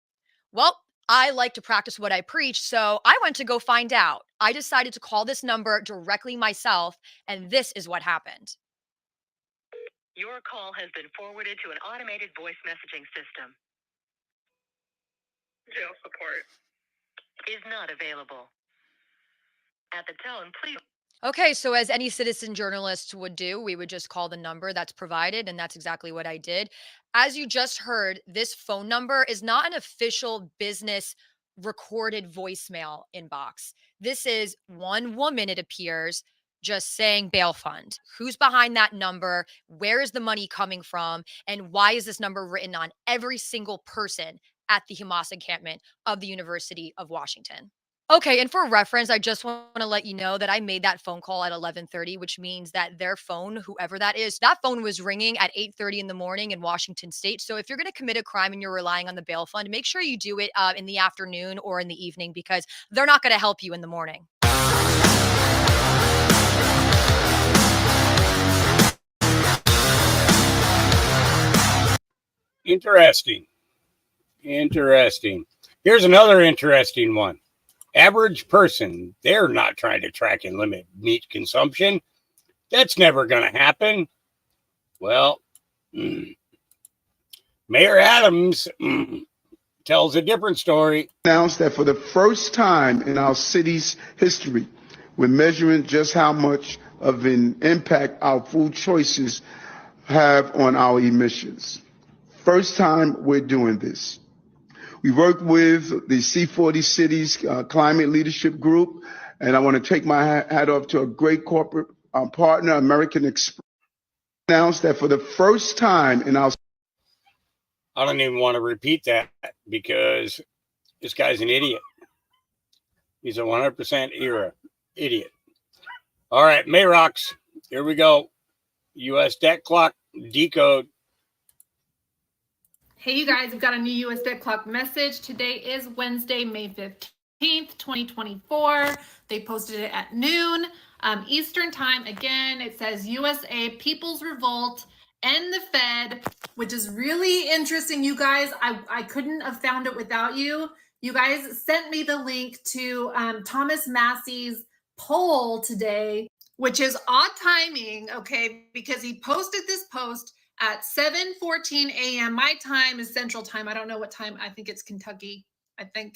Well, I like to practice what I preach, so I went to go find out. I decided to call this number directly myself, and this is what happened. Your call has been forwarded to an automated voice messaging system. Jail support is not available. At the tone, please. Okay, so as any citizen journalist would do, we would just call the number that's provided, and that's exactly what I did. As you just heard, this phone number is not an official business recorded voicemail inbox. This is one woman, it appears, just saying bail fund. Who's behind that number? Where is the money coming from? And why is this number written on every single person at the Hamas encampment of the University of Washington? Okay, and for reference, I just want to let you know that I made that phone call at 11:30, which means that their phone, whoever that is, that phone was ringing at 8:30 in the morning in Washington State. So if you're going to commit a crime and you're relying on the bail fund, make sure you do it in the afternoon or in the evening, because they're not going to help you in the morning. Interesting. Here's another interesting one. Average person, they're not trying to track and limit meat consumption. That's never going to happen. Well, Mayor Adams tells a different story. Announced that for the first time in our city's history, we're measuring just how much of an impact our food choices have on our emissions. First time we're doing this. We work with the C40 Cities Climate Leadership Group, and I want to take my hat off to a great corporate partner, American Express. Announced that for the first time in our... I don't even want to repeat that because this guy's an idiot. He's a 100% idiot. All right, Mayrox, here we go. U.S. debt clock decode. Hey, you guys, we've got a new U.S. debt clock message. Today is Wednesday, May 15th, 2024. They posted it at noon Eastern time. Again, it says USA People's Revolt and the Fed, which is really interesting, you guys. I couldn't have found it without you. You guys sent me the link to Thomas Massey's poll today, which is odd timing, okay, because he posted this post at 7:14 a.m. My time is Central Time. I don't know what time. I think it's Kentucky, I think.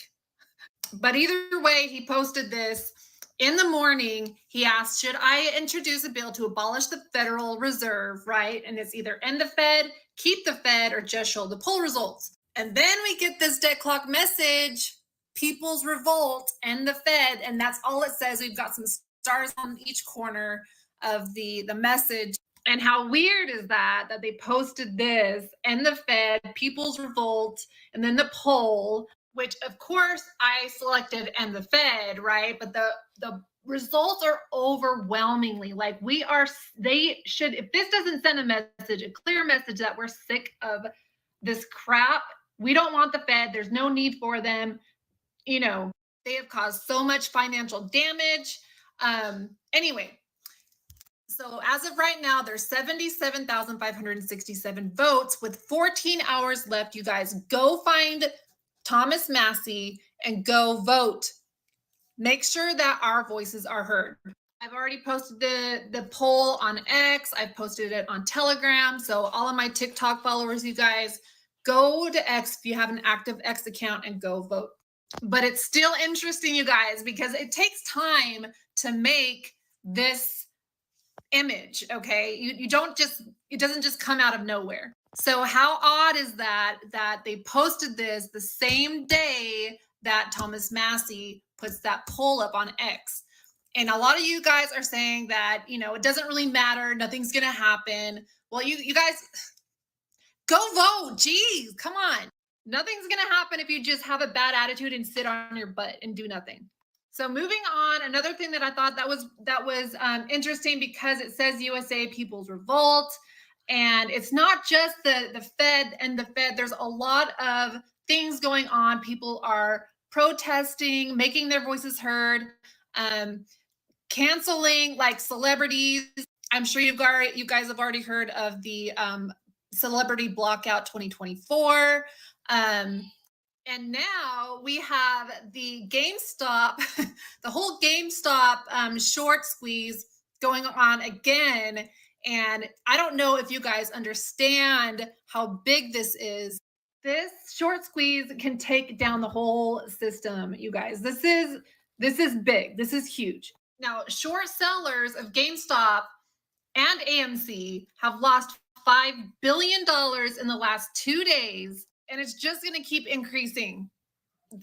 But either way, he posted this in the morning. He asked, should I introduce a bill to abolish the Federal Reserve, right? And it's either end the Fed, keep the Fed, or just show the poll results. And then we get this debt clock message, People's Revolt, end the Fed. And that's all it says. We've got some stars on each corner of the message. And how weird is that they posted this, and the Fed, People's Revolt, and then the poll, which of course I selected and the Fed, right? But the results are overwhelmingly like they should, if this doesn't send a message, a clear message that we're sick of this crap, we don't want the Fed, there's no need for them. You know, they have caused so much financial damage. Anyway. So as of right now, there's 77,567 votes with 14 hours left. You guys go find Thomas Massey and go vote. Make sure that our voices are heard. I've already posted the poll on X. I've posted it on Telegram. So all of my TikTok followers, you guys, go to X if you have an active X account and go vote. But it's still interesting, you guys, because it takes time to make this image. Okay, you don't just, it doesn't just come out of nowhere. So how odd is that they posted this the same day that Thomas Massie puts that poll up on X? And a lot of you guys are saying that, you know, it doesn't really matter, nothing's gonna happen. Well, you guys go vote. Geez, come on. Nothing's gonna happen if you just have a bad attitude and sit on your butt and do nothing. So moving on, another thing that I thought that was interesting, because it says USA People's Revolt, and it's not just the Fed and the Fed. There's a lot of things going on. People are protesting, making their voices heard, canceling like celebrities. I'm sure you guys have already heard of the Celebrity Blockout 2024. And now we have the GameStop, the whole GameStop short squeeze going on again. And I don't know if you guys understand how big this is. This short squeeze can take down the whole system, you guys. This is big. This is huge. Now, short sellers of GameStop and AMC have lost $5 billion in the last 2 days. And it's just going to keep increasing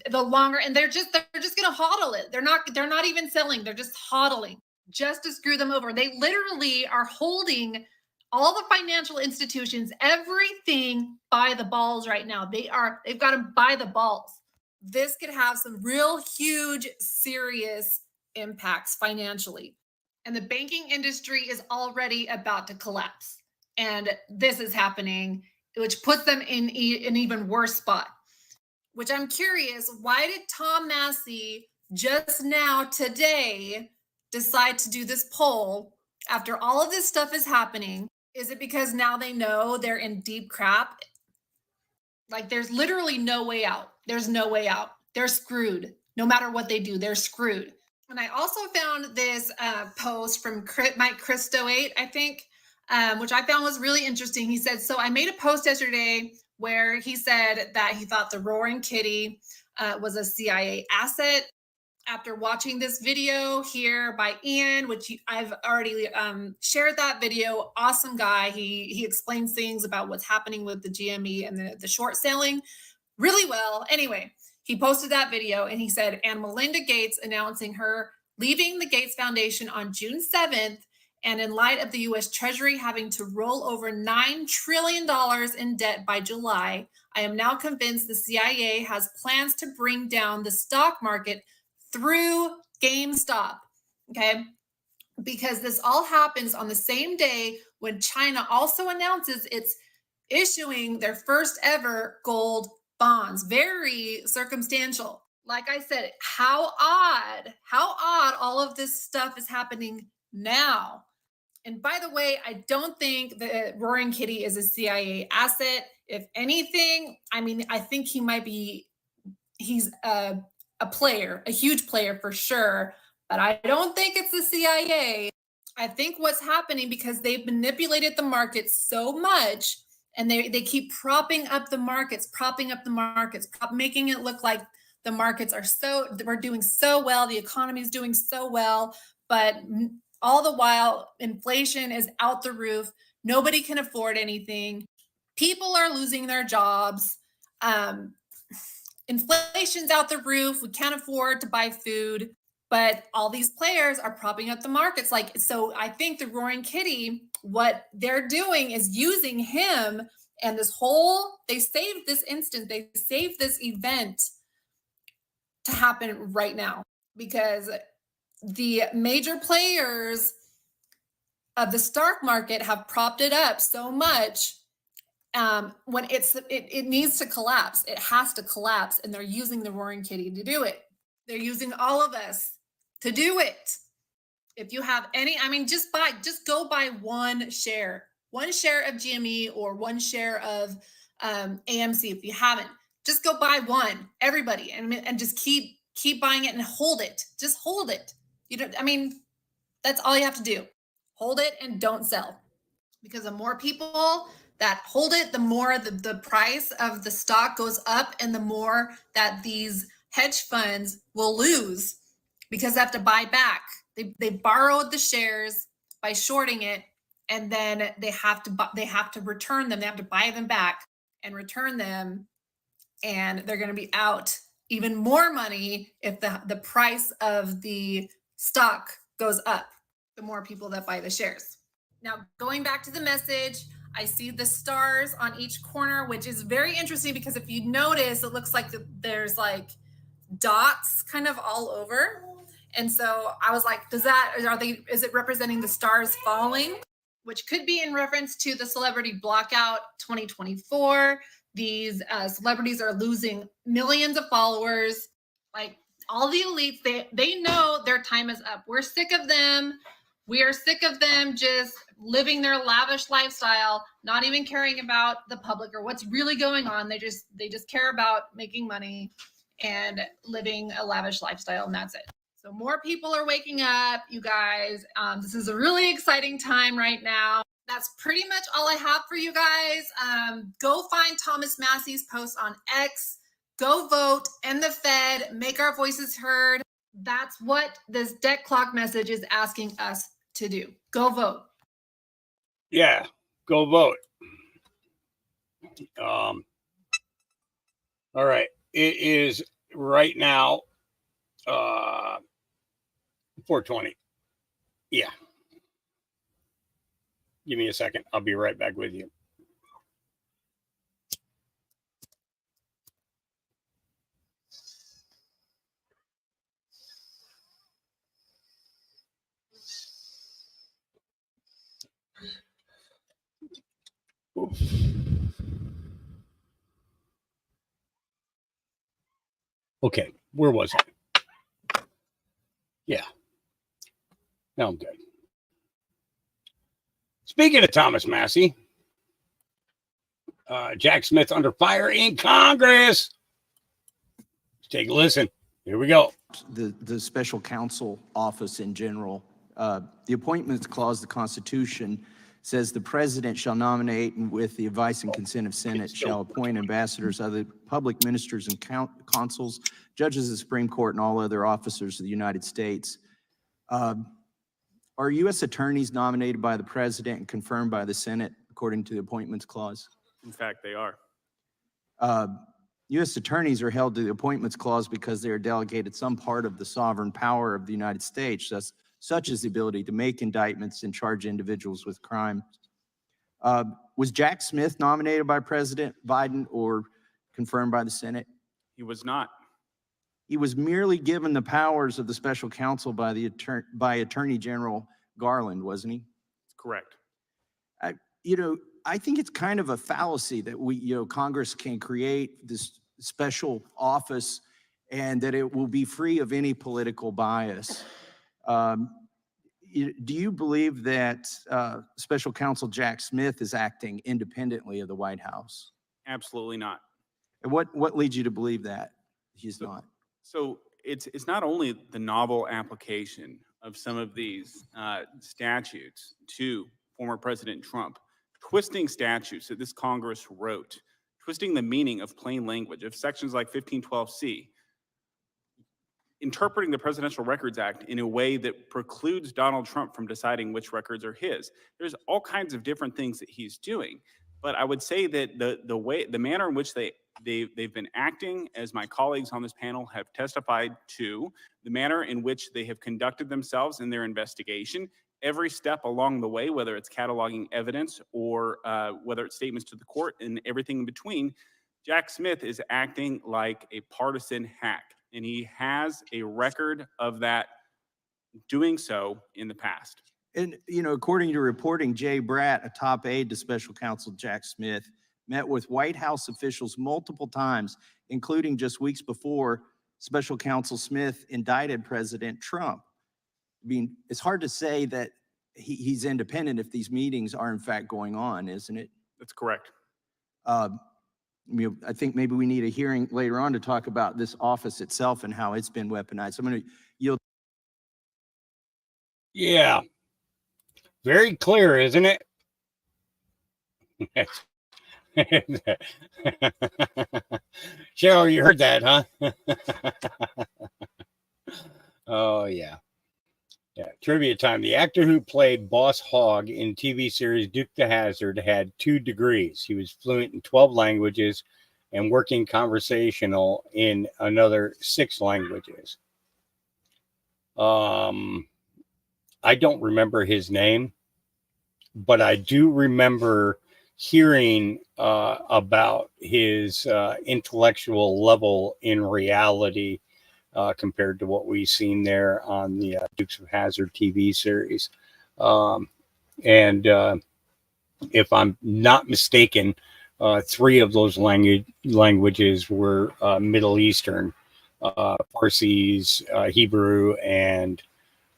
the longer, and they're just going to hodl it. They're not even selling. They're just hodling just to screw them over. They literally are holding all the financial institutions, everything by the balls right now. They've got them by the balls. This could have some real huge, serious impacts financially. And the banking industry is already about to collapse. And this is happening, which puts them in an even worse spot. Which I'm curious, why did Tom Massie just now today decide to do this poll after all of this stuff is happening? Is it because now they know they're in deep crap? Like, there's literally no way out. There's no way out. They're screwed. No matter what they do, they're screwed. And I also found this post from Mike Christo8, I think, which I found was really interesting. He said, so I made a post yesterday where he said that he thought the Roaring Kitty was a CIA asset. After watching this video here by Ian, which I've already shared that video, awesome guy. He explains things about what's happening with the GME and the short selling really well. Anyway, he posted that video and he said, and Melinda Gates announcing her leaving the Gates Foundation on June 7th. And in light of the US Treasury having to roll over $9 trillion in debt by July, I am now convinced the CIA has plans to bring down the stock market through GameStop, okay? Because this all happens on the same day when China also announces it's issuing their first ever gold bonds. Very circumstantial. Like I said, how odd all of this stuff is happening now. And by the way, I don't think the Roaring Kitty is a CIA asset. If anything, I mean, I think he's a player, a huge player for sure, but I don't think it's the CIA. I think what's happening, because they've manipulated the markets so much, and they keep propping up the markets, making it look like the markets we're doing so well, the economy is doing so well, but all the while, inflation is out the roof. Nobody can afford anything. People are losing their jobs. Inflation's out the roof. We can't afford to buy food, but all these players are propping up the markets. So I think the Roaring Kitty, what they're doing is using him and they saved this instant. They saved this event to happen right now, because the major players of the stock market have propped it up so much. When it needs to collapse, it has to collapse, and they're using the Roaring Kitty to do it. They're using all of us to do it. If you have any, I mean, just go buy one share of GME or one share of AMC. If you haven't, just go buy one, everybody, and just keep buying it and hold it. Just hold it. That's all you have to do. Hold it and don't sell, because the more people that hold it, the more the price of the stock goes up, and the more that these hedge funds will lose because they have to buy back. They borrowed the shares by shorting it, and then they have to return them. They have to buy them back and return them, and they're going to be out even more money if the price of the stock goes up, the more people that buy the shares. Now, going back to the message, I see the stars on each corner, which is very interesting because if you notice, it looks like there's like dots kind of all over. And so I was like, is it representing the stars falling? Which could be in reference to the celebrity blackout 2024. These celebrities are losing millions of followers. Like all the elites, they know their time is up. We're sick of them. We are sick of them just living their lavish lifestyle, not even caring about the public or what's really going on. They just care about making money and living a lavish lifestyle, and that's it. So more people are waking up, you guys. This is a really exciting time right now. That's pretty much all I have for you guys. Go find Thomas Massie's post on X. Go vote, end the Fed, make our voices heard. That's what this debt clock message is asking us to do. Go vote. Yeah, go vote. All right. It is right now 4:20. Yeah. Give me a second. I'll be right back with you. Oof. Okay, where was I? Yeah. Now I'm good. Speaking of Thomas Massie, Jack Smith under fire in Congress. Let's take a listen. Here we go. The special counsel office in general, the appointments clause of the Constitution says the president shall nominate and with the advice and consent of Senate shall appoint ambassadors, other public ministers and consuls, judges of the Supreme Court, and all other officers of the United States. Are U.S. attorneys nominated by the president and confirmed by the Senate according to the appointments clause? In fact, they are. U.S. attorneys are held to the appointments clause because they are delegated some part of the sovereign power of the United States, such as the ability to make indictments and charge individuals with crimes. Was Jack Smith nominated by President Biden or confirmed by the Senate? He was not. He was merely given the powers of the special counsel by Attorney General Garland, wasn't he? Correct. I think it's kind of a fallacy that Congress can create this special office and that it will be free of any political bias. Do you believe that Special Counsel Jack Smith is acting independently of the White House? Absolutely not. And what leads you to believe that he's not? So it's not only the novel application of some of these statutes to former President Trump, twisting statutes that this Congress wrote, twisting the meaning of plain language of sections like 1512C, interpreting the Presidential Records Act in a way that precludes Donald Trump from deciding which records are his. There's all kinds of different things that he's doing. But I would say that the manner in which they've been acting, as my colleagues on this panel have testified to, the manner in which they have conducted themselves in their investigation, every step along the way, whether it's cataloging evidence or whether it's statements to the court and everything in between, Jack Smith is acting like a partisan hack. And he has a record of that doing so in the past. And, according to reporting, Jay Bratt, a top aide to Special Counsel Jack Smith, met with White House officials multiple times, including just weeks before Special Counsel Smith indicted President Trump. I mean, it's hard to say that he's independent if these meetings are in fact going on, isn't it? That's correct. I think maybe we need a hearing later on to talk about this office itself and how it's been weaponized. I'm going to yield. Yeah. Very clear, isn't it? Cheryl, you heard that, huh? Oh, yeah. Yeah. Trivia time. The actor who played Boss Hogg in TV series Duke the Hazzard had 2 degrees. He was fluent in 12 languages and working conversational in another 6 languages. I don't remember his name, but I do remember hearing about his intellectual level in reality compared to what we've seen there on the Dukes of Hazzard TV series. And if I'm not mistaken, 3 of those languages were Middle Eastern, Parsis, Hebrew, and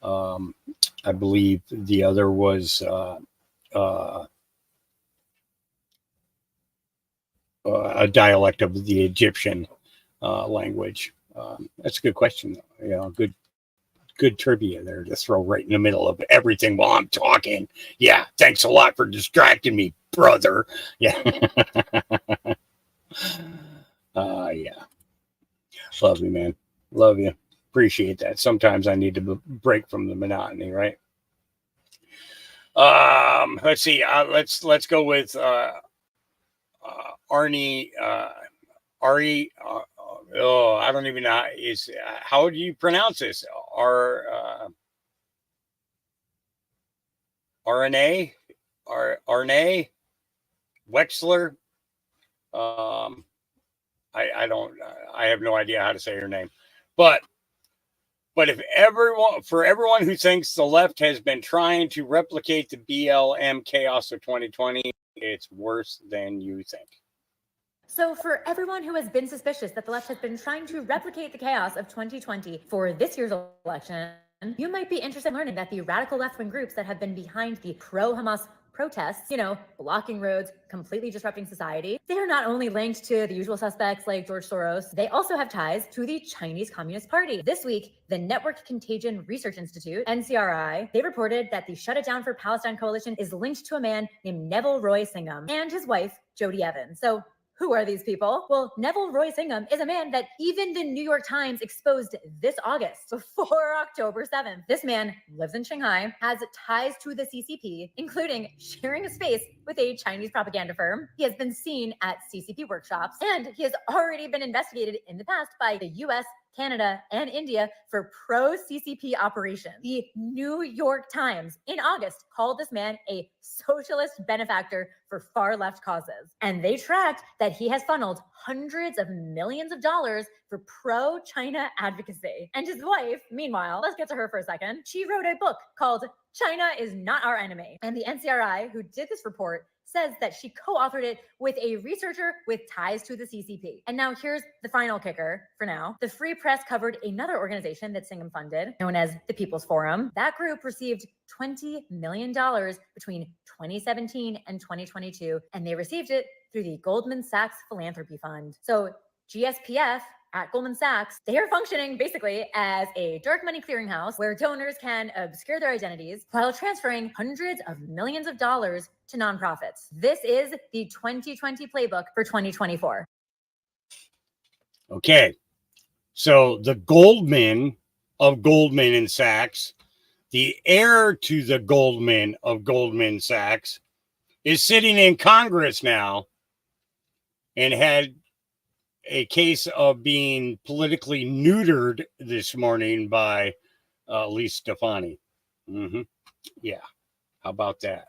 I believe the other was a dialect of the Egyptian language. That's a good question. You know, good trivia there to throw right in the middle of everything while I'm talking. Yeah, thanks a lot for distracting me, brother. Yeah. Yeah. Love you, man. Love you. Appreciate that. Sometimes I need to break from the monotony, right? Let's see. Let's go with Arnie. Ari. I don't even know. How do you pronounce this? RNA? Arne? Wexler? I have no idea how to say her name. But if everyone who thinks the left has been trying to replicate the BLM chaos of 2020, it's worse than you think. So for everyone who has been suspicious that the left has been trying to replicate the chaos of 2020 for this year's election, you might be interested in learning that the radical left-wing groups that have been behind the pro-Hamas protests, blocking roads, completely disrupting society, they are not only linked to the usual suspects like George Soros, they also have ties to the Chinese Communist Party. This week, the Network Contagion Research Institute, NCRI, they reported that the Shut It Down for Palestine coalition is linked to a man named Neville Roy Singham and his wife, Jody Evans. So who are these people? Well, Neville Roy Singham is a man that even the New York Times exposed this August, before October 7th. This man lives in Shanghai, has ties to the CCP, including sharing a space with a Chinese propaganda firm. He has been seen at CCP workshops, and he has already been investigated in the past by the US, Canada, and India for pro-CCP operations. The New York Times in August called this man a socialist benefactor for far left causes. And they tracked that he has funneled hundreds of millions of dollars for pro-China advocacy. And his wife, meanwhile, let's get to her for a second. She wrote a book called China is Not Our Enemy. And the NCRI, who did this report, says that she co-authored it with a researcher with ties to the CCP. And now here's the final kicker for now. The Free Press covered another organization that Singham funded, known as the People's Forum. That group received $20 million between 2017 and 2022, and they received it through the Goldman Sachs Philanthropy Fund. So GSPF at Goldman Sachs, they are functioning basically as a dark money clearinghouse where donors can obscure their identities while transferring hundreds of millions of dollars to nonprofits. This is the 2020 playbook for 2024. Okay. So the Goldman of Goldman and Sachs, the heir to the Goldman of Goldman Sachs, is sitting in Congress now and had a case of being politically neutered this morning by Lee Stefani. Yeah. How about that?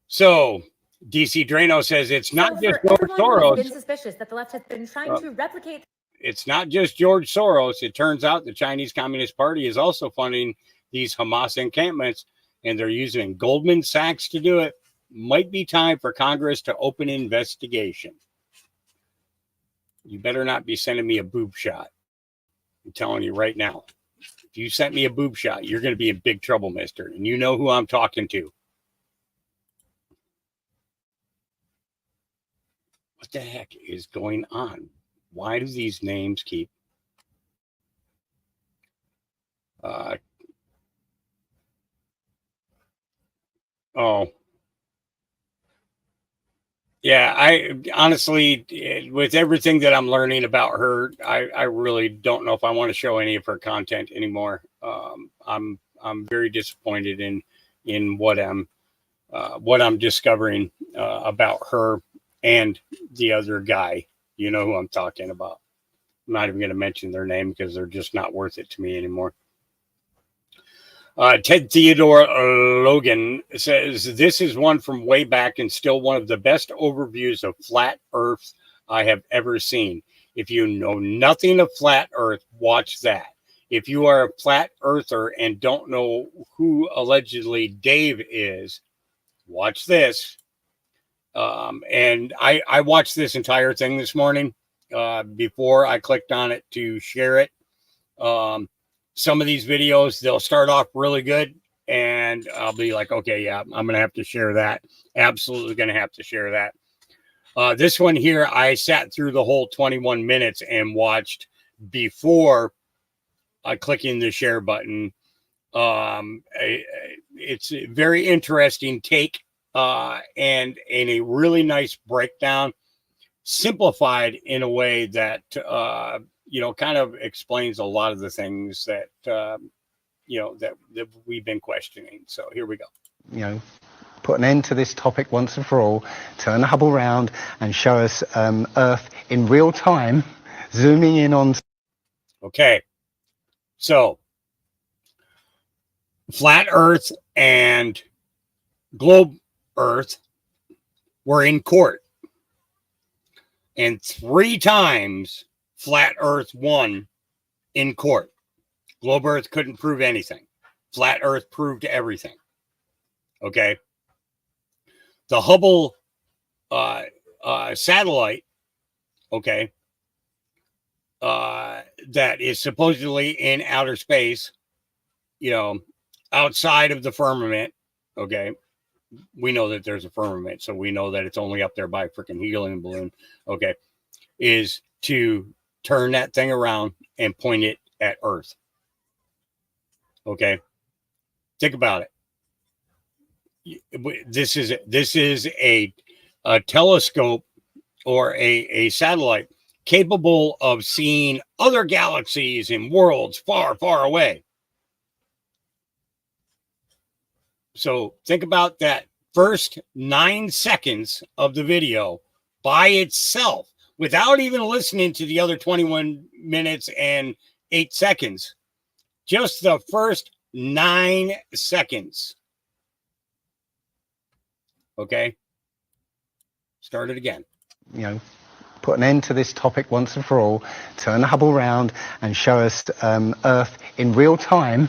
So DC Drano says it's not just George Soros. Been suspicious that the left has been trying to replicate. It's not just George Soros. It turns out the Chinese Communist Party is also funding these Hamas encampments, and they're using Goldman Sachs to do it. Might be time for Congress to open an investigation. You better not be sending me a boob shot. I'm telling you right now. If you sent me a boob shot, you're going to be in big trouble, mister. And you know who I'm talking to. What the heck is going on? Why do these names keep... Yeah, I honestly, with everything that I'm learning about her, I really don't know if I want to show any of her content anymore. I'm very disappointed in what I'm discovering about her and the other guy. You know who I'm talking about. I'm not even going to mention their name because they're just not worth it to me anymore. Ted Theodore Logan says, this is one from way back and still one of the best overviews of flat Earth I have ever seen. If you know nothing of flat Earth, watch that. If you are a flat earther and don't know who allegedly Dave is, watch this. And I watched this entire thing this morning before I clicked on it to share it. Some of these videos, they'll start off really good and I'll be like, okay, yeah, I'm going to have to share that. Absolutely going to have to share that. This one here, I sat through the whole 21 minutes and watched before clicking the share button. It's a very interesting take and a really nice breakdown, simplified in a way that, kind of explains a lot of the things that, that we've been questioning. So here we go. Put an end to this topic once and for all, turn the Hubble round and show us Earth in real time, zooming in on. Okay. So flat Earth and globe Earth were in court. And 3 times flat Earth won in court. Globe Earth couldn't prove anything. Flat Earth proved everything. Okay. The Hubble satellite, okay, that is supposedly in outer space, outside of the firmament, okay. We know that there's a firmament, so we know that it's only up there by a freaking helium balloon, okay, is to turn that thing around and point it at Earth. Okay. Think about it. This is a telescope or a satellite capable of seeing other galaxies and worlds far, far away. So think about that first 9 seconds of the video by itself, without even listening to the other 21 minutes and 8 seconds. Just the first 9 seconds. Okay. Start it again. Put an end to this topic once and for all, turn the Hubble round and show us Earth in real time,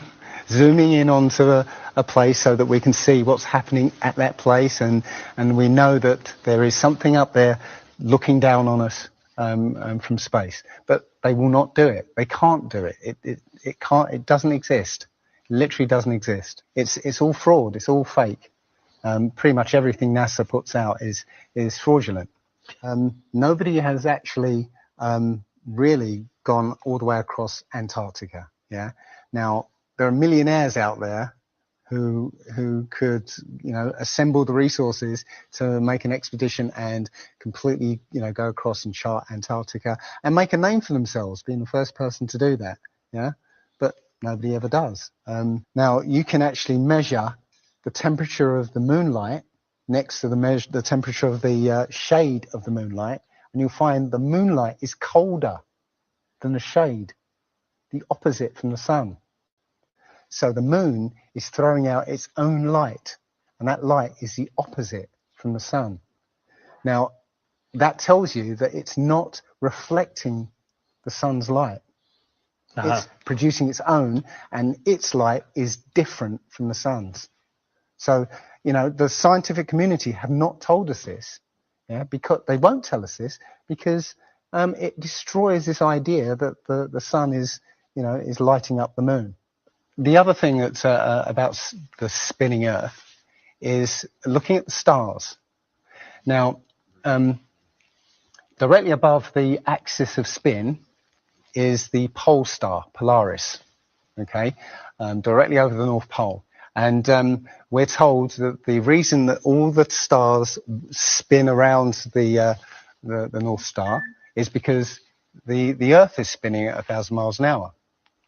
zooming in onto a place so that we can see what's happening at that place. And we know that there is something up there looking down on us from space. But they will not do it. They can't do it. It can't. It doesn't exist. It literally doesn't exist. It's all fraud. It's all fake. Pretty much everything NASA puts out is fraudulent. Nobody has actually really gone all the way across Antarctica. Yeah. Now there are millionaires out there who could assemble the resources to make an expedition and completely go across and chart Antarctica and make a name for themselves, being the first person to do that. Yeah. But nobody ever does. Now you can actually measure the temperature of the moonlight next to the temperature of the shade of the moonlight, and you'll find the moonlight is colder than the shade, the opposite from the sun. So the moon is throwing out its own light, and that light is the opposite from the sun. Now, that tells you that it's not reflecting the sun's light. It's producing its own, and its light is different from the sun's. So, the scientific community have not told us this, because they won't tell us this because it destroys this idea that the sun is lighting up the moon. The other thing that's about the spinning Earth is looking at the stars. Now, directly above the axis of spin is the pole star, Polaris, okay, directly over the North Pole. And we're told that the reason that all the stars spin around the North Star is because the Earth is spinning at 1,000 miles an hour.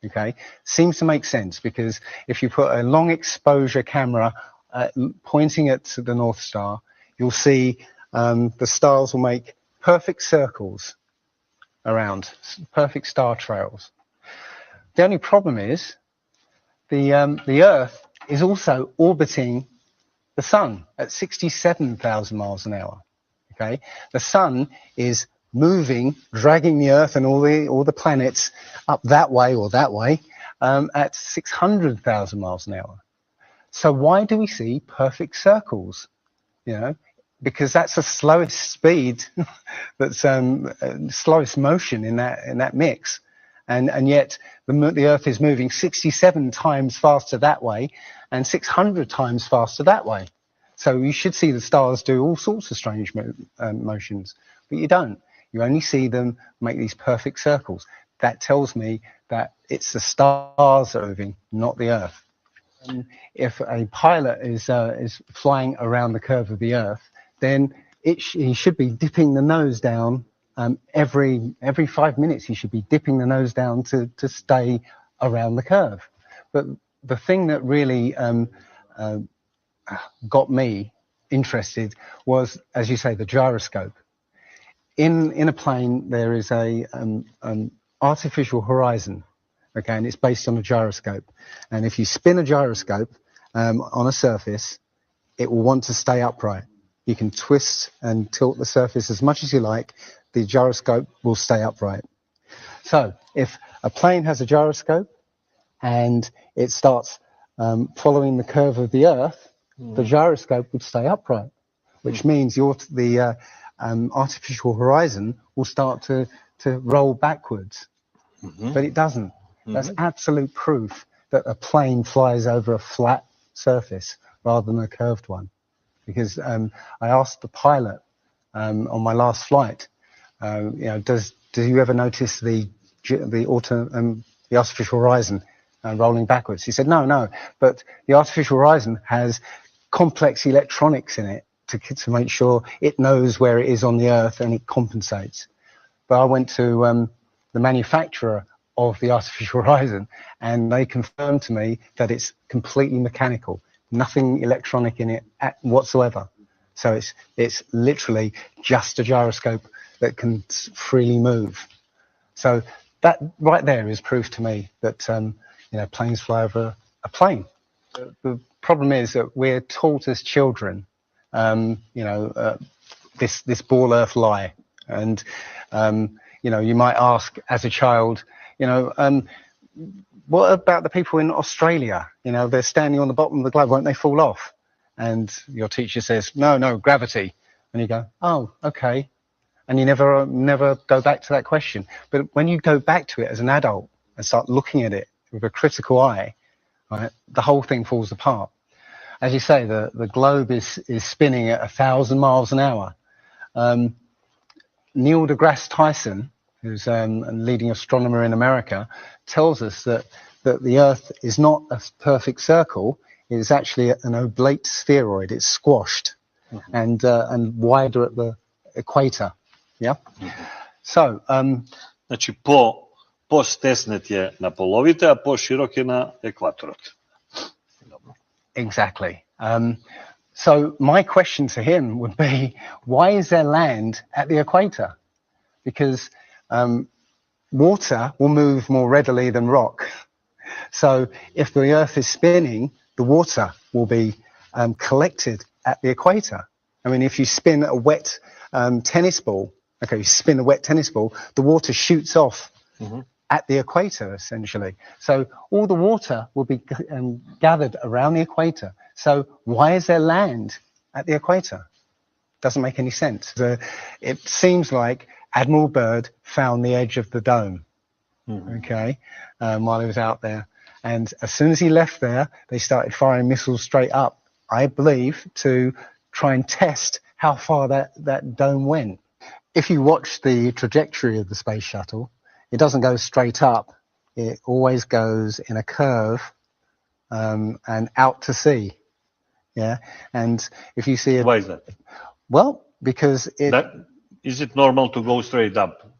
Okay, seems to make sense, because if you put a long exposure camera pointing at the North Star, you'll see the stars will make perfect circles around, perfect star trails. The only problem is the Earth is also orbiting the Sun at 67,000 miles an hour. Okay, the Sun is moving, dragging the Earth and all the planets up that way or that way at 600,000 miles an hour. So why do we see perfect circles? You know, because that's the slowest speed, that's slowest motion in that mix, and yet the Earth is moving 67 times faster that way and 600 times faster that way. So you should see the stars do all sorts of strange motions, but you don't. You only see them make these perfect circles. That tells me that it's the stars that are moving, not the Earth. If a pilot is flying around the curve of the Earth, then he should be dipping the nose down every 5 minutes. He should be dipping the nose down to stay around the curve. But the thing that really got me interested was, as you say, the gyroscope. In a plane, there is an artificial horizon, okay, and it's based on a gyroscope. And if you spin a gyroscope on a surface, it will want to stay upright. You can twist and tilt the surface as much as you like. The gyroscope will stay upright. So if a plane has a gyroscope and it starts following the curve of the Earth, the gyroscope would stay upright, which means the artificial horizon will start to roll backwards. But it doesn't. That's absolute proof that a plane flies over a flat surface rather than a curved one. Because I asked the pilot on my last flight, you know, do you ever notice the artificial horizon rolling backwards? He said, no, but the artificial horizon has complex electronics in it to make sure it knows where it is on the Earth and it compensates. But I went to the manufacturer of the artificial horizon, and they confirmed to me that it's completely mechanical, nothing electronic in it whatsoever. So it's literally just a gyroscope that can freely move. So that right there is proof to me that you know, planes fly over a plane. The problem is that we're taught as children, you know, this ball Earth lie, and you know, you might ask as a child, you know, what about the people in Australia? You know, they're standing on the bottom of the globe, won't they fall off? And your teacher says, no, gravity. And you go, oh, okay. And you never go back to that question. But when you go back to it as an adult and start looking at it with a critical eye, right, the whole thing falls apart. As you say, the globe is spinning at 1,000 miles an hour. Neil deGrasse Tyson, who's a leading astronomer in America, tells us that the Earth is not a perfect circle. It is actually an oblate spheroid. It's squashed and wider at the equator. Yeah. So, znači po stesnet je na polovite, a po širok je na ekvatorot. Exactly. So my question to him would be, why is there land at the equator? Because water will move more readily than rock. So if the Earth is spinning, the water will be collected at the equator. I mean, if you spin a wet tennis ball, okay, you spin a wet tennis ball, the water shoots off at the equator, essentially. So all the water will be gathered around the equator. So why is there land at the equator? Doesn't make any sense. It seems like Admiral Byrd found the edge of the dome, okay, while he was out there. And as soon as he left there, they started firing missiles straight up, I believe, to try and test how far that dome went. If you watch the trajectory of the space shuttle, it doesn't go straight up. It always goes in a curve and out to sea. Yeah, and if you see it, Why is that? well, because Is it normal to go straight up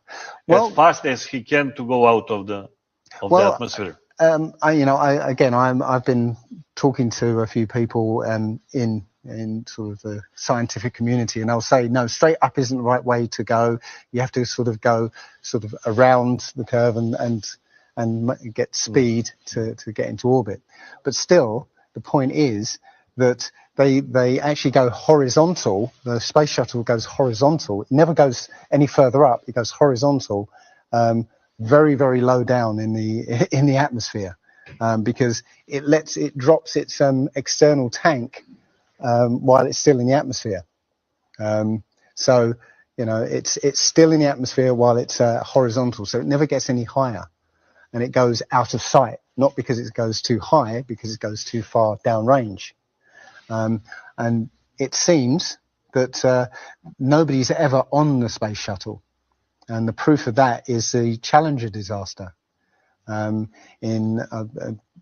Well- as fast as he can to go out of the atmosphere? I've been talking to a few people in sort of the scientific community, and they'll say, no, straight up isn't the right way to go. You have to sort of go sort of around the curve and get speed to get into orbit. But still, the point is that they actually go horizontal. The space shuttle goes horizontal. It never goes any further up. It goes horizontal, very, very low down in the atmosphere, because it drops its external tank while it's still in the atmosphere. So it's still in the atmosphere while it's horizontal. So it never gets any higher, and it goes out of sight, not because it goes too high, because it goes too far downrange. And it seems that nobody's ever on the space shuttle. And the proof of that is the Challenger disaster. In, I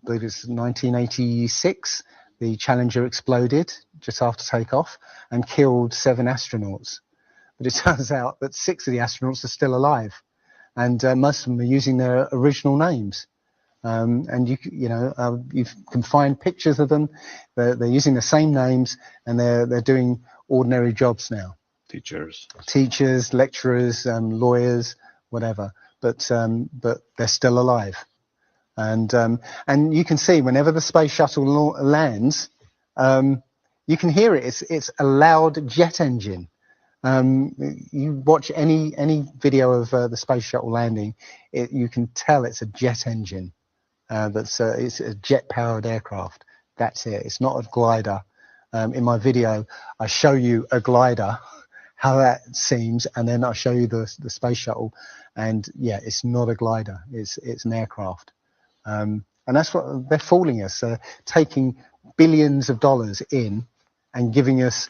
believe it's 1986, the Challenger exploded just after takeoff and killed 7 astronauts. But it turns out that 6 of the astronauts are still alive. And most of them are using their original names. And you can find pictures of them. They're using the same names, and they're doing ordinary jobs now. Teachers, lecturers, lawyers, whatever. But they're still alive. And you can see whenever the space shuttle lands, you can hear it. It's a loud jet engine. You watch any video of the space shuttle landing, you can tell it's a jet engine. It's a jet-powered aircraft. That's it. It's not a glider. In my video, I show you a glider, how that seems, and then I show you the space shuttle. And yeah, it's not a glider. It's an aircraft. And that's what they're fooling us, taking billions of dollars in and giving us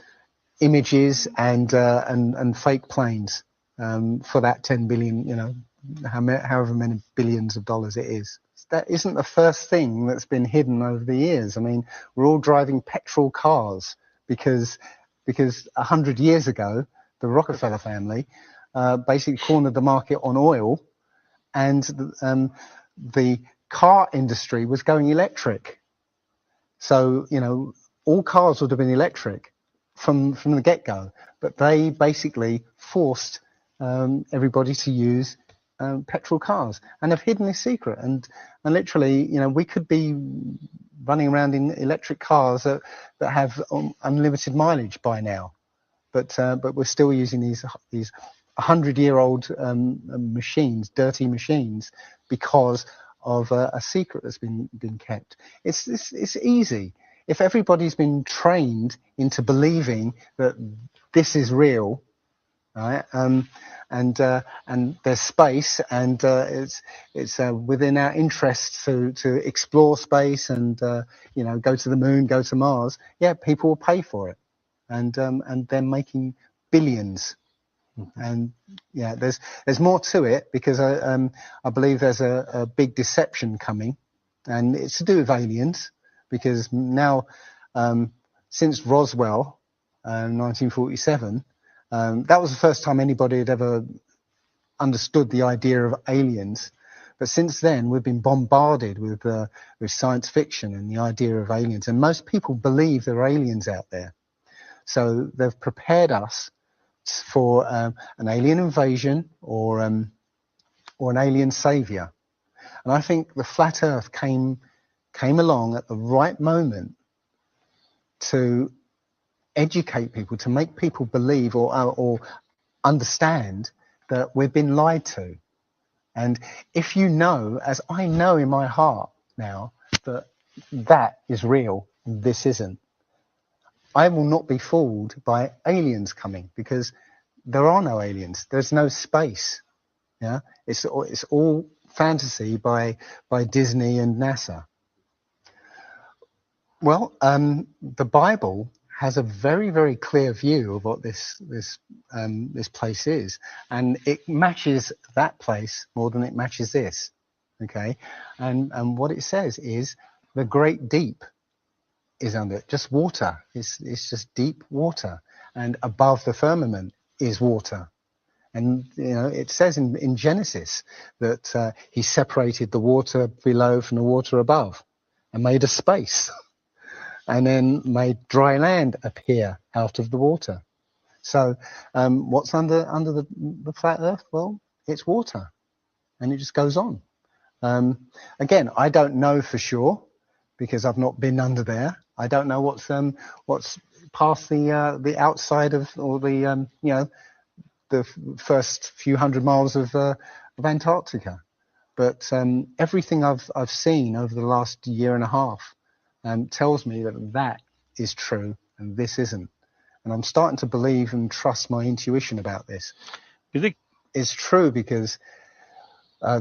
images and fake planes for that 10 billion, however many billions of dollars it is. That isn't the first thing that's been hidden over the years. I mean, we're all driving petrol cars because 100 years ago, the Rockefeller family basically cornered the market on oil, and the car industry was going electric. So, all cars would have been electric from the get-go, but they basically forced everybody to use petrol cars, and have hidden this secret. And literally, we could be running around in electric cars that have unlimited mileage by now, but we're still using these 100-year-old machines, dirty machines, because of a secret that's been kept. It's easy. If everybody's been trained into believing that this is real, right? And there's space, and it's within our interest to explore space and go to the moon, go to Mars. Yeah, people will pay for it, and they're making billions. And yeah, there's more to it, because I believe there's a big deception coming, and it's to do with aliens, because now since Roswell, 1947. That was the first time anybody had ever understood the idea of aliens. But since then, we've been bombarded with science fiction and the idea of aliens. And most people believe there are aliens out there. So they've prepared us for an alien invasion or an alien savior. And I think the flat Earth came along at the right moment to educate people, to make people believe or understand that we've been lied to. And if you know, as I know in my heart now, that is real, this isn't, I will not be fooled by aliens coming, because there are no aliens. There's no space. Yeah, it's all fantasy by Disney and NASA. Well, the Bible has a very, very clear view of what this place is, and it matches that place more than it matches this. Okay, and what it says is the great deep is under it. Just water. It's just deep water. And above the firmament is water. And, you know, it says in Genesis that he separated the water below from the water above and made a space and then made dry land appear out of the water. So what's under the flat earth? Well, it's water, and it just goes on. Again, I don't know for sure because I've not been under there. I don't know what's past the outside of, or the you know, the first few hundred miles of Antarctica. But everything I've seen over the last year and a half tells me that is true and this isn't. And I'm starting to believe and trust my intuition about this. It's true because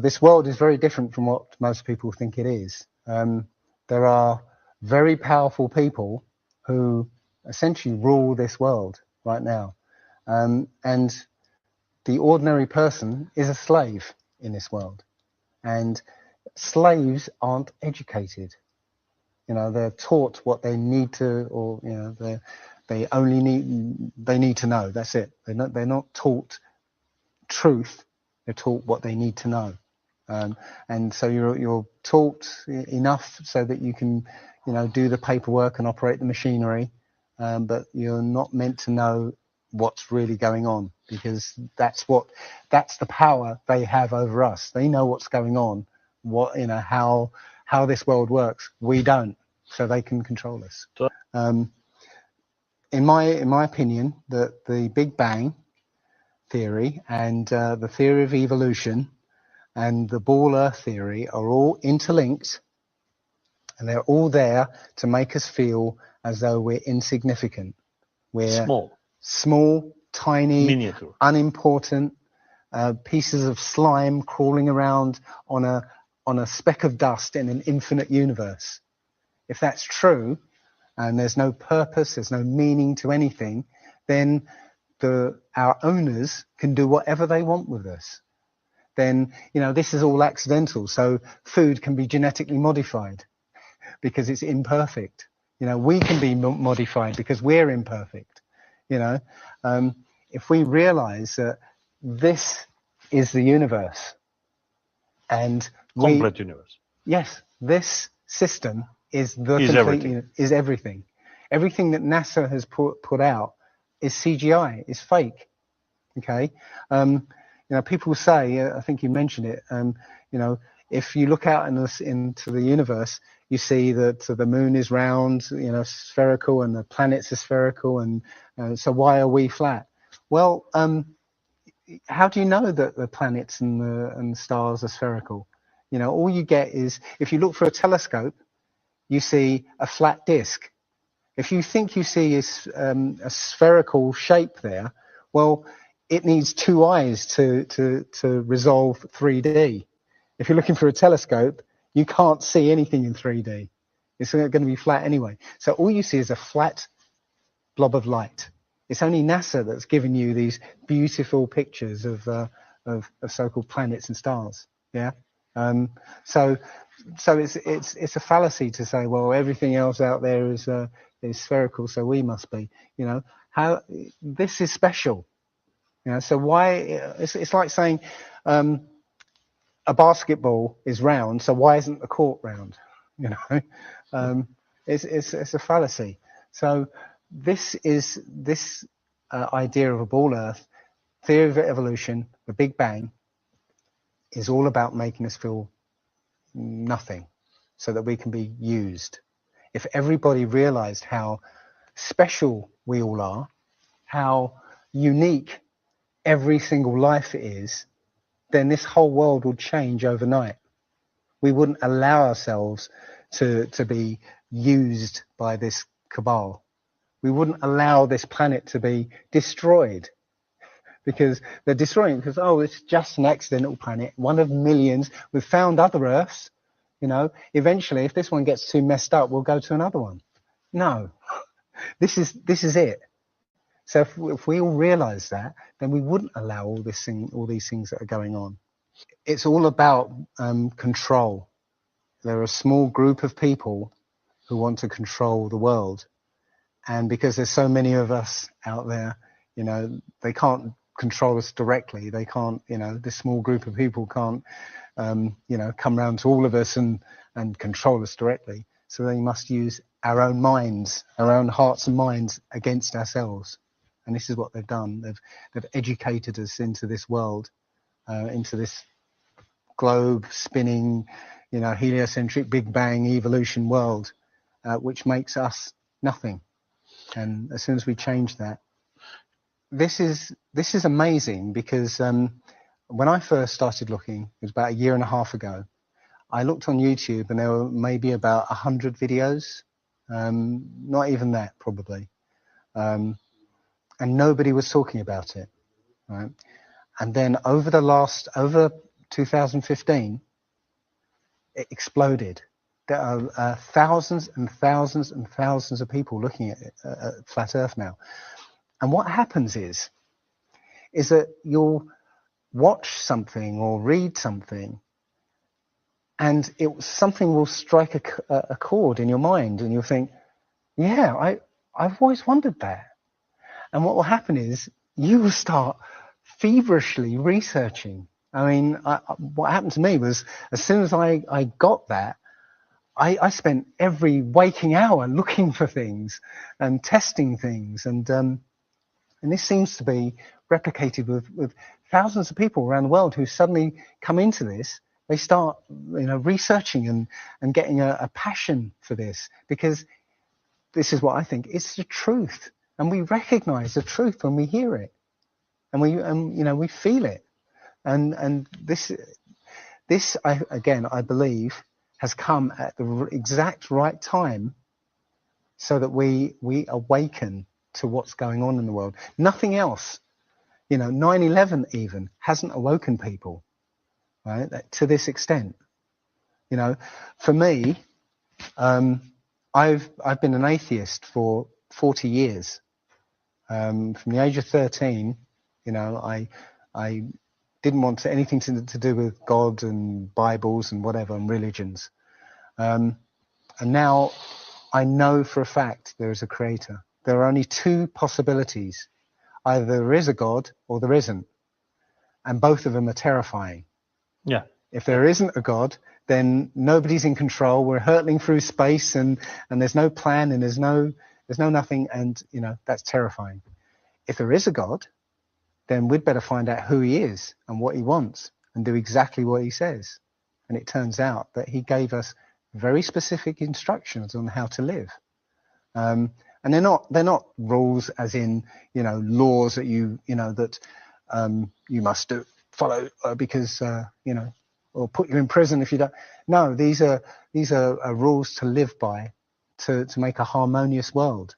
this world is very different from what most people think it is. There are very powerful people who essentially rule this world right now. And the ordinary person is a slave in this world. And slaves aren't educated. You know, they're taught what they need to, or, you know, they need to know. That's it. They're not taught truth. They're taught what they need to know. And so you're taught enough so that you can, you know, do the paperwork and operate the machinery, but you're not meant to know what's really going on, because that's the power they have over us. They know what's going on, what, you know, how this world works. We don't, so they can control us. In my opinion, the Big Bang theory and the theory of evolution and the ball earth theory are all interlinked, and they're all there to make us feel as though we're insignificant. We're small, tiny, miniature, unimportant pieces of slime crawling around on a speck of dust in an infinite universe. If that's true, and there's no purpose, there's no meaning to anything, then our owners can do whatever they want with us. Then, you know, this is all accidental. So food can be genetically modified because it's imperfect. You know, we can be modified because we're imperfect. You know, if we realize that this is the universe and complete universe. Yes, this system is everything. Everything that NASA has put out is CGI, is fake. Okay. You know, people say, I think you mentioned it, you know, if you look out into the universe, you see that the moon is round, you know, spherical, and the planets are spherical, and so why are we flat? Well, how do you know that the planets and the stars are spherical? You know, all you get is, if you look for a telescope, you see a flat disk. If you think you see a spherical shape there, well, it needs two eyes to resolve 3D. If you're looking for a telescope, you can't see anything in 3D. It's going to be flat anyway. So all you see is a flat blob of light. It's only NASA that's given you these beautiful pictures of so-called planets and stars. Yeah. So it's a fallacy to say, well, everything else out there is spherical, so we must be. You know, how this is special. You know, so why? It's like saying a basketball is round, so why isn't the court round? You know, it's a fallacy. So this idea of a ball Earth, theory of evolution, the Big Bang, is all about making us feel nothing, so that we can be used. If everybody realized how special we all are, how unique every single life is, then this whole world would change overnight. We wouldn't allow ourselves to be used by this cabal. We wouldn't allow this planet to be destroyed, because they're destroying, because, oh, it's just an accidental planet, one of millions. We've found other Earths. You know, eventually, if this one gets too messed up, we'll go to another one. No, this is it. So if we all realize that, then we wouldn't allow all these things that are going on. It's all about control. They're a small group of people who want to control the world. And because there's so many of us out there, you know, they can't control us directly. They can't, you know, this small group of people can't, you know, come round to all of us and control us directly. So they must use our own minds, our own hearts and minds against ourselves. And this is what they've done. They've educated us into this world, into this globe spinning, you know, heliocentric Big Bang evolution world, which makes us nothing. And as soon as we change that, this is amazing, because when I first started looking, it was about 1.5 years ago, I looked on YouTube and there were maybe about 100 videos, not even that probably, and nobody was talking about it, right? And then over 2015, it exploded. There are thousands and thousands and thousands of people looking at Flat Earth now. And what happens is that you'll watch something or read something, and something will strike a chord in your mind, and you'll think, yeah, I've always wondered that. And what will happen is you will start feverishly researching. I mean, what happened to me was, as soon as I got that, I spent every waking hour looking for things and testing things, and this seems to be replicated with thousands of people around the world who suddenly come into this. They start, you know, researching and getting a passion for this, because this is what I think, it's the truth, and we recognize the truth when we hear it, and we feel it, and this I believe has come at the exact right time, so that we awaken to what's going on in the world. Nothing else, you know, 9/11 even hasn't awoken people, right, to this extent. You know, for me, I've been an atheist for 40 years. From the age of 13, you know, I didn't want anything to do with God and Bibles and whatever, and religions. And now I know for a fact there is a creator. There are only two possibilities. Either there is a God or there isn't. And both of them are terrifying. Yeah. If there isn't a God, then nobody's in control. We're hurtling through space, and there's no plan, and there's no nothing, and you know, that's terrifying. If there is a God, then we'd better find out who he is and what he wants, and do exactly what he says. And it turns out that he gave us very specific instructions on how to live. And they're not rules as in, you know, laws that you must follow because you know, or put you in prison if you don't. No, these are rules to live by, to make a harmonious world.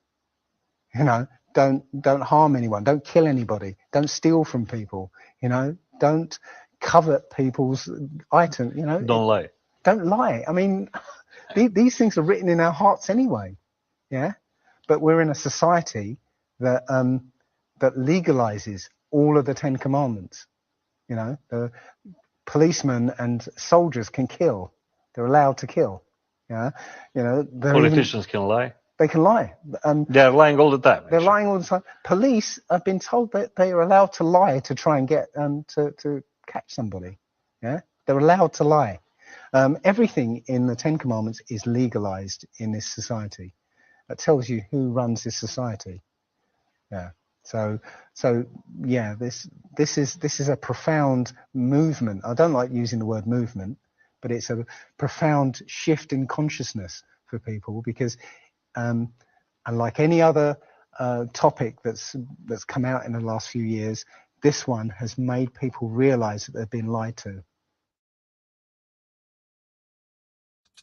You know, don't harm anyone, don't kill anybody, don't steal from people, you know, don't covet people's items, you know. Don't lie. Don't lie. I mean, these things are written in our hearts anyway, yeah. But we're in a society that that legalizes all of the 10 Commandments. You know, the policemen and soldiers can kill. They're allowed to kill. Yeah, you know. Politicians can lie. They can lie. They're lying all the time. They're lying all the time. Police have been told that they are allowed to lie to try and get to catch somebody. Yeah, they're allowed to lie. Everything in the 10 Commandments is legalized in this society. That tells you who runs this society. Yeah. So yeah, this is a profound movement. I don't like using the word movement, but it's a profound shift in consciousness for people, because unlike any other topic that's come out in the last few years, this one has made people realize that they've been lied to.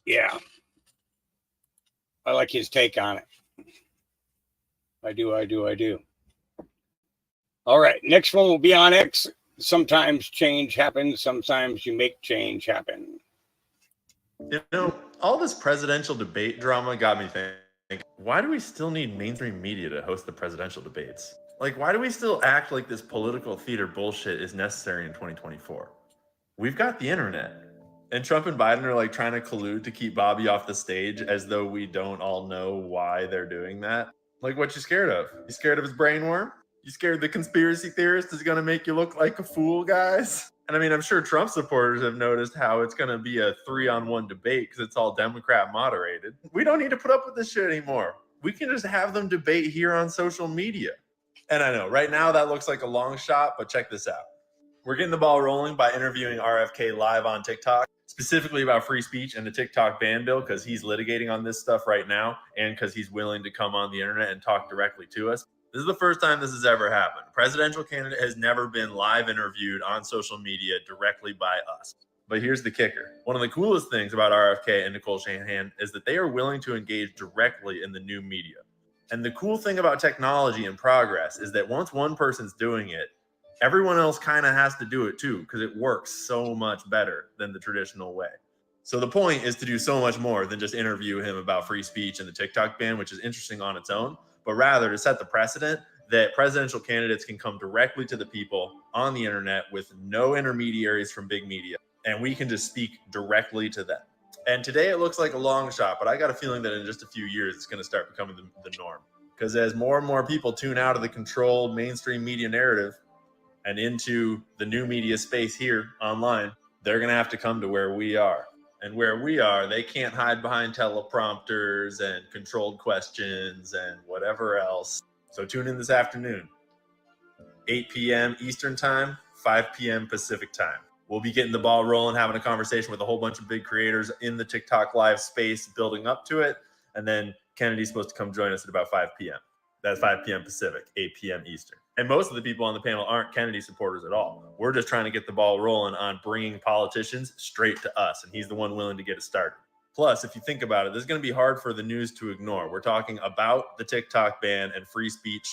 Yeah. I like his take on it. I do. All right. Next one will be on X. Sometimes change happens. Sometimes you make change happen. You know, all this presidential debate drama got me thinking, why do we still need mainstream media to host the presidential debates? Like, why do we still act like this political theater bullshit is necessary in 2024? We've got the internet. And Trump and Biden are like trying to collude to keep Bobby off the stage as though we don't all know why they're doing that. Like, what you scared of? You scared of his brain worm? You scared the conspiracy theorist is going to make you look like a fool, guys? And I mean, I'm sure Trump supporters have noticed how it's going to be a 3-on-1 debate because it's all Democrat moderated. We don't need to put up with this shit anymore. We can just have them debate here on social media. And I know right now that looks like a long shot, but check this out. We're getting the ball rolling by interviewing RFK live on TikTok, specifically about free speech and the TikTok ban bill, because he's litigating on this stuff right now and because he's willing to come on the internet and talk directly to us. This is the first time this has ever happened. Presidential candidate has never been live interviewed on social media directly by us. But here's the kicker. One of the coolest things about RFK and Nicole Shanahan is that they are willing to engage directly in the new media. And the cool thing about technology and progress is that once one person's doing it, everyone else kind of has to do it too, because it works so much better than the traditional way. So the point is to do so much more than just interview him about free speech and the TikTok ban, which is interesting on its own, but rather to set the precedent that presidential candidates can come directly to the people on the internet with no intermediaries from big media, and we can just speak directly to them. And today it looks like a long shot, but I got a feeling that in just a few years, it's going to start becoming the norm. Because as more and more people tune out of the controlled mainstream media narrative and into the new media space here online, they're going to have to come to where we are. And where we are, they can't hide behind teleprompters and controlled questions and whatever else. So tune in this afternoon, 8 p.m. Eastern time, 5 p.m. Pacific time. We'll be getting the ball rolling, having a conversation with a whole bunch of big creators in the TikTok live space, building up to it. And then Kennedy's supposed to come join us at about 5 p.m. That's 5 p.m. Pacific, 8 p.m. Eastern. And most of the people on the panel aren't Kennedy supporters at all. We're just trying to get the ball rolling on bringing politicians straight to us. And he's the one willing to get it started. Plus, if you think about it, this is going to be hard for the news to ignore. We're talking about the TikTok ban and free speech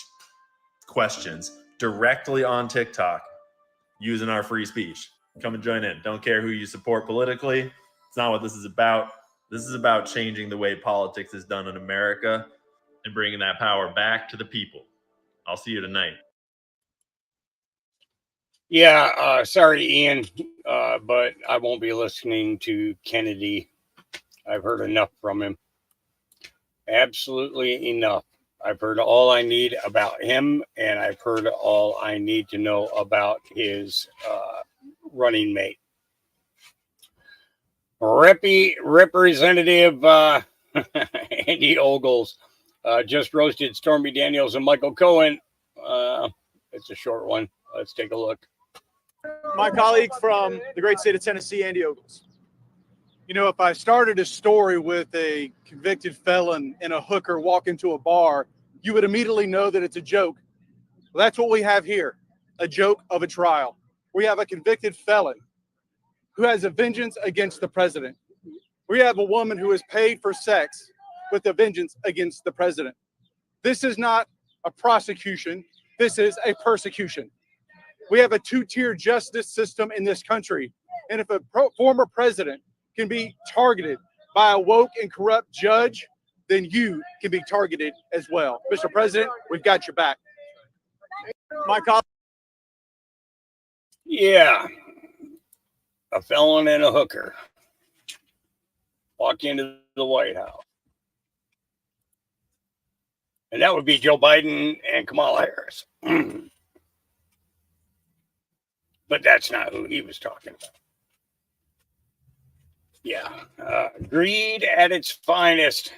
questions directly on TikTok using our free speech. Come and join in. Don't care who you support politically. It's not what this is about. This is about changing the way politics is done in America and bringing that power back to the people. I'll see you tonight. Yeah, sorry, Ian, but I won't be listening to Kennedy. I've heard enough from him. Absolutely enough. I've heard all I need about him, and I've heard all I need to know about his running mate. Representative Andy Ogles just roasted Stormy Daniels and Michael Cohen. It's a short one. Let's take a look. My colleague from the great state of Tennessee, Andy Ogles. You know, if I started a story with a convicted felon and a hooker walk into a bar, you would immediately know that it's a joke. Well, that's what we have here, a joke of a trial. We have a convicted felon who has a vengeance against the president. We have a woman who is paid for sex with a vengeance against the president. This is not a prosecution. This is a persecution. We have a two-tier justice system in this country. And if a former president can be targeted by a woke and corrupt judge, then you can be targeted as well. Mr. President, we've got your back. My colleague. Yeah. A felon and a hooker walk into the White House. And that would be Joe Biden and Kamala Harris. But that's not who he was talking about. Yeah. Greed at its finest.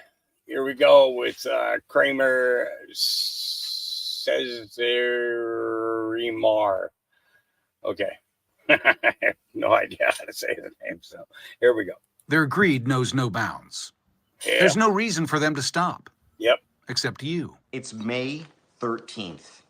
Here we go with Kramer Cesarimar. Okay. I have no idea how to say the name, so here we go. Their greed knows no bounds. Yeah. There's no reason for them to stop. Yep. Except you. It's May 13th.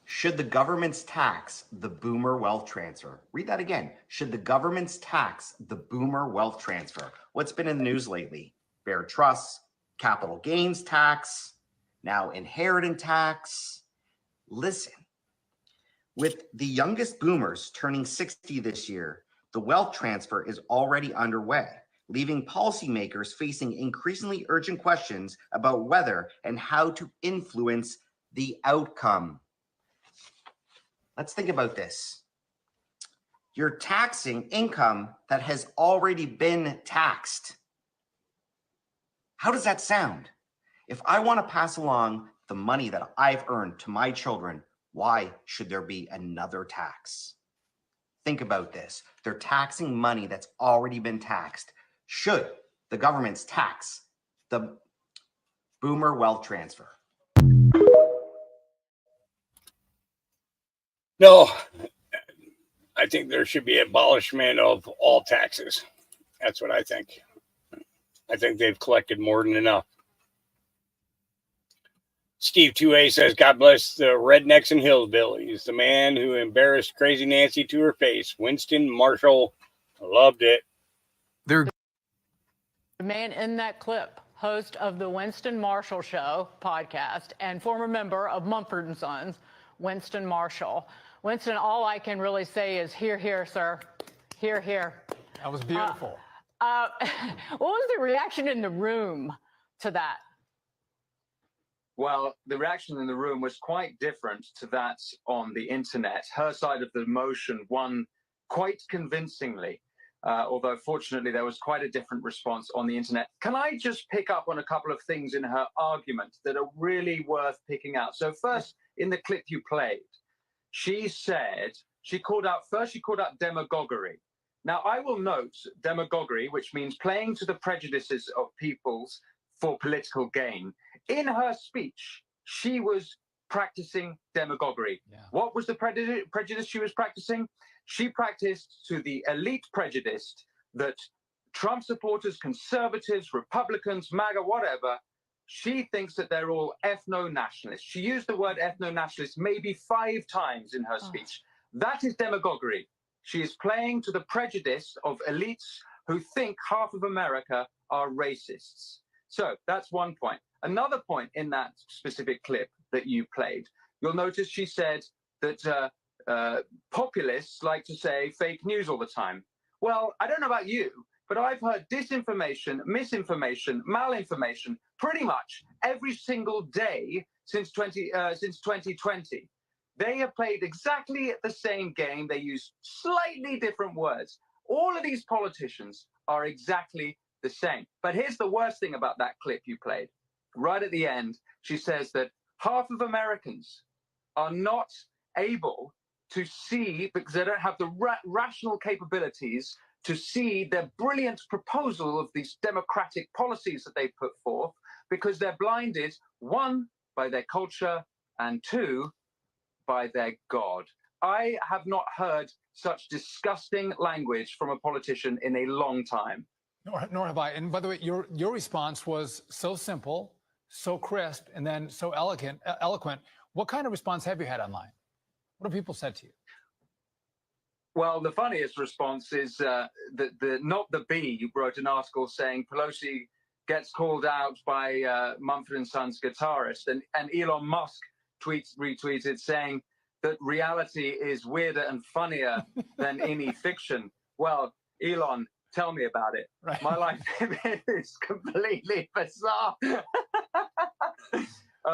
Should the government's tax the boomer wealth transfer? Read that again. Should the government's tax the boomer wealth transfer? What's been in the news lately? Bear trusts, capital gains tax, now inheritance tax. Listen, with the youngest boomers turning 60 this year, the wealth transfer is already underway, leaving policymakers facing increasingly urgent questions about whether and how to influence the outcome. Let's think about this. You're taxing income that has already been taxed. How does that sound? If I want to pass along the money that I've earned to my children, why should there be another tax? Think about this. They're taxing money that's already been taxed. Should the government's tax the boomer wealth transfer? No, I think there should be abolishment of all taxes. That's what I think. I think they've collected more than enough. Steve 2A says, God bless the rednecks and hillbillies. The man who embarrassed Crazy Nancy to her face, Winston Marshall, loved it. The man in that clip, host of the Winston Marshall Show podcast and former member of Mumford & Sons, Winston Marshall. Winston, all I can really say is hear, hear, sir. Hear, hear. That was beautiful. What was the reaction in the room to that? Well, the reaction in the room was quite different to that on the internet. Her side of the motion won quite convincingly, although fortunately there was quite a different response on the internet. Can I just pick up on a couple of things in her argument that are really worth picking out? So first, in the clip you played, she said, she called out demagoguery. Now, I will note demagoguery, which means playing to the prejudices of peoples for political gain. In her speech, she was practicing demagoguery. Yeah. What was the prejudice she was practicing? She practiced to the elite prejudice that Trump supporters, conservatives, Republicans, MAGA, whatever, she thinks that they're all ethno-nationalists. She used the word ethno-nationalist maybe 5 times in her speech. That is demagoguery. She is playing to the prejudice of elites who think half of America are racists. So that's one point. Another point in that specific clip that you played, you'll notice she said that populists like to say fake news all the time. Well, I don't know about you, but I've heard disinformation, misinformation, malinformation pretty much every single day since 2020. They have played exactly the same game. They use slightly different words. All of these politicians are exactly the same. But here's the worst thing about that clip you played. Right at the end, she says that half of Americans are not able to see, because they don't have the rational capabilities to see their brilliant proposal of these democratic policies that they put forth, because they're blinded, 1, by their culture, and 2, by their God. I have not heard such disgusting language from a politician in a long time. Nor have I. And by the way, your response was so simple, so crisp, and then so eloquent. What kind of response have you had online? What have people said to you? Well, the funniest response is not the Bee. You wrote an article saying Pelosi gets called out by Mumford & Sons guitarist, and Elon Musk retweeted saying that reality is weirder and funnier than any fiction. Well, Elon, tell me about it. Right. My life is completely bizarre.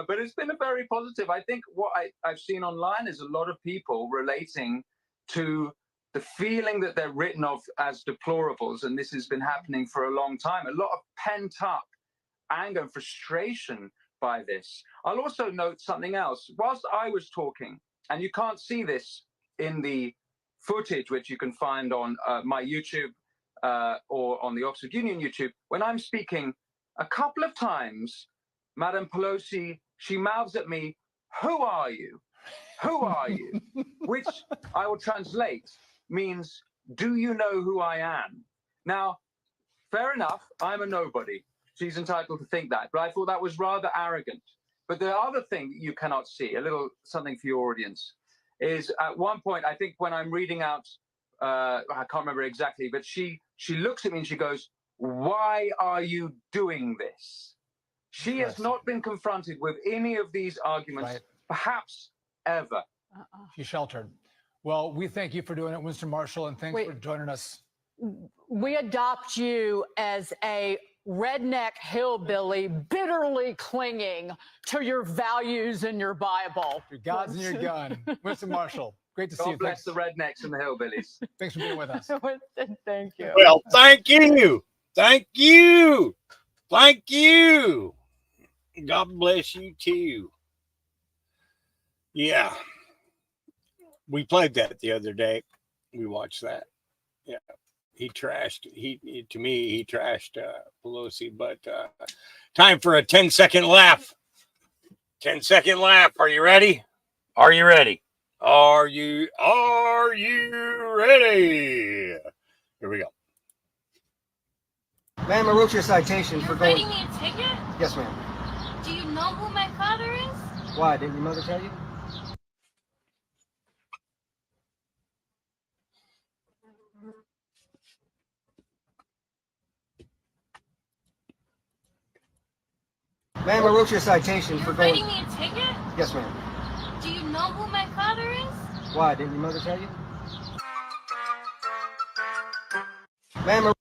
But it's been a very positive. I think what I've seen online is a lot of people relating to the feeling that they're written off as deplorables, and this has been happening for a long time. A lot of pent-up anger and frustration by this. I'll also note something else. Whilst I was talking, and you can't see this in the footage, which you can find on my YouTube or on the Oxford Union YouTube, when I'm speaking, a couple of times, Madam Pelosi, she mouths at me, "Who are you? Who are you?" Which I will translate means, "Do you know who I am?" Now, fair enough, I'm a nobody. She's entitled to think that, but I thought that was rather arrogant. But the other thing that you cannot see, a little something for your audience, is at one point, I think when I'm reading out, I can't remember exactly, but she looks at me and she goes, "Why are you doing this?" She has not been confronted with any of these arguments, perhaps ever. She's sheltered. Well, we thank you for doing it, Winston Marshall, and thanks for joining us. We adopt you as a redneck hillbilly, bitterly clinging to your values and your Bible. Your God's and your gun. Winston Marshall, Great to see God you. bless Thanks. the rednecks and the hillbillies. Thanks for being with us. Winston, thank you. Well, thank you. Thank you. Thank you. God bless you too. Yeah. We played that the other day. We watched that. Yeah. He trashed, to me, he trashed Pelosi, but time for a 10-second laugh. 10-second laugh. Are you ready? Are you ready? Are you ready? Here we go. Ma'am, I wrote your citation for going. Writing me a ticket? Yes, ma'am. Do you know who my father is? Why? Didn't your mother tell you? Ma'am, I wrote your citation for going. Writing me a ticket? Yes, ma'am. Do you know who my father is? Why? Didn't your mother tell you? Ma'am,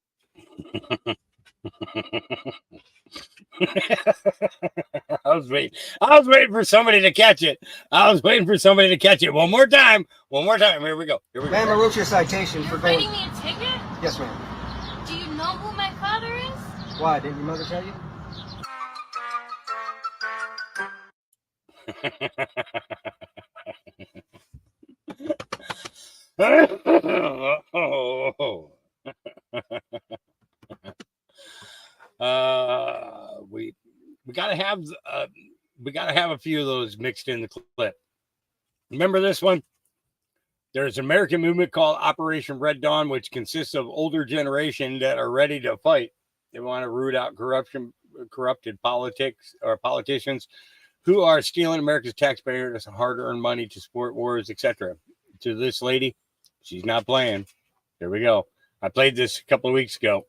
I was waiting for somebody to catch it. One more time. Here we go. Ma'am, I wrote your citation for going. Writing me a ticket? Yes, ma'am. Do you know who my father is? Why? Didn't your mother tell you? We gotta have a few of those mixed in the clip. Remember this one? There's an American movement called Operation Red Dawn, which consists of older generation that are ready to fight. They want to root out corrupted politicians who are stealing America's taxpayers' hard-earned money to support wars, etc. To this lady, she's not playing. Here we go. I played this a couple of weeks ago.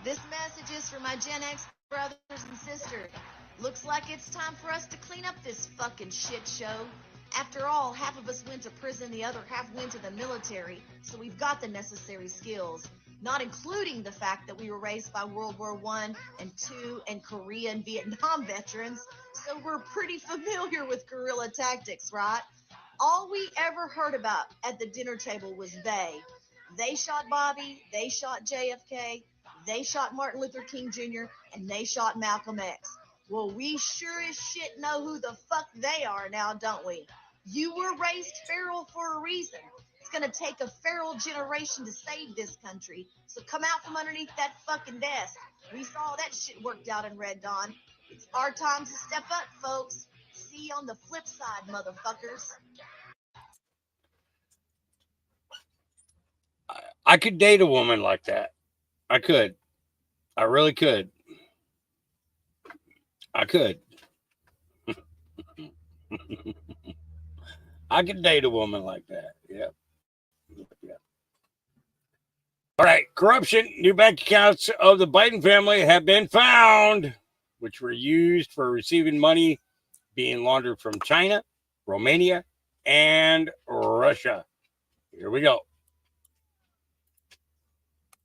This message is for my Gen X brothers and sisters. Looks like it's time for us to clean up this fucking shit show. After all, half of us went to prison, the other half went to the military, so we've got the necessary skills, not including the fact that we were raised by World War I and II and Korea and Vietnam veterans, so we're pretty familiar with guerrilla tactics, right? All we ever heard about at the dinner table was they. They shot Bobby, they shot JFK, they shot Martin Luther King Jr., and they shot Malcolm X. Well, we sure as shit know who the fuck they are now, don't we? You were raised feral for a reason. It's gonna take a feral generation to save this country. So come out from underneath that fucking desk. We saw that shit worked out in Red Dawn. It's our time to step up, folks. See you on the flip side, motherfuckers. I could date a woman like that. I could. I really could. I could. I could date a woman like that. Yeah. All right. Corruption. New bank accounts of the Biden family have been found, which were used for receiving money being laundered from China, Romania, and Russia. Here we go.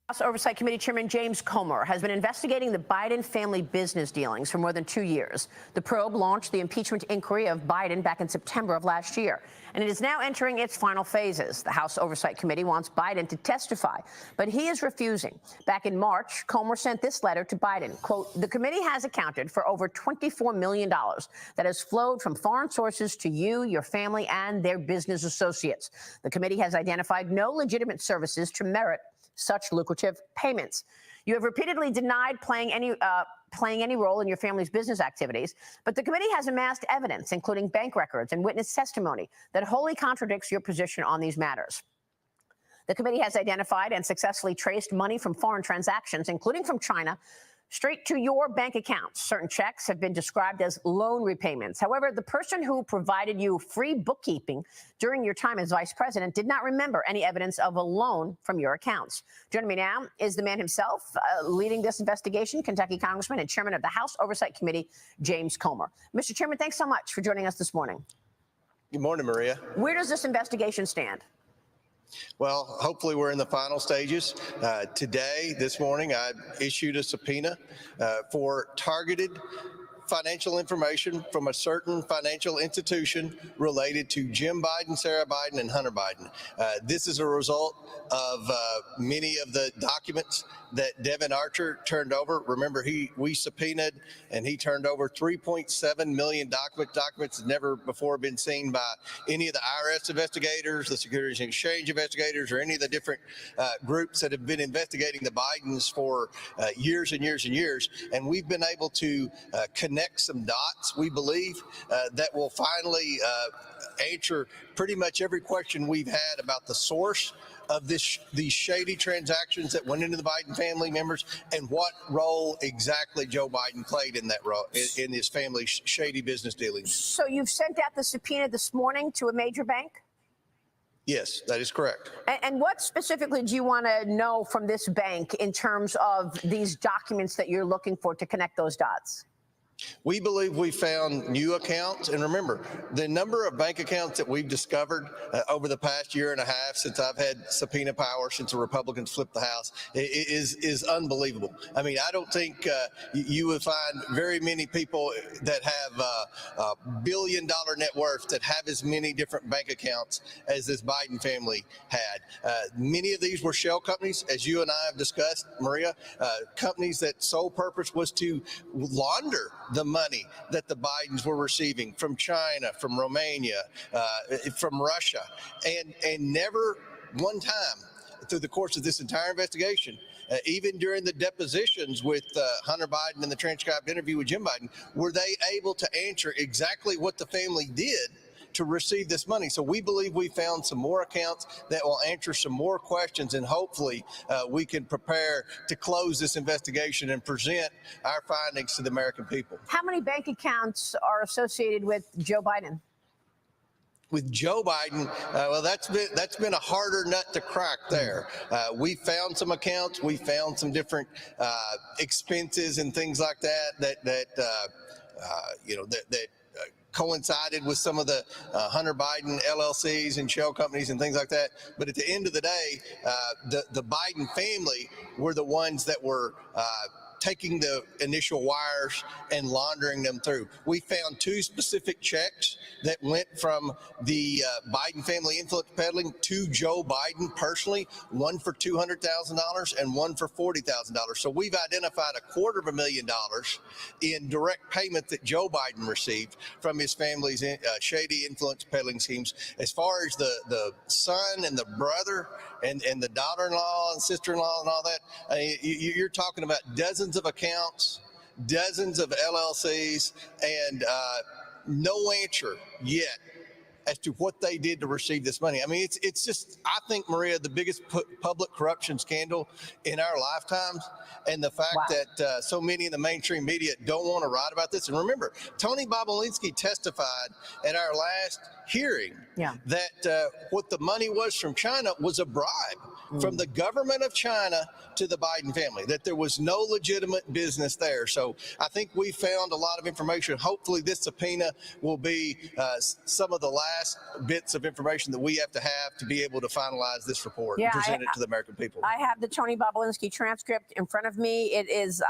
House Oversight Committee Chairman James Comer has been investigating the Biden family business dealings for more than 2 years. The probe launched the impeachment inquiry of Biden back in September of last year, and it is now entering its final phases. The House Oversight Committee wants Biden to testify, but he is refusing. Back in March, Comer sent this letter to Biden. Quote, the committee has accounted for over $24 million that has flowed from foreign sources to you, your family, and their business associates. The committee has identified no legitimate services to merit such lucrative payments. You have repeatedly denied playing any role in your family's business activities, but the committee has amassed evidence, including bank records and witness testimony, that wholly contradicts your position on these matters. The committee has identified and successfully traced money from foreign transactions, including from China, straight to your bank accounts. Certain checks have been described as loan repayments. However, the person who provided you free bookkeeping during your time as vice president did not remember any evidence of a loan from your accounts. Joining me now is the man himself leading this investigation, Kentucky Congressman and Chairman of the House Oversight Committee, James Comer. Mr. Chairman, thanks so much for joining us this morning. Good morning, Maria. Where does this investigation stand? Well, hopefully we're in the final stages. This morning, I issued a subpoena for targeted financial information from a certain financial institution related to Jim Biden, Sarah Biden, and Hunter Biden. This is a result of many of the documents that Devin Archer turned over. Remember, we subpoenaed and he turned over 3.7 million documents never before been seen by any of the IRS investigators, the Securities and Exchange investigators, or any of the different groups that have been investigating the Bidens for years and years and years. And we've been able to connect some dots, we believe, that will finally answer pretty much every question we've had about the source of these shady transactions that went into the Biden family members and what role exactly Joe Biden played in that role in his family's shady business dealings. So you've sent out the subpoena this morning to a major bank? Yes, that is correct. And what specifically do you want to know from this bank in terms of these documents that you're looking for to connect those dots? We believe we found new accounts. And remember, the number of bank accounts that we've discovered over the past year and a half since I've had subpoena power, since the Republicans flipped the House, is unbelievable. I mean, I don't think you would find very many people that have billion-dollar net worth that have as many different bank accounts as this Biden family had. Many of these were shell companies, as you and I have discussed, Maria, companies that sole purpose was to launder the money that the Bidens were receiving from China, from Romania, from Russia, and never one time through the course of this entire investigation, even during the depositions with Hunter Biden and the transcribed interview with Jim Biden, were they able to answer exactly what the family did to receive this money. So we believe we found some more accounts that will answer some more questions, and hopefully we can prepare to close this investigation and present our findings to the American people. How many bank accounts are associated with Joe Biden? With Joe Biden, well, that's been a harder nut to crack there. We found some accounts, we found some different expenses and things like that coincided with some of the Hunter Biden LLCs and shell companies and things like that. But at the end of the day, the Biden family were the ones that were taking the initial wires and laundering them through. We found two specific checks that went from the Biden family influence peddling to Joe Biden personally, one for $200,000 and one for $40,000. So we've identified $250,000 in direct payment that Joe Biden received from his family's shady influence peddling schemes. As far as the son and the brother and the daughter-in-law and sister-in-law and all that, you're talking about dozens of accounts, dozens of LLCs, and no answer yet as to what they did to receive this money. I mean, it's just, I think, Maria, the biggest public corruption scandal in our lifetimes. And the fact that so many in the mainstream media don't want to write about this. And remember, Tony Bobulinski testified at our last hearing that what the money was from China was a bribe from the government of China to the Biden family, that there was no legitimate business there. So I think we found a lot of information. Hopefully this subpoena will be some of the last bits of information that we have to be able to finalize this report and present it to the American people. I have the Tony Bobulinski transcript in front of me. It is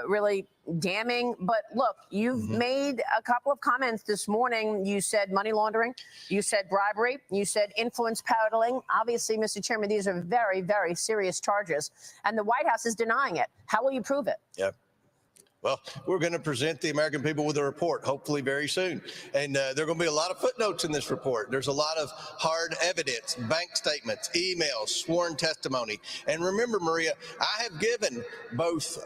really damning. But look, you've made a couple of comments this morning. You said money laundering, you said bribery, you said influence peddling. Obviously, Mr. Chairman, these are very, very serious charges, and the White House is denying it. How will you prove it? Yeah. Well, we're going to present the American people with a report, hopefully very soon. And there are going to be a lot of footnotes in this report. There's a lot of hard evidence, bank statements, emails, sworn testimony. And remember, Maria, I have given both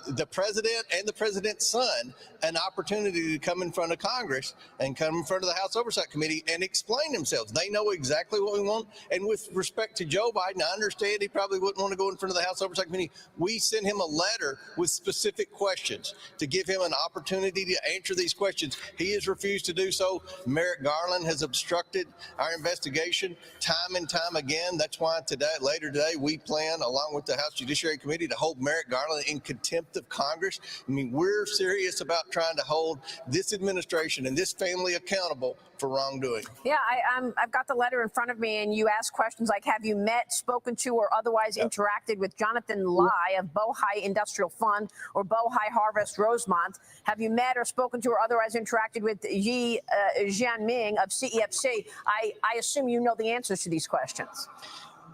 the president and the president's son an opportunity to come in front of Congress and come in front of the House Oversight Committee and explain themselves. They know exactly what we want. And with respect to Joe Biden, I understand he probably wouldn't want to go in front of the House Oversight Committee. We sent him a letter with specific questions to give him an opportunity to answer these questions. He has refused to do so. Merrick Garland has obstructed our investigation time and time again. That's why later today, we plan, along with the House Judiciary Committee, to hold Merrick Garland in contempt of Congress. I mean, we're serious about trying to hold this administration and this family accountable for wrongdoing. Yeah, I've got the letter in front of me, and you ask questions like, have you met, spoken to, or otherwise interacted with Jonathan Lai of Bohai Industrial Fund or Bohai Harvest Rosemont? Have you met or spoken to or otherwise interacted with Yi Jianming of CEFC? I assume you know the answers to these questions.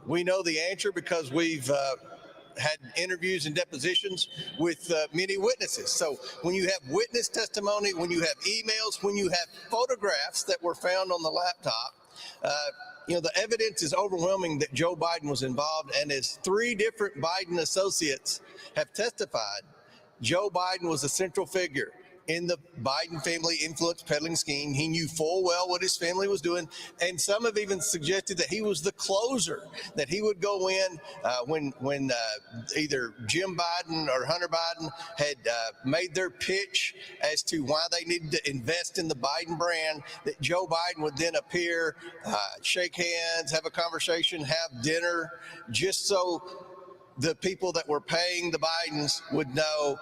We know the answer because we've had interviews and depositions with many witnesses. So when you have witness testimony, when you have emails, when you have photographs that were found on the laptop, the evidence is overwhelming that Joe Biden was involved. And as 3 different Biden associates have testified, Joe Biden was a central figure in the Biden family influence peddling scheme. He knew full well what his family was doing, and some have even suggested that he was the closer, that he would go in when either Jim Biden or Hunter Biden had made their pitch as to why they needed to invest in the Biden brand, that Joe Biden would then appear, shake hands, have a conversation, have dinner, just so the people that were paying the Bidens would know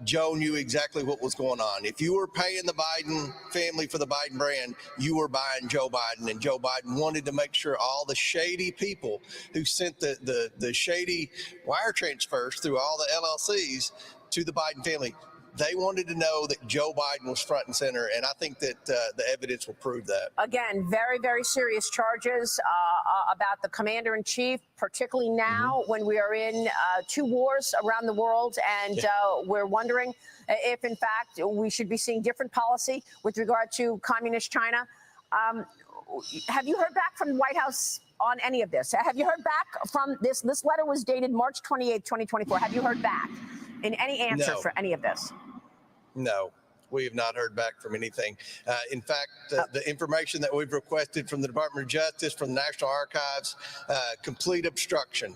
Joe knew exactly what was going on. If you were paying the Biden family for the Biden brand, you were buying Joe Biden, and Joe Biden wanted to make sure all the shady people who sent the shady wire transfers through all the LLCs to the Biden family, they wanted to know that Joe Biden was front and center, and I think that the evidence will prove that. Again, very, very serious charges about the commander-in-chief, particularly now when we are in 2 wars around the world, and we're wondering if, in fact, we should be seeing different policy with regard to communist China. Have you heard back from the White House on any of this? Have you heard back from this? This letter was dated March 28, 2024. Have you heard back in any answer for any of this? No, we have not heard back from anything. In fact, the information that we've requested from the Department of Justice, from the National Archives, complete obstruction.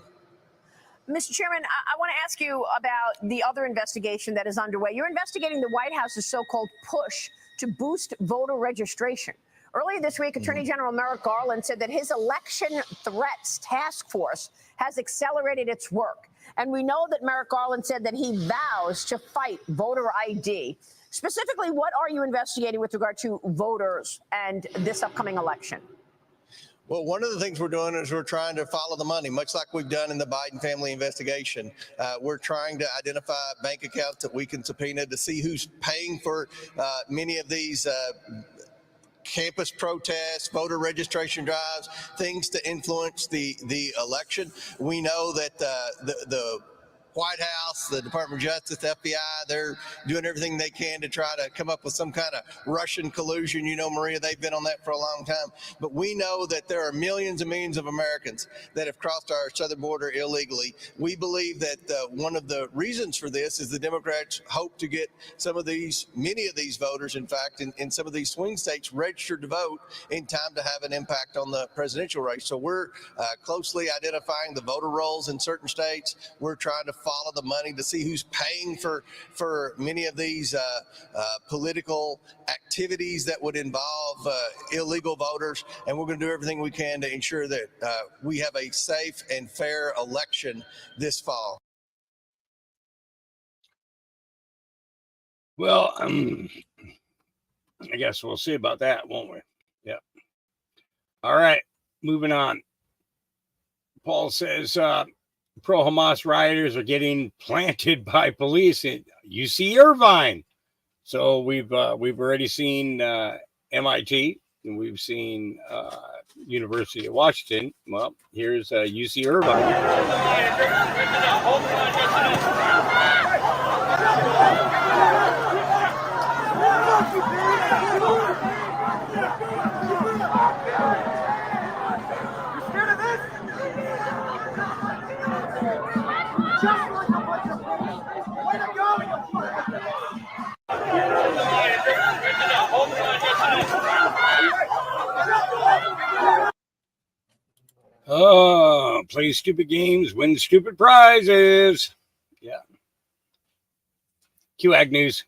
Mr. Chairman, I want to ask you about the other investigation that is underway. You're investigating the White House's so-called push to boost voter registration. Earlier this week, Attorney General Merrick Garland said that his election threats task force has accelerated its work. And we know that Merrick Garland said that he vows to fight voter ID. Specifically, what are you investigating with regard to voters and this upcoming election? Well, one of the things we're doing is we're trying to follow the money, much like we've done in the Biden family investigation. We're trying to identify bank accounts that we can subpoena to see who's paying for many of these campus protests, voter registration drives, things to influence the election. We know that the White House, the Department of Justice, the FBI, they're doing everything they can to try to come up with some kind of Russian collusion. You know, Maria, they've been on that for a long time. But we know that there are millions and millions of Americans that have crossed our southern border illegally. We believe that one of the reasons for this is the Democrats hope to get many of these voters, in fact, in some of these swing states registered to vote in time to have an impact on the presidential race. So we're closely identifying the voter rolls in certain states. We're trying to follow the money to see who's paying for many of these political activities that would involve illegal voters. And we're going to do everything we can to ensure that we have a safe and fair election this fall. Well, I guess we'll see about that, won't we? Yeah. All right, moving on. Paul says, pro-Hamas rioters are getting planted by police in UC Irvine. So we've already seen MIT, and we've seen University of Washington. Well, here's UC Irvine. Oh, play stupid games, win stupid prizes. Yeah. QAG News.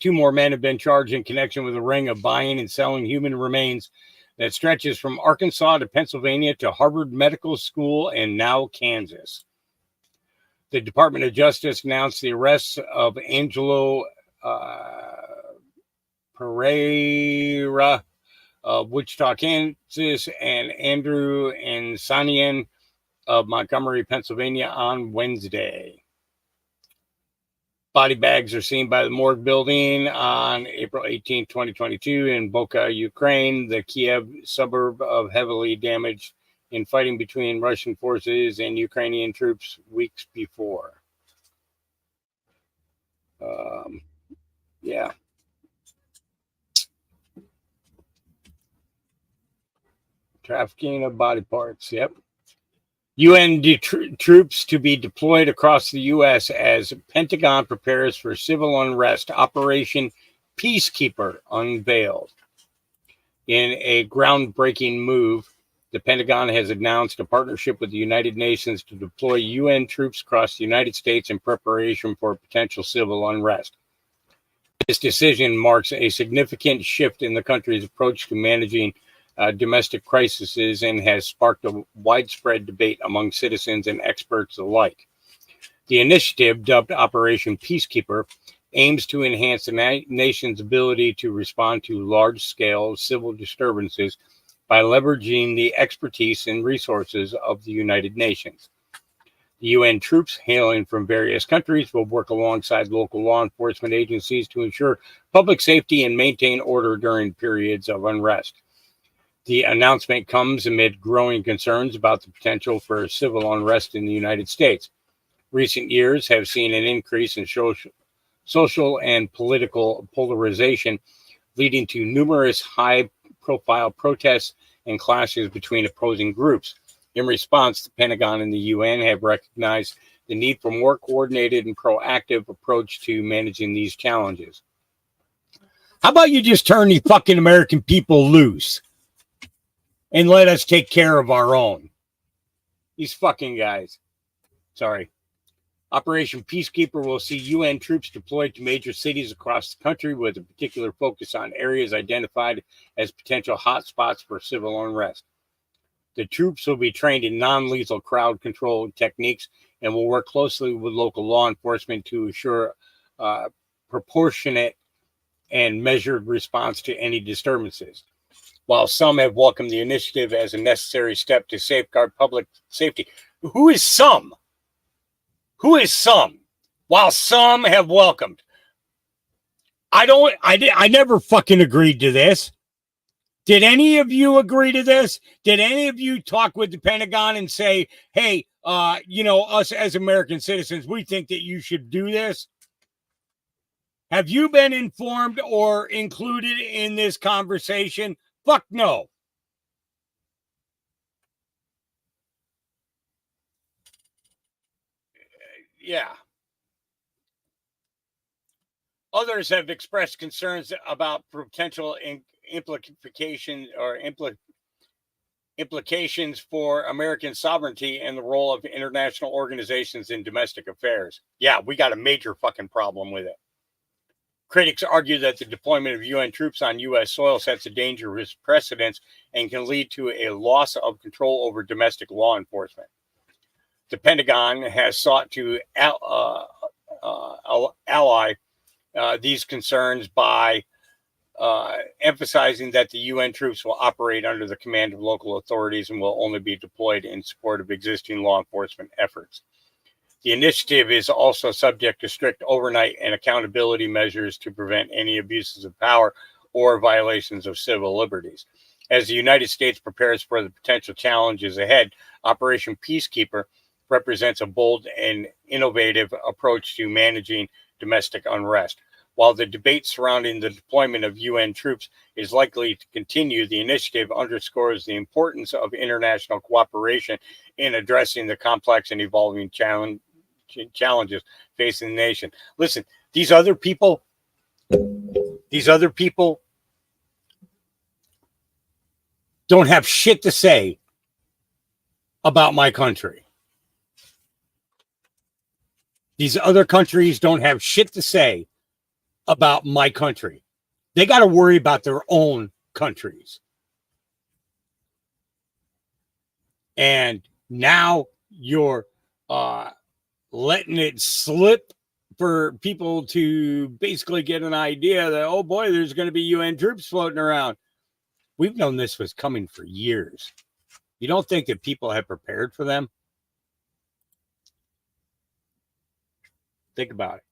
2 more men have been charged in connection with a ring of buying and selling human remains that stretches from Arkansas to Pennsylvania to Harvard Medical School and now Kansas. The Department of Justice announced the arrests of Angelo Pereira of Wichita, Kansas, and Andrew Ansanian of Montgomery, Pennsylvania on Wednesday. Body bags are seen by the morgue building on April 18, 2022 in Boka, Ukraine, the Kiev suburb of heavily damaged in fighting between Russian forces and Ukrainian troops weeks before. Yeah. Trafficking of body parts. Yep. UN troops to be deployed across the U.S. as Pentagon prepares for civil unrest. Operation Peacekeeper unveiled. In a groundbreaking move, the Pentagon has announced a partnership with the United Nations to deploy UN troops across the United States in preparation for potential civil unrest. This decision marks a significant shift in the country's approach to managing domestic crises and has sparked a widespread debate among citizens and experts alike. The initiative, dubbed Operation Peacekeeper, aims to enhance the nation's ability to respond to large-scale civil disturbances by leveraging the expertise and resources of the United Nations. The UN troops hailing from various countries will work alongside local law enforcement agencies to ensure public safety and maintain order during periods of unrest. The announcement comes amid growing concerns about the potential for civil unrest in the United States. Recent years have seen an increase in social and political polarization, leading to numerous high-profile protests and clashes between opposing groups. In response, the Pentagon and the UN have recognized the need for more coordinated and proactive approach to managing these challenges. How about you just turn the fucking American people loose and let us take care of our own? These fucking guys. Sorry. Operation Peacekeeper will see UN troops deployed to major cities across the country with a particular focus on areas identified as potential hotspots for civil unrest. The troops will be trained in non-lethal crowd control techniques and will work closely with local law enforcement to ensure proportionate and measured response to any disturbances. While some have welcomed the initiative as a necessary step to safeguard public safety. Who is some? Who is some? While some have welcomed. I never fucking agreed to this. Did any of you agree to this? Did any of you talk with the Pentagon and say, hey, us as American citizens, we think that you should do this? Have you been informed or included in this conversation? Fuck no. Yeah. Others have expressed concerns about potential implications for American sovereignty and the role of international organizations in domestic affairs. Yeah, we got a major fucking problem with it. Critics argue that the deployment of UN troops on U.S. soil sets a dangerous precedent and can lead to a loss of control over domestic law enforcement. The Pentagon has sought to ally these concerns by emphasizing that the UN troops will operate under the command of local authorities and will only be deployed in support of existing law enforcement efforts. The initiative is also subject to strict oversight and accountability measures to prevent any abuses of power or violations of civil liberties. As the United States prepares for the potential challenges ahead, Operation Peacekeeper represents a bold and innovative approach to managing domestic unrest. While the debate surrounding the deployment of UN troops is likely to continue, the initiative underscores the importance of international cooperation in addressing the complex and evolving challenges facing the nation. Listen, these other people don't have shit to say about my country. These other countries don't have shit to say about my country. They got to worry about their own countries. And now you're letting it slip for people to basically get an idea that, oh boy, there's going to be UN troops floating around. We've known this was coming for years. You don't think that people have prepared for them? Think about it.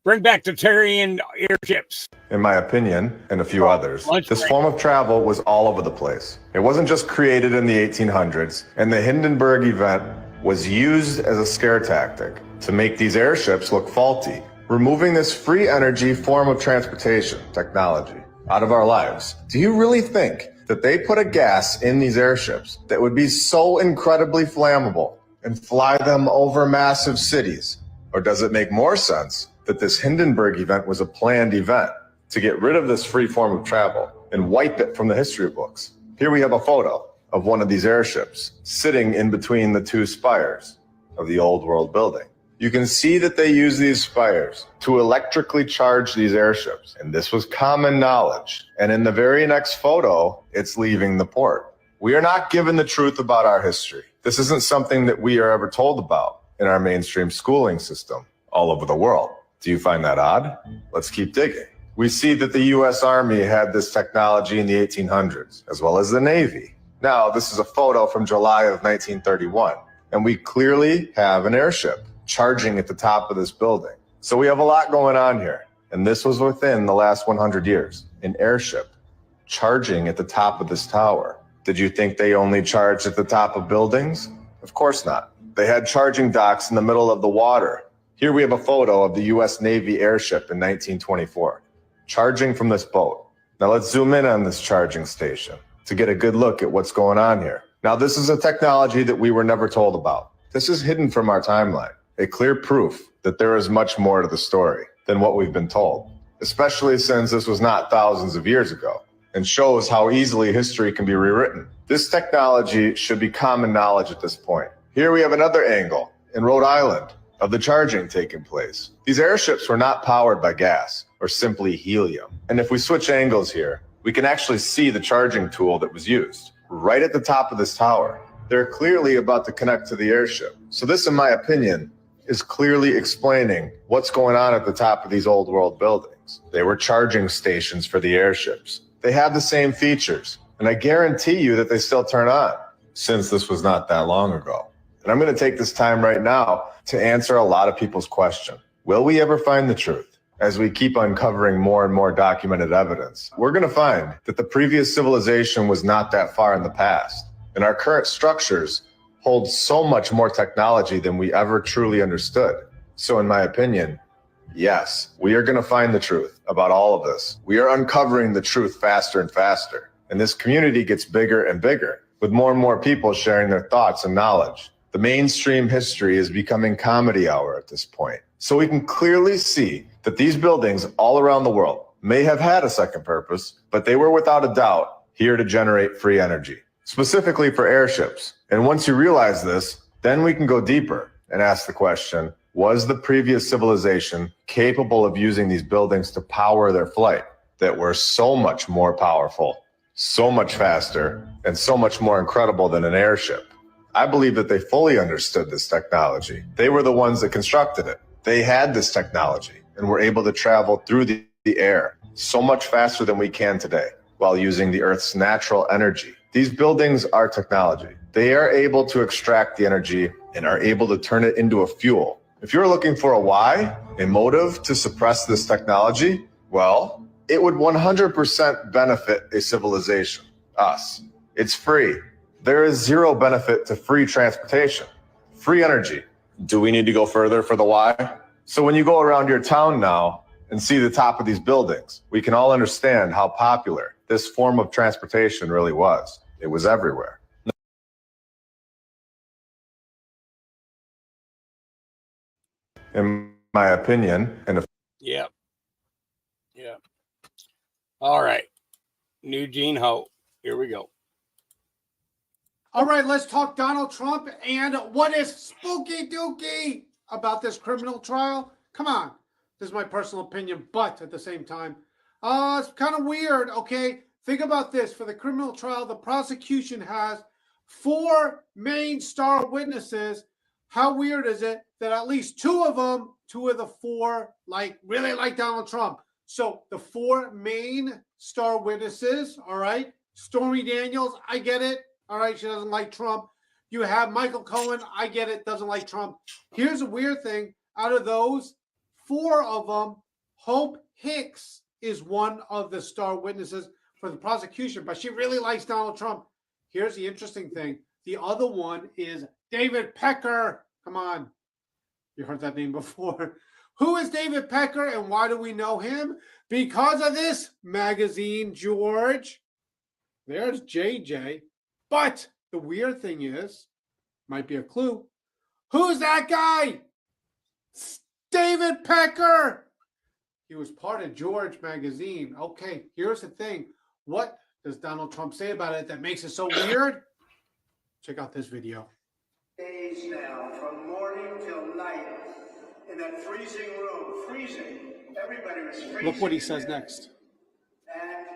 Bring back the Terran airships. In my opinion, and a few others, this form of travel was all over the place. It wasn't just created in the 1800s, and the Hindenburg event was used as a scare tactic to make these airships look faulty, removing this free energy form of transportation technology out of our lives. Do you really think that they put a gas in these airships that would be so incredibly flammable and fly them over massive cities? Or does it make more sense that this Hindenburg event was a planned event to get rid of this free form of travel and wipe it from the history books? Here we have a photo of one of these airships sitting in between the two spires of the Old World building. You can see that they use these spires to electrically charge these airships, and this was common knowledge. And in the very next photo, it's leaving the port. We are not given the truth about our history. This isn't something that we are ever told about in our mainstream schooling system all over the world. Do you find that odd? Let's keep digging. We see that the US Army had this technology in the 1800s, as well as the Navy. Now, this is a photo from July of 1931, and we clearly have an airship charging at the top of this building. So we have a lot going on here, and this was within the last 100 years. An airship charging at the top of this tower. Did you think they only charged at the top of buildings? Of course not. They had charging docks in the middle of the water. Here we have a photo of the US Navy airship in 1924, charging from this boat. Now let's zoom in on this charging station to get a good look at what's going on here. Now this is a technology that we were never told about. This is hidden from our timeline, a clear proof that there is much more to the story than what we've been told, especially since this was not thousands of years ago, and shows how easily history can be rewritten. This technology should be common knowledge at this point. Here we have another angle in Rhode Island of the charging taking place. These airships were not powered by gas or simply helium. And if we switch angles here, we can actually see the charging tool that was used right at the top of this tower. They're clearly about to connect to the airship. So this, in my opinion, is clearly explaining what's going on at the top of these old world buildings. They were charging stations for the airships. They have the same features, and I guarantee you that they still turn on, since this was not that long ago. And I'm going to take this time right now to answer a lot of people's question. Will we ever find the truth? As we keep uncovering more and more documented evidence, we're going to find that the previous civilization was not that far in the past. And our current structures hold so much more technology than we ever truly understood. So in my opinion, yes, we are going to find the truth about all of this. We are uncovering the truth faster and faster. And this community gets bigger and bigger, with more and more people sharing their thoughts and knowledge. The mainstream history is becoming comedy hour at this point. So we can clearly see that these buildings all around the world may have had a second purpose, but they were without a doubt here to generate free energy, specifically for airships. And once you realize this, then we can go deeper and ask the question, was the previous civilization capable of using these buildings to power their flight that were so much more powerful, so much faster, and so much more incredible than an airship? I believe that they fully understood this technology. They were the ones that constructed it. They had this technology and were able to travel through the air so much faster than we can today while using the Earth's natural energy. These buildings are technology. They are able to extract the energy and are able to turn it into a fuel. If you're looking for a why, a motive to suppress this technology, well, it would 100% benefit a civilization, us. It's free. There is zero benefit to free transportation, free energy. Do we need to go further for the why? So when you go around your town now and see the top of these buildings, we can all understand how popular this form of transportation really was. It was everywhere. In my opinion, and if Yeah. All right. New Gene Ho. Here we go. All right, let's talk Donald Trump and what is spooky dooky about this criminal trial. Come on. This is my personal opinion, but at the same time, it's kind of weird, okay? Think about this. For the criminal trial, the prosecution has 4 main star witnesses How weird is it that at least two of the four, really like Donald Trump? So the four main star witnesses, all right? Stormy Daniels, I get it. All right, she doesn't like Trump. You have Michael Cohen, I get it, doesn't like Trump. Here's a weird thing. Out of those, four of them, Hope Hicks is one of the star witnesses for the prosecution, but she really likes Donald Trump. Here's the interesting thing. The other one is David Pecker. Come on. You heard that name before. Who is David Pecker and why do we know him? Because of this magazine, George. There's JJ. But the weird thing is, might be a clue. Who's that guy? David Pecker. He was part of George magazine. Okay, here's the thing. What does Donald Trump say about it that makes it so weird? Check out this video. Days now, from morning till night, in that freezing room, freezing. Everybody was freezing. Look what he says next. And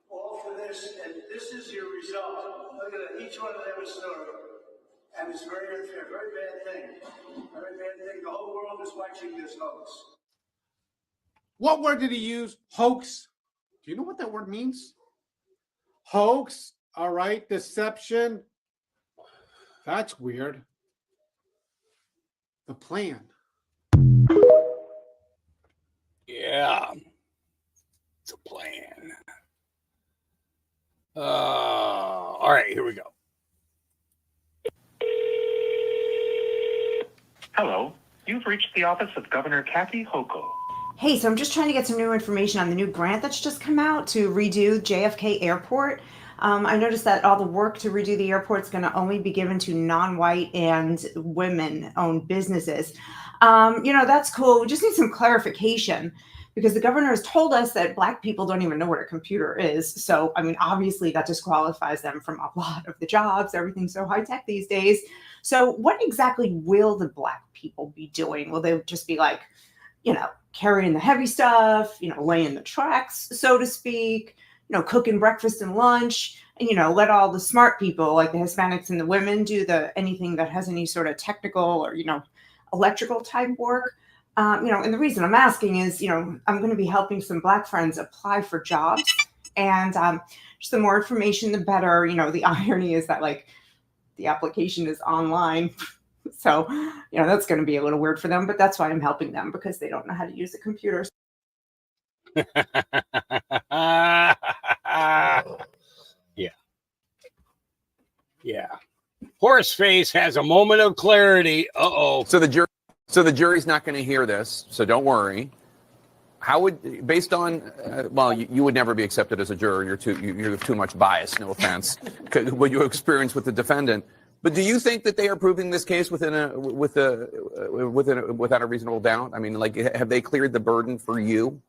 all for this, and this is your result. Look at it, each one of them is story. And it's very unfair, very bad thing. Very bad thing. The whole world is watching this hoax. What word did he use? Hoax. Do you know what that word means? Hoax. All right. Deception. That's weird. The plan. Yeah. It's a plan. All right, here we go. Hello. You've reached the office of Governor Kathy Hochul. Hey, so I'm just trying to get some new information on the new grant that's just come out to redo JFK Airport. I noticed that all the work to redo the airport is going to only be given to non-white and women-owned businesses. That's cool. We just need some clarification because the governor has told us that Black people don't even know what a computer is. So, obviously that disqualifies them from a lot of the jobs. Everything's so high-tech these days. So what exactly will the Black people be doing? Will they just be carrying the heavy stuff, laying the tracks, so to speak, cooking breakfast and lunch, and, let all the smart people like the Hispanics and the women do anything that has any sort of technical or, electrical type work. And the reason I'm asking is, I'm going to be helping some Black friends apply for jobs and just the more information, the better. The irony is that the application is online. So, that's going to be a little weird for them, but that's why I'm helping them because they don't know how to use a computer. Yeah. Horseface has a moment of clarity. Uh-oh. So the jury's not going to hear this, so don't worry. How would, based on, you would never be accepted as a juror. You have too much bias. No offense, what you experience with the defendant. But do you think that they are proving this case without a reasonable doubt? Have they cleared the burden for you?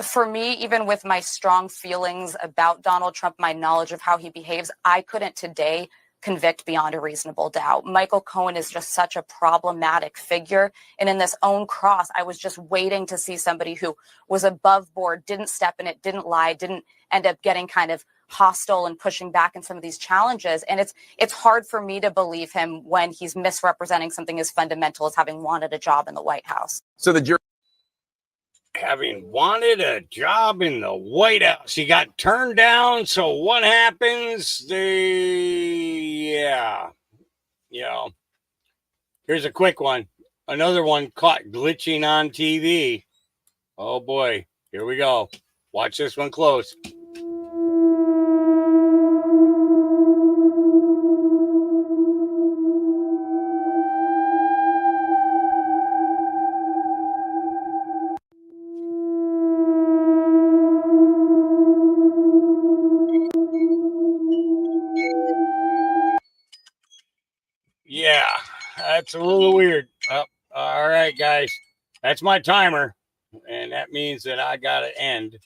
For me, even with my strong feelings about Donald Trump, my knowledge of how he behaves, I couldn't today convict beyond a reasonable doubt. Michael Cohen is just such a problematic figure. And in this own cross, I was just waiting to see somebody who was above board, didn't step in it, didn't lie, didn't end up getting kind of hostile and pushing back in some of these challenges. And it's hard for me to believe him when he's misrepresenting something as fundamental as having wanted a job in the White House. So the jury having wanted a job in the White House, he got turned down. So what happens? Here's a quick one. Another one caught glitching on TV. Oh boy, here we go. Watch this one close. Yeah, that's a little weird. Oh, all right, guys. That's my timer. And that means that I got to end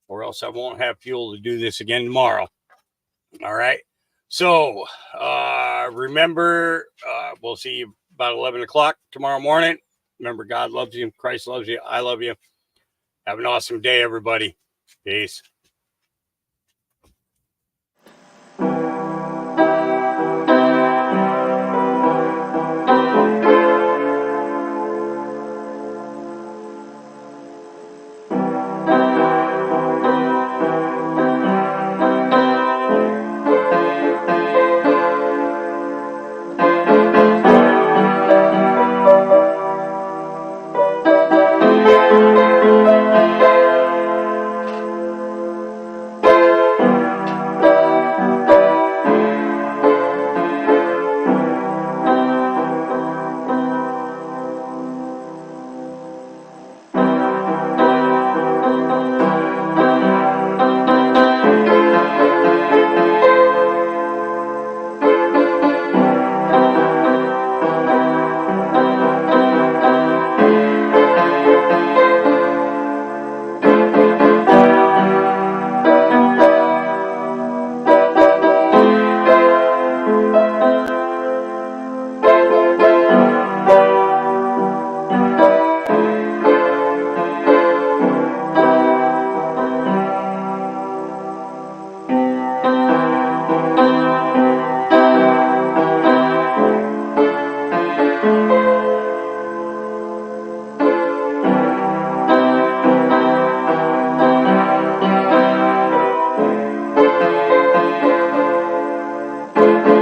or else I won't have fuel to do this again tomorrow. All right. So remember, we'll see you about 11 o'clock tomorrow morning. Remember, God loves you. Christ loves you. I love you. Have an awesome day, everybody. Peace. Bye.